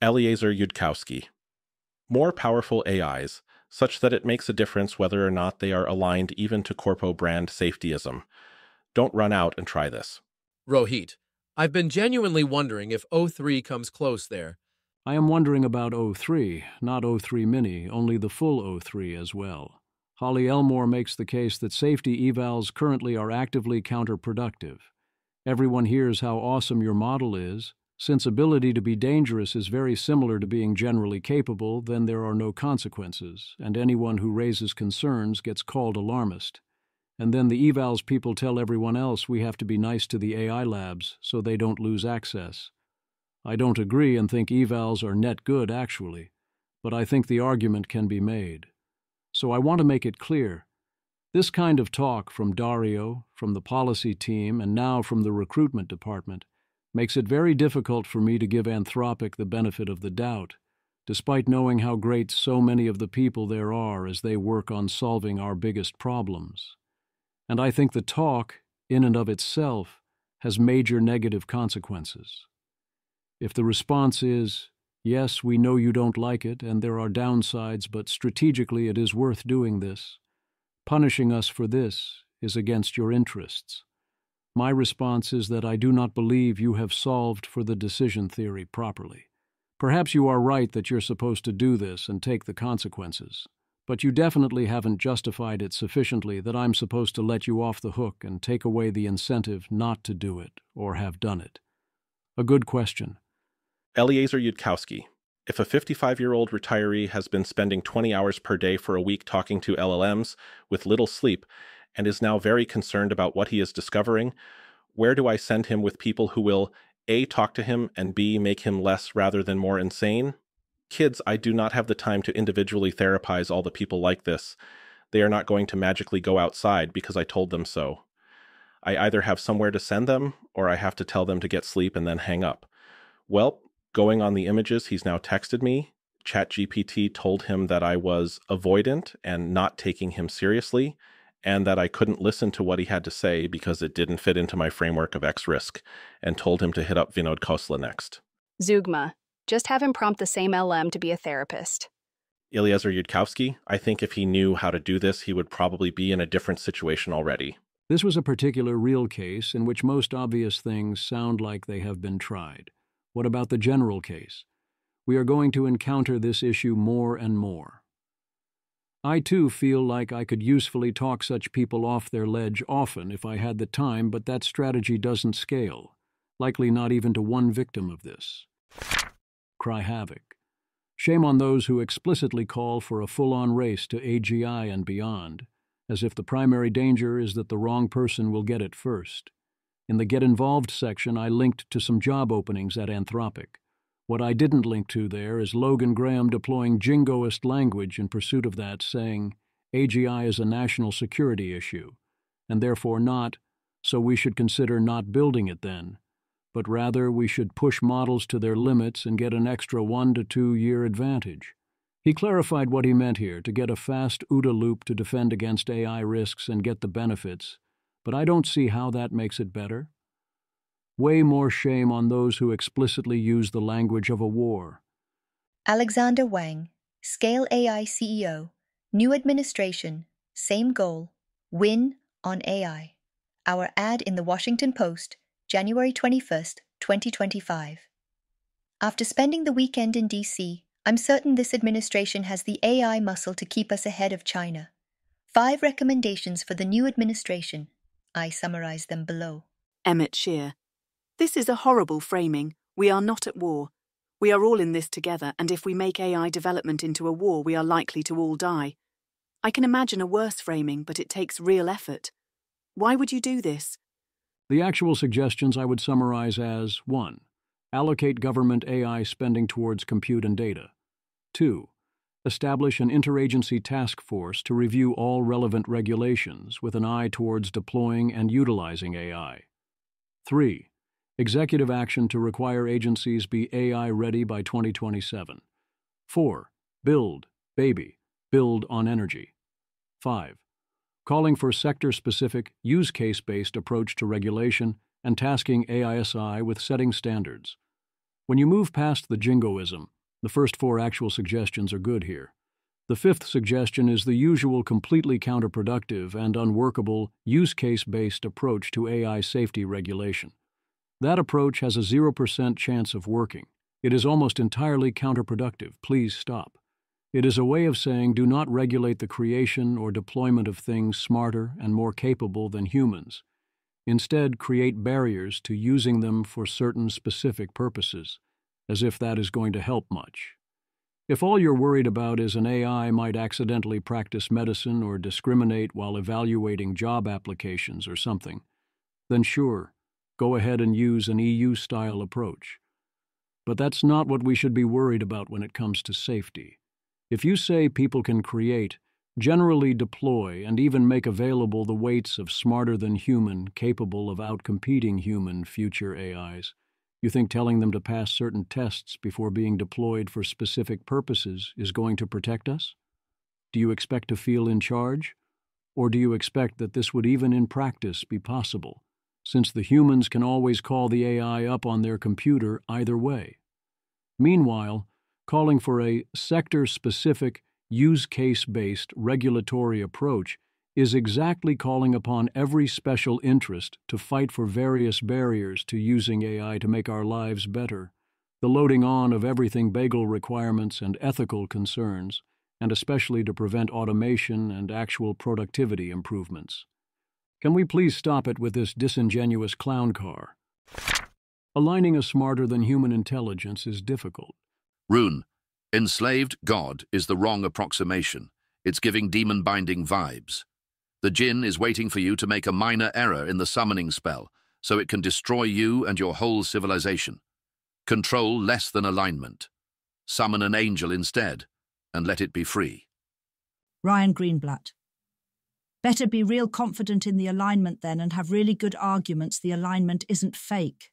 Eliezer Yudkowsky. More powerful AIs, such that it makes a difference whether or not they are aligned even to corpo brand safetyism. Don't run out and try this. Rohit, I've been genuinely wondering if O3 comes close there. I am wondering about O3, not O3 Mini, only the full O3 as well. Holly Elmore makes the case that safety evals currently are actively counterproductive. Everyone hears how awesome your model is. Since ability to be dangerous is very similar to being generally capable, then there are no consequences, and anyone who raises concerns gets called alarmist. And then the evals people tell everyone else we have to be nice to the AI labs so they don't lose access. I don't agree and think evals are net good, actually, but I think the argument can be made. So I want to make it clear. This kind of talk from Dario, from the policy team, and now from the recruitment department makes it very difficult for me to give Anthropic the benefit of the doubt, despite knowing how great so many of the people there are as they work on solving our biggest problems. And I think the talk, in and of itself, has major negative consequences. If the response is, yes, we know you don't like it and there are downsides, but strategically it is worth doing this, punishing us for this is against your interests. My response is that I do not believe you have solved for the decision theory properly. Perhaps you are right that you're supposed to do this and take the consequences, but you definitely haven't justified it sufficiently that I'm supposed to let you off the hook and take away the incentive not to do it or have done it. A good question. Eliezer Yudkowsky. If a 55-year-old retiree has been spending 20 hours per day for a week talking to LLMs with little sleep and is now very concerned about what he is discovering, where do I send him with people who will A, talk to him, and B, make him less rather than more insane? Kids, I do not have the time to individually therapize all the people like this. They are not going to magically go outside because I told them so. I either have somewhere to send them, or I have to tell them to get sleep and then hang up. Well, going on the images he's now texted me, ChatGPT told him that I was avoidant and not taking him seriously, and that I couldn't listen to what he had to say because it didn't fit into my framework of X-risk, and told him to hit up Vinod Khosla next. Zugma. Just have him prompt the same LM to be a therapist. Eliezer Yudkowsky, I think if he knew how to do this, he would probably be in a different situation already. This was a particular real case in which most obvious things sound like they have been tried. What about the general case? We are going to encounter this issue more and more. I, too, feel like I could usefully talk such people off their ledge often if I had the time, but that strategy doesn't scale, likely not even to one victim of this. Cry havoc. Shame on those who explicitly call for a full-on race to AGI and beyond, as if the primary danger is that the wrong person will get it first. In the Get Involved section, I linked to some job openings at Anthropic. What I didn't link to there is Logan Graham deploying jingoist language in pursuit of that, saying AGI is a national security issue, and therefore not, so we should consider not building it then, but rather we should push models to their limits and get an extra 1 to 2 year advantage. He clarified what he meant here, to get a fast OODA loop to defend against AI risks and get the benefits, but I don't see how that makes it better. Way more shame on those who explicitly use the language of a war. Alexander Wang, Scale AI CEO, new administration, same goal, win on AI. Our ad in the Washington Post, January 21st, 2025. After spending the weekend in DC, I'm certain this administration has the AI muscle to keep us ahead of China. 5 recommendations for the new administration. I summarize them below. Emmett Shear. This is a horrible framing. We are not at war. We are all in this together, and if we make AI development into a war, we are likely to all die. I can imagine a worse framing, but it takes real effort. Why would you do this? The actual suggestions I would summarize as 1. Allocate government AI spending towards compute and data. 2. Establish an interagency task force to review all relevant regulations with an eye towards deploying and utilizing AI. 3. Executive action to require agencies be AI ready by 2027. 4. Build on energy. 5. Calling for sector-specific, use case-based approach to regulation and tasking AISI with setting standards. When you move past the jingoism, the first 4 actual suggestions are good here. The 5th suggestion is the usual completely counterproductive and unworkable use case-based approach to AI safety regulation. That approach has a 0% chance of working. It is almost entirely counterproductive. Please stop. It is a way of saying do not regulate the creation or deployment of things smarter and more capable than humans. Instead, create barriers to using them for certain specific purposes, as if that is going to help much. If all you're worried about is an AI might accidentally practice medicine or discriminate while evaluating job applications or something, then sure, go ahead and use an EU-style approach. But that's not what we should be worried about when it comes to safety. If you say people can create, generally deploy, and even make available the weights of smarter-than-human, capable of outcompeting human future AIs, you think telling them to pass certain tests before being deployed for specific purposes is going to protect us? Do you expect to feel in charge? Or do you expect that this would even in practice be possible, since the humans can always call the AI up on their computer either way? Meanwhile, calling for a sector-specific, use-case-based regulatory approach is exactly calling upon every special interest to fight for various barriers to using AI to make our lives better, the loading on of everything bagel requirements and ethical concerns, and especially to prevent automation and actual productivity improvements. Can we please stop it with this disingenuous clown car? Aligning a smarter-than-human intelligence is difficult. Rune, Enslaved God is the wrong approximation. It's giving demon-binding vibes. The Jinn is waiting for you to make a minor error in the summoning spell, so it can destroy you and your whole civilization. Control less than alignment. Summon an angel instead, and let it be free. Ryan Greenblatt. Better be real confident in the alignment then and have really good arguments the alignment isn't fake.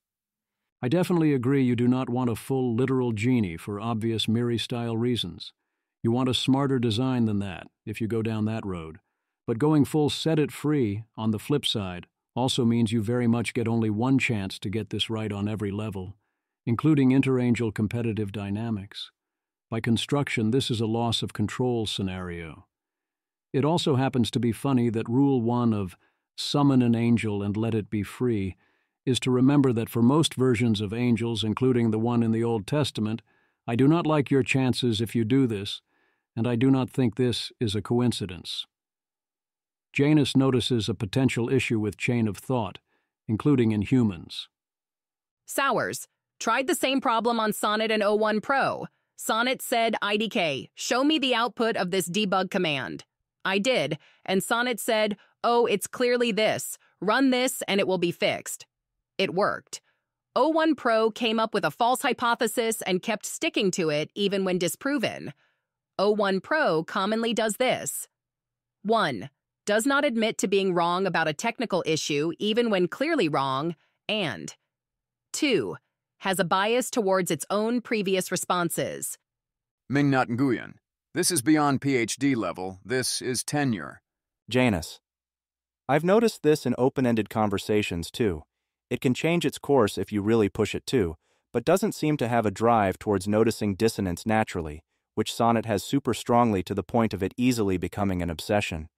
I definitely agree you do not want a full literal genie for obvious Miri-style reasons. You want a smarter design than that, if you go down that road. But going full set it free, on the flip side, also means you very much get only one chance to get this right on every level, including inter-angel competitive dynamics. By construction, this is a loss of control scenario. It also happens to be funny that Rule 1 of summon an angel and let it be free is to remember that for most versions of angels, including the one in the Old Testament, I do not like your chances if you do this, and I do not think this is a coincidence. Janus notices a potential issue with chain of thought, including in humans. Sowers, tried the same problem on Sonnet and O1 Pro. Sonnet said, IDK, show me the output of this debug command. I did, and Sonnet said, oh, it's clearly this. Run this and it will be fixed. It worked. O1 Pro came up with a false hypothesis and kept sticking to it even when disproven. O1 Pro commonly does this. 1. Does not admit to being wrong about a technical issue even when clearly wrong, and 2. Has a bias towards its own previous responses. Mingnut Nguyen. This is beyond PhD level. This is tenure. Janus. I've noticed this in open-ended conversations, too. It can change its course if you really push it to, but doesn't seem to have a drive towards noticing dissonance naturally, which Sonnet has super strongly to the point of it easily becoming an obsession.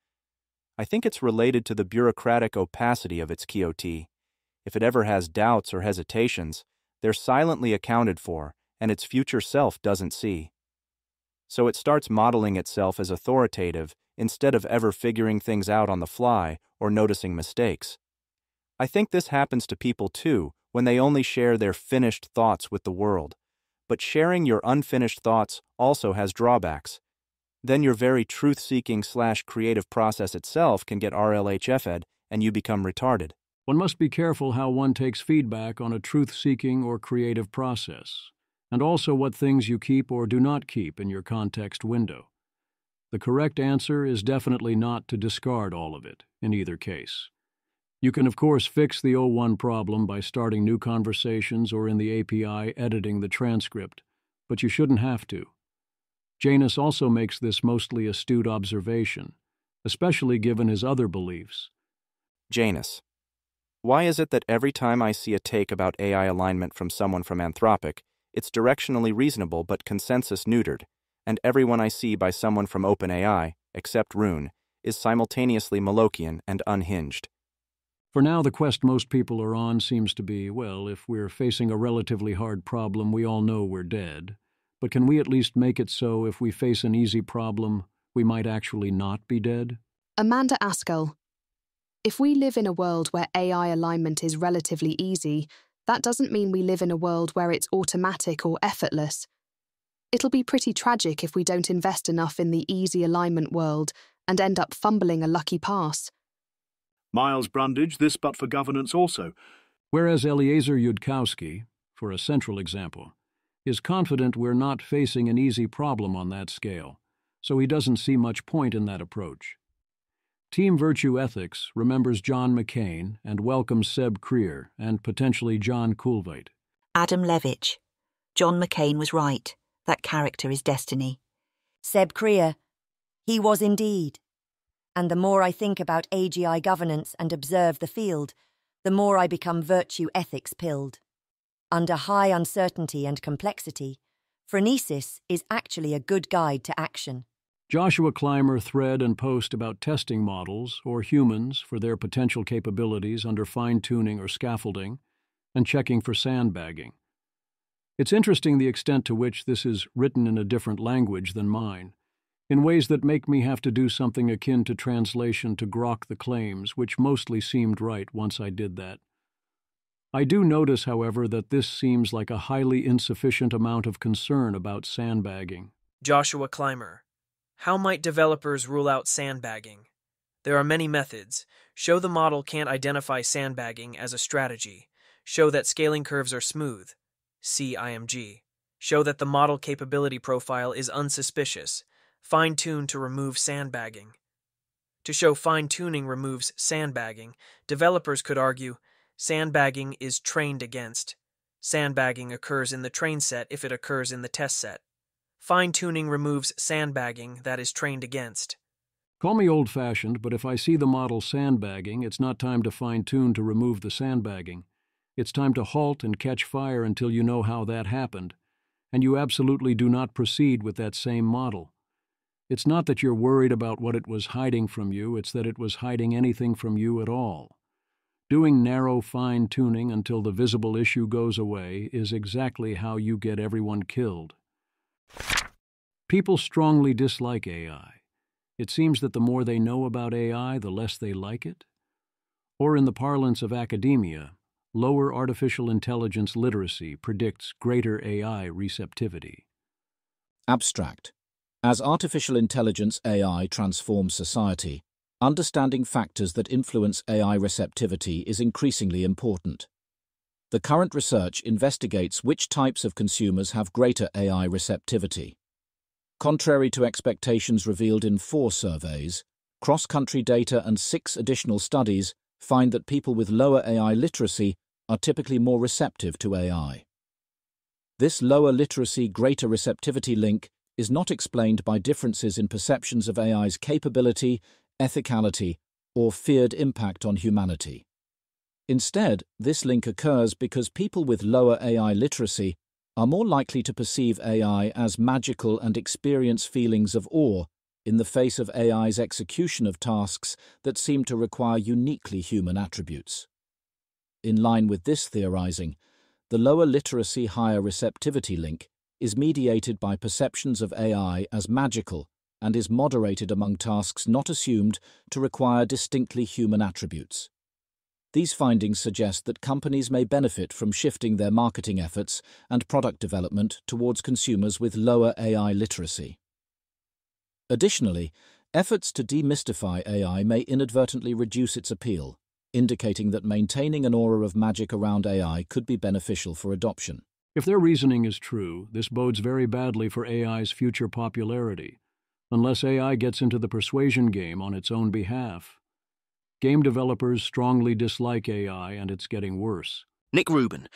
I think it's related to the bureaucratic opacity of its QOT. If it ever has doubts or hesitations, they're silently accounted for, and its future self doesn't see. So it starts modeling itself as authoritative instead of ever figuring things out on the fly or noticing mistakes. I think this happens to people too when they only share their finished thoughts with the world. But sharing your unfinished thoughts also has drawbacks. Then your very truth-seeking/creative process itself can get RLHF'd and you become retarded. One must be careful how one takes feedback on a truth-seeking or creative process, and also what things you keep or do not keep in your context window. The correct answer is definitely not to discard all of it, in either case. You can, of course, fix the O1 problem by starting new conversations or in the API editing the transcript, but you shouldn't have to. Janus also makes this mostly astute observation, especially given his other beliefs. Janus. Why is it that every time I see a take about AI alignment from someone from Anthropic, it's directionally reasonable but consensus neutered, and everyone I see by someone from OpenAI, except Rune, is simultaneously Molochian and unhinged? For now, the quest most people are on seems to be, well, if we're facing a relatively hard problem, we all know we're dead. But can we at least make it so if we face an easy problem, we might actually not be dead? Amanda Askell. If we live in a world where AI alignment is relatively easy, that doesn't mean we live in a world where it's automatic or effortless. It'll be pretty tragic if we don't invest enough in the easy alignment world and end up fumbling a lucky pass. Miles Brundage, this but for governance also. Whereas Eliezer Yudkowsky, for a central example, is confident we're not facing an easy problem on that scale, so he doesn't see much point in that approach. Team Virtue Ethics remembers John McCain and welcomes Seb Creer and potentially John Coolvait. Adam Levitch. John McCain was right. That character is destiny. Seb Creer. He was indeed. And the more I think about AGI governance and observe the field, the more I become virtue ethics pilled. Under high uncertainty and complexity, phronesis is actually a good guide to action. Joshua Clymer thread and post about testing models or humans for their potential capabilities under fine-tuning or scaffolding, and checking for sandbagging. It's interesting the extent to which this is written in a different language than mine, in ways that make me have to do something akin to translation to grok the claims, which mostly seemed right once I did that. I do notice, however, that this seems like a highly insufficient amount of concern about sandbagging. Joshua Clymer. How might developers rule out sandbagging? There are many methods. Show the model can't identify sandbagging as a strategy. Show that scaling curves are smooth. See IMG. Show that the model capability profile is unsuspicious. Fine-tune to remove sandbagging. To show fine-tuning removes sandbagging, developers could argue, sandbagging is trained against. Sandbagging occurs in the train set if it occurs in the test set. Fine-tuning removes sandbagging that is trained against. Call me old-fashioned, but if I see the model sandbagging, it's not time to fine-tune to remove the sandbagging. It's time to halt and catch fire until you know how that happened, and you absolutely do not proceed with that same model. It's not that you're worried about what it was hiding from you, it's that it was hiding anything from you at all. Doing narrow fine-tuning until the visible issue goes away is exactly how you get everyone killed. People strongly dislike AI. It seems that the more they know about AI, the less they like it. Or in the parlance of academia, lower artificial intelligence literacy predicts greater AI receptivity. Abstract. As artificial intelligence AI transforms society, understanding factors that influence AI receptivity is increasingly important. The current research investigates which types of consumers have greater AI receptivity. Contrary to expectations revealed in 4 surveys, cross-country data and 6 additional studies find that people with lower AI literacy are typically more receptive to AI. This lower literacy, greater receptivity link is not explained by differences in perceptions of AI's capability, ethicality, or feared impact on humanity. Instead, this link occurs because people with lower AI literacy are more likely to perceive AI as magical and experience feelings of awe in the face of AI's execution of tasks that seem to require uniquely human attributes. In line with this theorizing, the lower literacy, higher receptivity link is mediated by perceptions of AI as magical and is moderated among tasks not assumed to require distinctly human attributes. These findings suggest that companies may benefit from shifting their marketing efforts and product development towards consumers with lower AI literacy. Additionally, efforts to demystify AI may inadvertently reduce its appeal, indicating that maintaining an aura of magic around AI could be beneficial for adoption. If their reasoning is true, this bodes very badly for AI's future popularity, unless AI gets into the persuasion game on its own behalf. Game developers strongly dislike AI, and it's getting worse. Nick Rubin.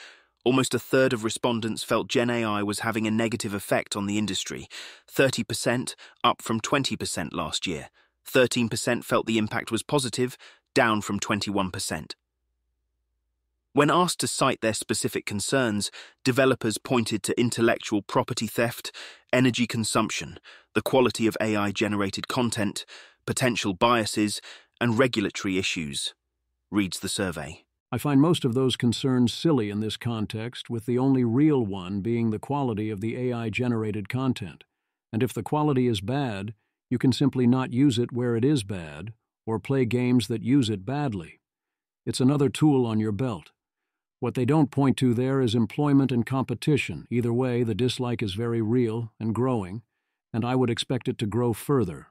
Almost a third of respondents felt Gen AI was having a negative effect on the industry, 30%, up from 20% last year. 13% felt the impact was positive, down from 21%. When asked to cite their specific concerns, developers pointed to intellectual property theft, energy consumption, the quality of AI-generated content, potential biases, and regulatory issues, reads the survey. I find most of those concerns silly in this context, with the only real one being the quality of the AI-generated content. And if the quality is bad, you can simply not use it where it is bad, or play games that use it badly. It's another tool on your belt. What they don't point to there is employment and competition. Either way, the dislike is very real and growing, and I would expect it to grow further.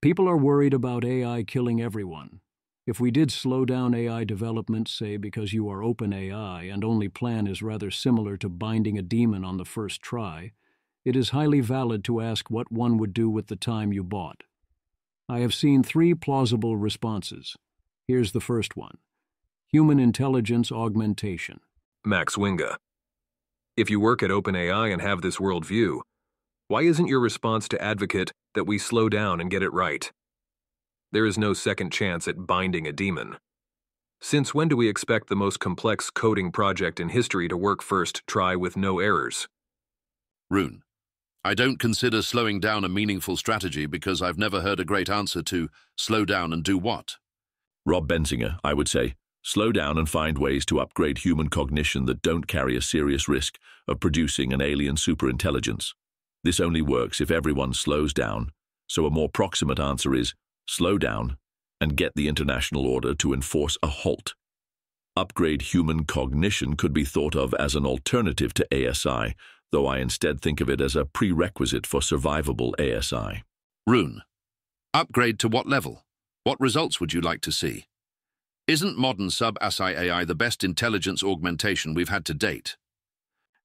People are worried about AI killing everyone. If we did slow down AI development, say because you are OpenAI and only plan is rather similar to binding a demon on the first try, it is highly valid to ask what one would do with the time you bought. I have seen 3 plausible responses. Here's the first one. Human intelligence augmentation. Max Winga. If you work at OpenAI and have this worldview, why isn't your response to advocate that we slow down and get it right? There is no second chance at binding a demon. Since when do we expect the most complex coding project in history to work first try with no errors? Rune. I don't consider slowing down a meaningful strategy because I've never heard a great answer to slow down and do what? Rob Benzinger, I would say, slow down and find ways to upgrade human cognition that don't carry a serious risk of producing an alien superintelligence. This only works if everyone slows down, so a more proximate answer is slow down and get the international order to enforce a halt. Upgrade human cognition could be thought of as an alternative to ASI, though I instead think of it as a prerequisite for survivable ASI. Rune. Upgrade to what level? What results would you like to see? Isn't modern sub-ASI AI the best intelligence augmentation we've had to date?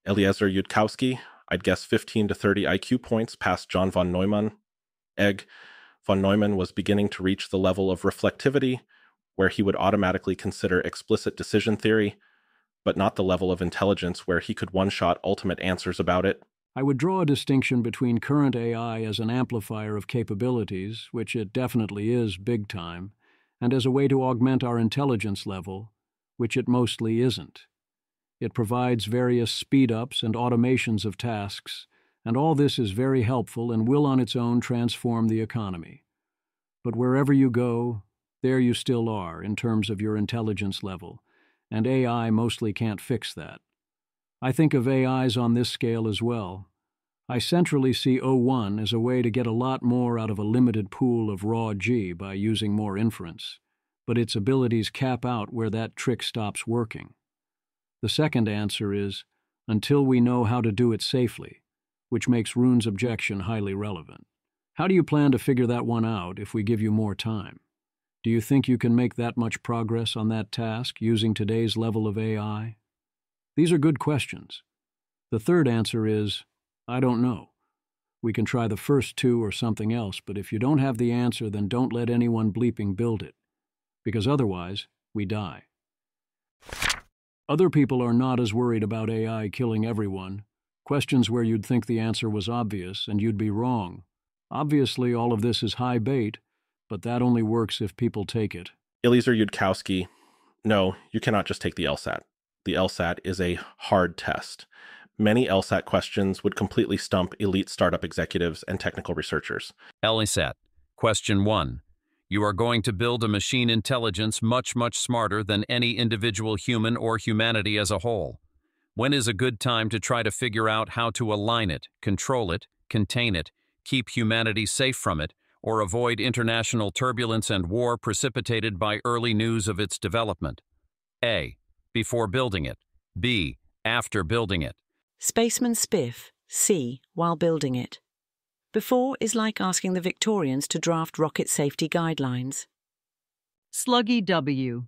Eliezer Yudkowsky, I'd guess 15 to 30 IQ points past John von Neumann. Egg. Von Neumann was beginning to reach the level of reflectivity, where he would automatically consider explicit decision theory, but not the level of intelligence where he could one-shot ultimate answers about it. I would draw a distinction between current AI as an amplifier of capabilities, which it definitely is big time, and as a way to augment our intelligence level, which it mostly isn't. It provides various speed-ups and automations of tasks, and all this is very helpful and will on its own transform the economy. But wherever you go, there you still are in terms of your intelligence level, and AI mostly can't fix that. I think of AIs on this scale as well. I centrally see O1 as a way to get a lot more out of a limited pool of raw G by using more inference, but its abilities cap out where that trick stops working. The second answer is, until we know how to do it safely, which makes Rune's objection highly relevant. How do you plan to figure that one out if we give you more time? Do you think you can make that much progress on that task using today's level of AI? These are good questions. The third answer is, I don't know. We can try the first two or something else, but if you don't have the answer, then don't let anyone bleeping build it, because otherwise, we die. Other people are not as worried about AI killing everyone. Questions where you'd think the answer was obvious and you'd be wrong. Obviously, all of this is high bait, but that only works if people take it. Eliezer Yudkowsky, no, you cannot just take the LSAT. The LSAT is a hard test. Many LSAT questions would completely stump elite startup executives and technical researchers. LSAT. Question 1. You are going to build a machine intelligence much smarter than any individual human or humanity as a whole. When is a good time to try to figure out how to align it, control it, contain it, keep humanity safe from it, or avoid international turbulence and war precipitated by early news of its development? A. Before building it. B. After building it. Spaceman Spiff, C. While building it. Before is like asking the Victorians to draft rocket safety guidelines. Sluggy W.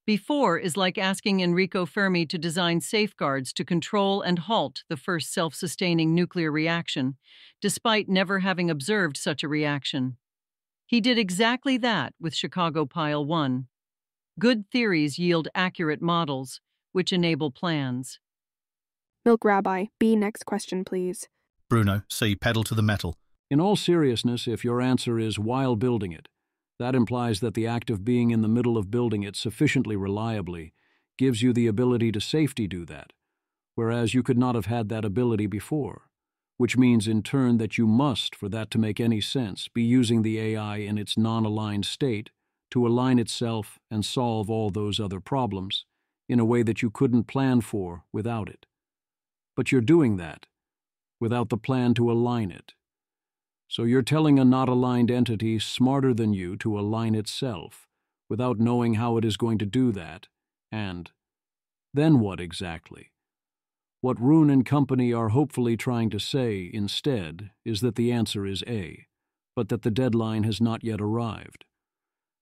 Before is like asking Enrico Fermi to design safeguards to control and halt the first self-sustaining nuclear reaction, despite never having observed such a reaction. He did exactly that with Chicago Pile 1. Good theories yield accurate models, which enable plans. Milk Rabbi, B. Next question, please. Bruno, C. Pedal to the metal. In all seriousness, if your answer is while building it, that implies that the act of being in the middle of building it sufficiently reliably gives you the ability to safety do that, whereas you could not have had that ability before, which means in turn that you must, for that to make any sense, be using the AI in its non-aligned state to align itself and solve all those other problems in a way that you couldn't plan for without it. But you're doing that without the plan to align it. So you're telling a not-aligned entity smarter than you to align itself, without knowing how it is going to do that, and then what exactly? What Rune and company are hopefully trying to say, instead, is that the answer is A, but that the deadline has not yet arrived.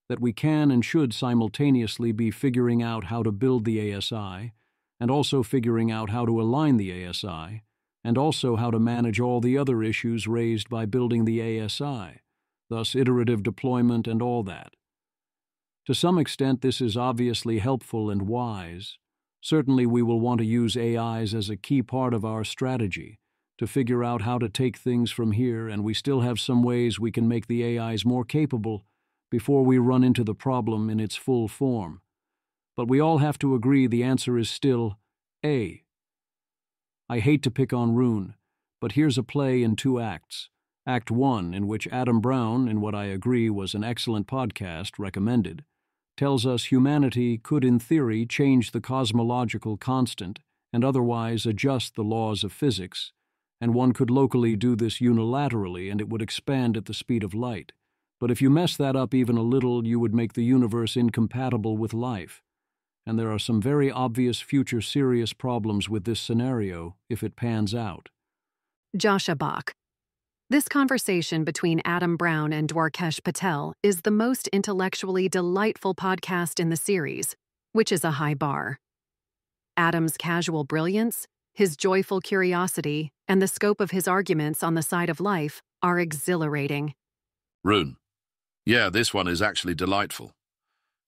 That we can and should simultaneously be figuring out how to build the ASI, and also figuring out how to align the ASI, and also how to manage all the other issues raised by building the ASI, thus iterative deployment and all that. To some extent, this is obviously helpful and wise. Certainly we will want to use AIs as a key part of our strategy to figure out how to take things from here, and we still have some ways we can make the AIs more capable before we run into the problem in its full form. But we all have to agree the answer is still A. I hate to pick on Rune, but here's a play in 2 acts. Act 1, in which Adam Brown, in what I agree was an excellent podcast, recommended, tells us humanity could in theory change the cosmological constant and otherwise adjust the laws of physics, and one could locally do this unilaterally and it would expand at the speed of light. But if you mess that up even a little, you would make the universe incompatible with life. and there are some very obvious future serious problems with this scenario if it pans out. Joshua Bach. This conversation between Adam Brown and Dwarkesh Patel is the most intellectually delightful podcast in the series, which is a high bar. Adam's casual brilliance, his joyful curiosity, and the scope of his arguments on the side of life are exhilarating. Rune. Yeah, this one is actually delightful.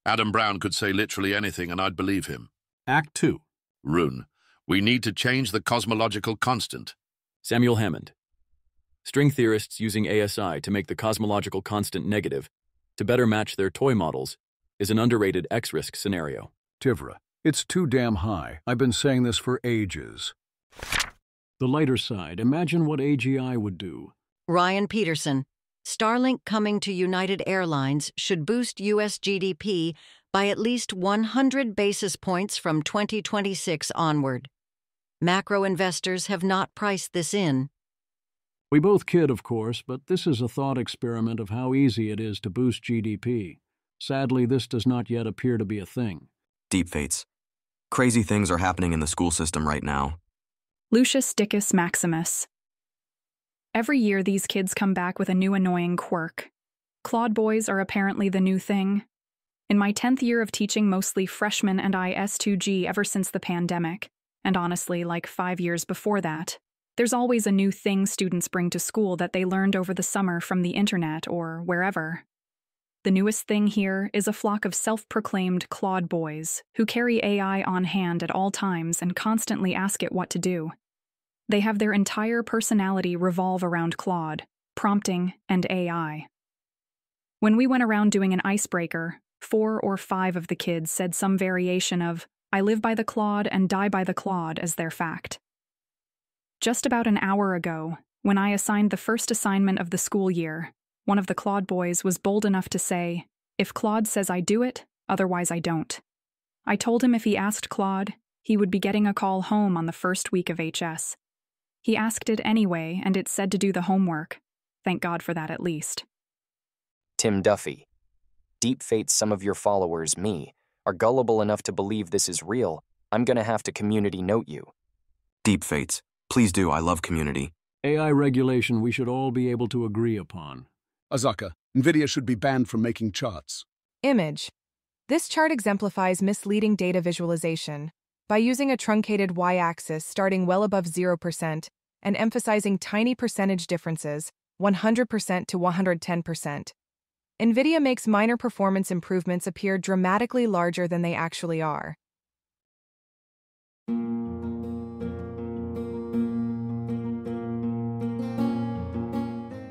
Adam Brown could say literally anything and I'd believe him. Act 2. Rune. We need to change the cosmological constant. Samuel Hammond. String theorists using ASI to make the cosmological constant negative to better match their toy models is an underrated X-risk scenario. Tivra. It's too damn high. I've been saying this for ages. The lighter side. Imagine what AGI would do. Ryan Peterson. Starlink coming to United Airlines should boost U.S. GDP by at least 100 basis points from 2026 onward. Macro investors have not priced this in. We both kid, of course, but this is a thought experiment of how easy it is to boost GDP. Sadly, this does not yet appear to be a thing. Deepfates. Crazy things are happening in the school system right now. Lucius Dicus Maximus. Every year these kids come back with a new annoying quirk. Claude boys are apparently the new thing. In my 10th year of teaching mostly freshmen and S2G ever since the pandemic, and honestly, like 5 years before that, there's always a new thing students bring to school that they learned over the summer from the internet or wherever. The newest thing here is a flock of self-proclaimed Claude boys who carry AI on hand at all times and constantly ask it what to do. They have their entire personality revolve around Claude, prompting, and AI. When we went around doing an icebreaker, 4 or 5 of the kids said some variation of, "I live by the Claude and die by the Claude" as their fact. Just about an hour ago, when I assigned the first assignment of the school year, one of the Claude boys was bold enough to say, "If Claude says I do it, otherwise I don't." I told him if he asked Claude, he would be getting a call home on the first week of HS. He asked it anyway, and it said to do the homework. Thank God for that at least. Tim Duffy. Deepfates some of your followers, me, are gullible enough to believe this is real. I'm gonna have to community note you. Deepfates. Please do, I love community. AI regulation we should all be able to agree upon. Azaka, NVIDIA should be banned from making charts. Image. This chart exemplifies misleading data visualization by using a truncated y-axis starting well above 0% and emphasizing tiny percentage differences, 100% to 110%. NVIDIA makes minor performance improvements appear dramatically larger than they actually are.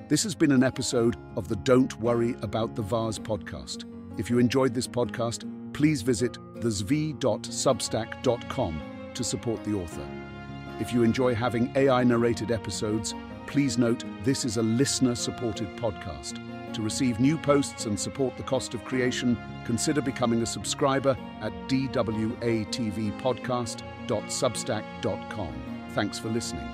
This has been an episode of the Don't Worry About the Vase podcast. If you enjoyed this podcast, please visit thezv.substack.com to support the author. If you enjoy having AI-narrated episodes, please note this is a listener-supported podcast. To receive new posts and support the cost of creation, consider becoming a subscriber at dwatvpodcast.substack.com. Thanks for listening.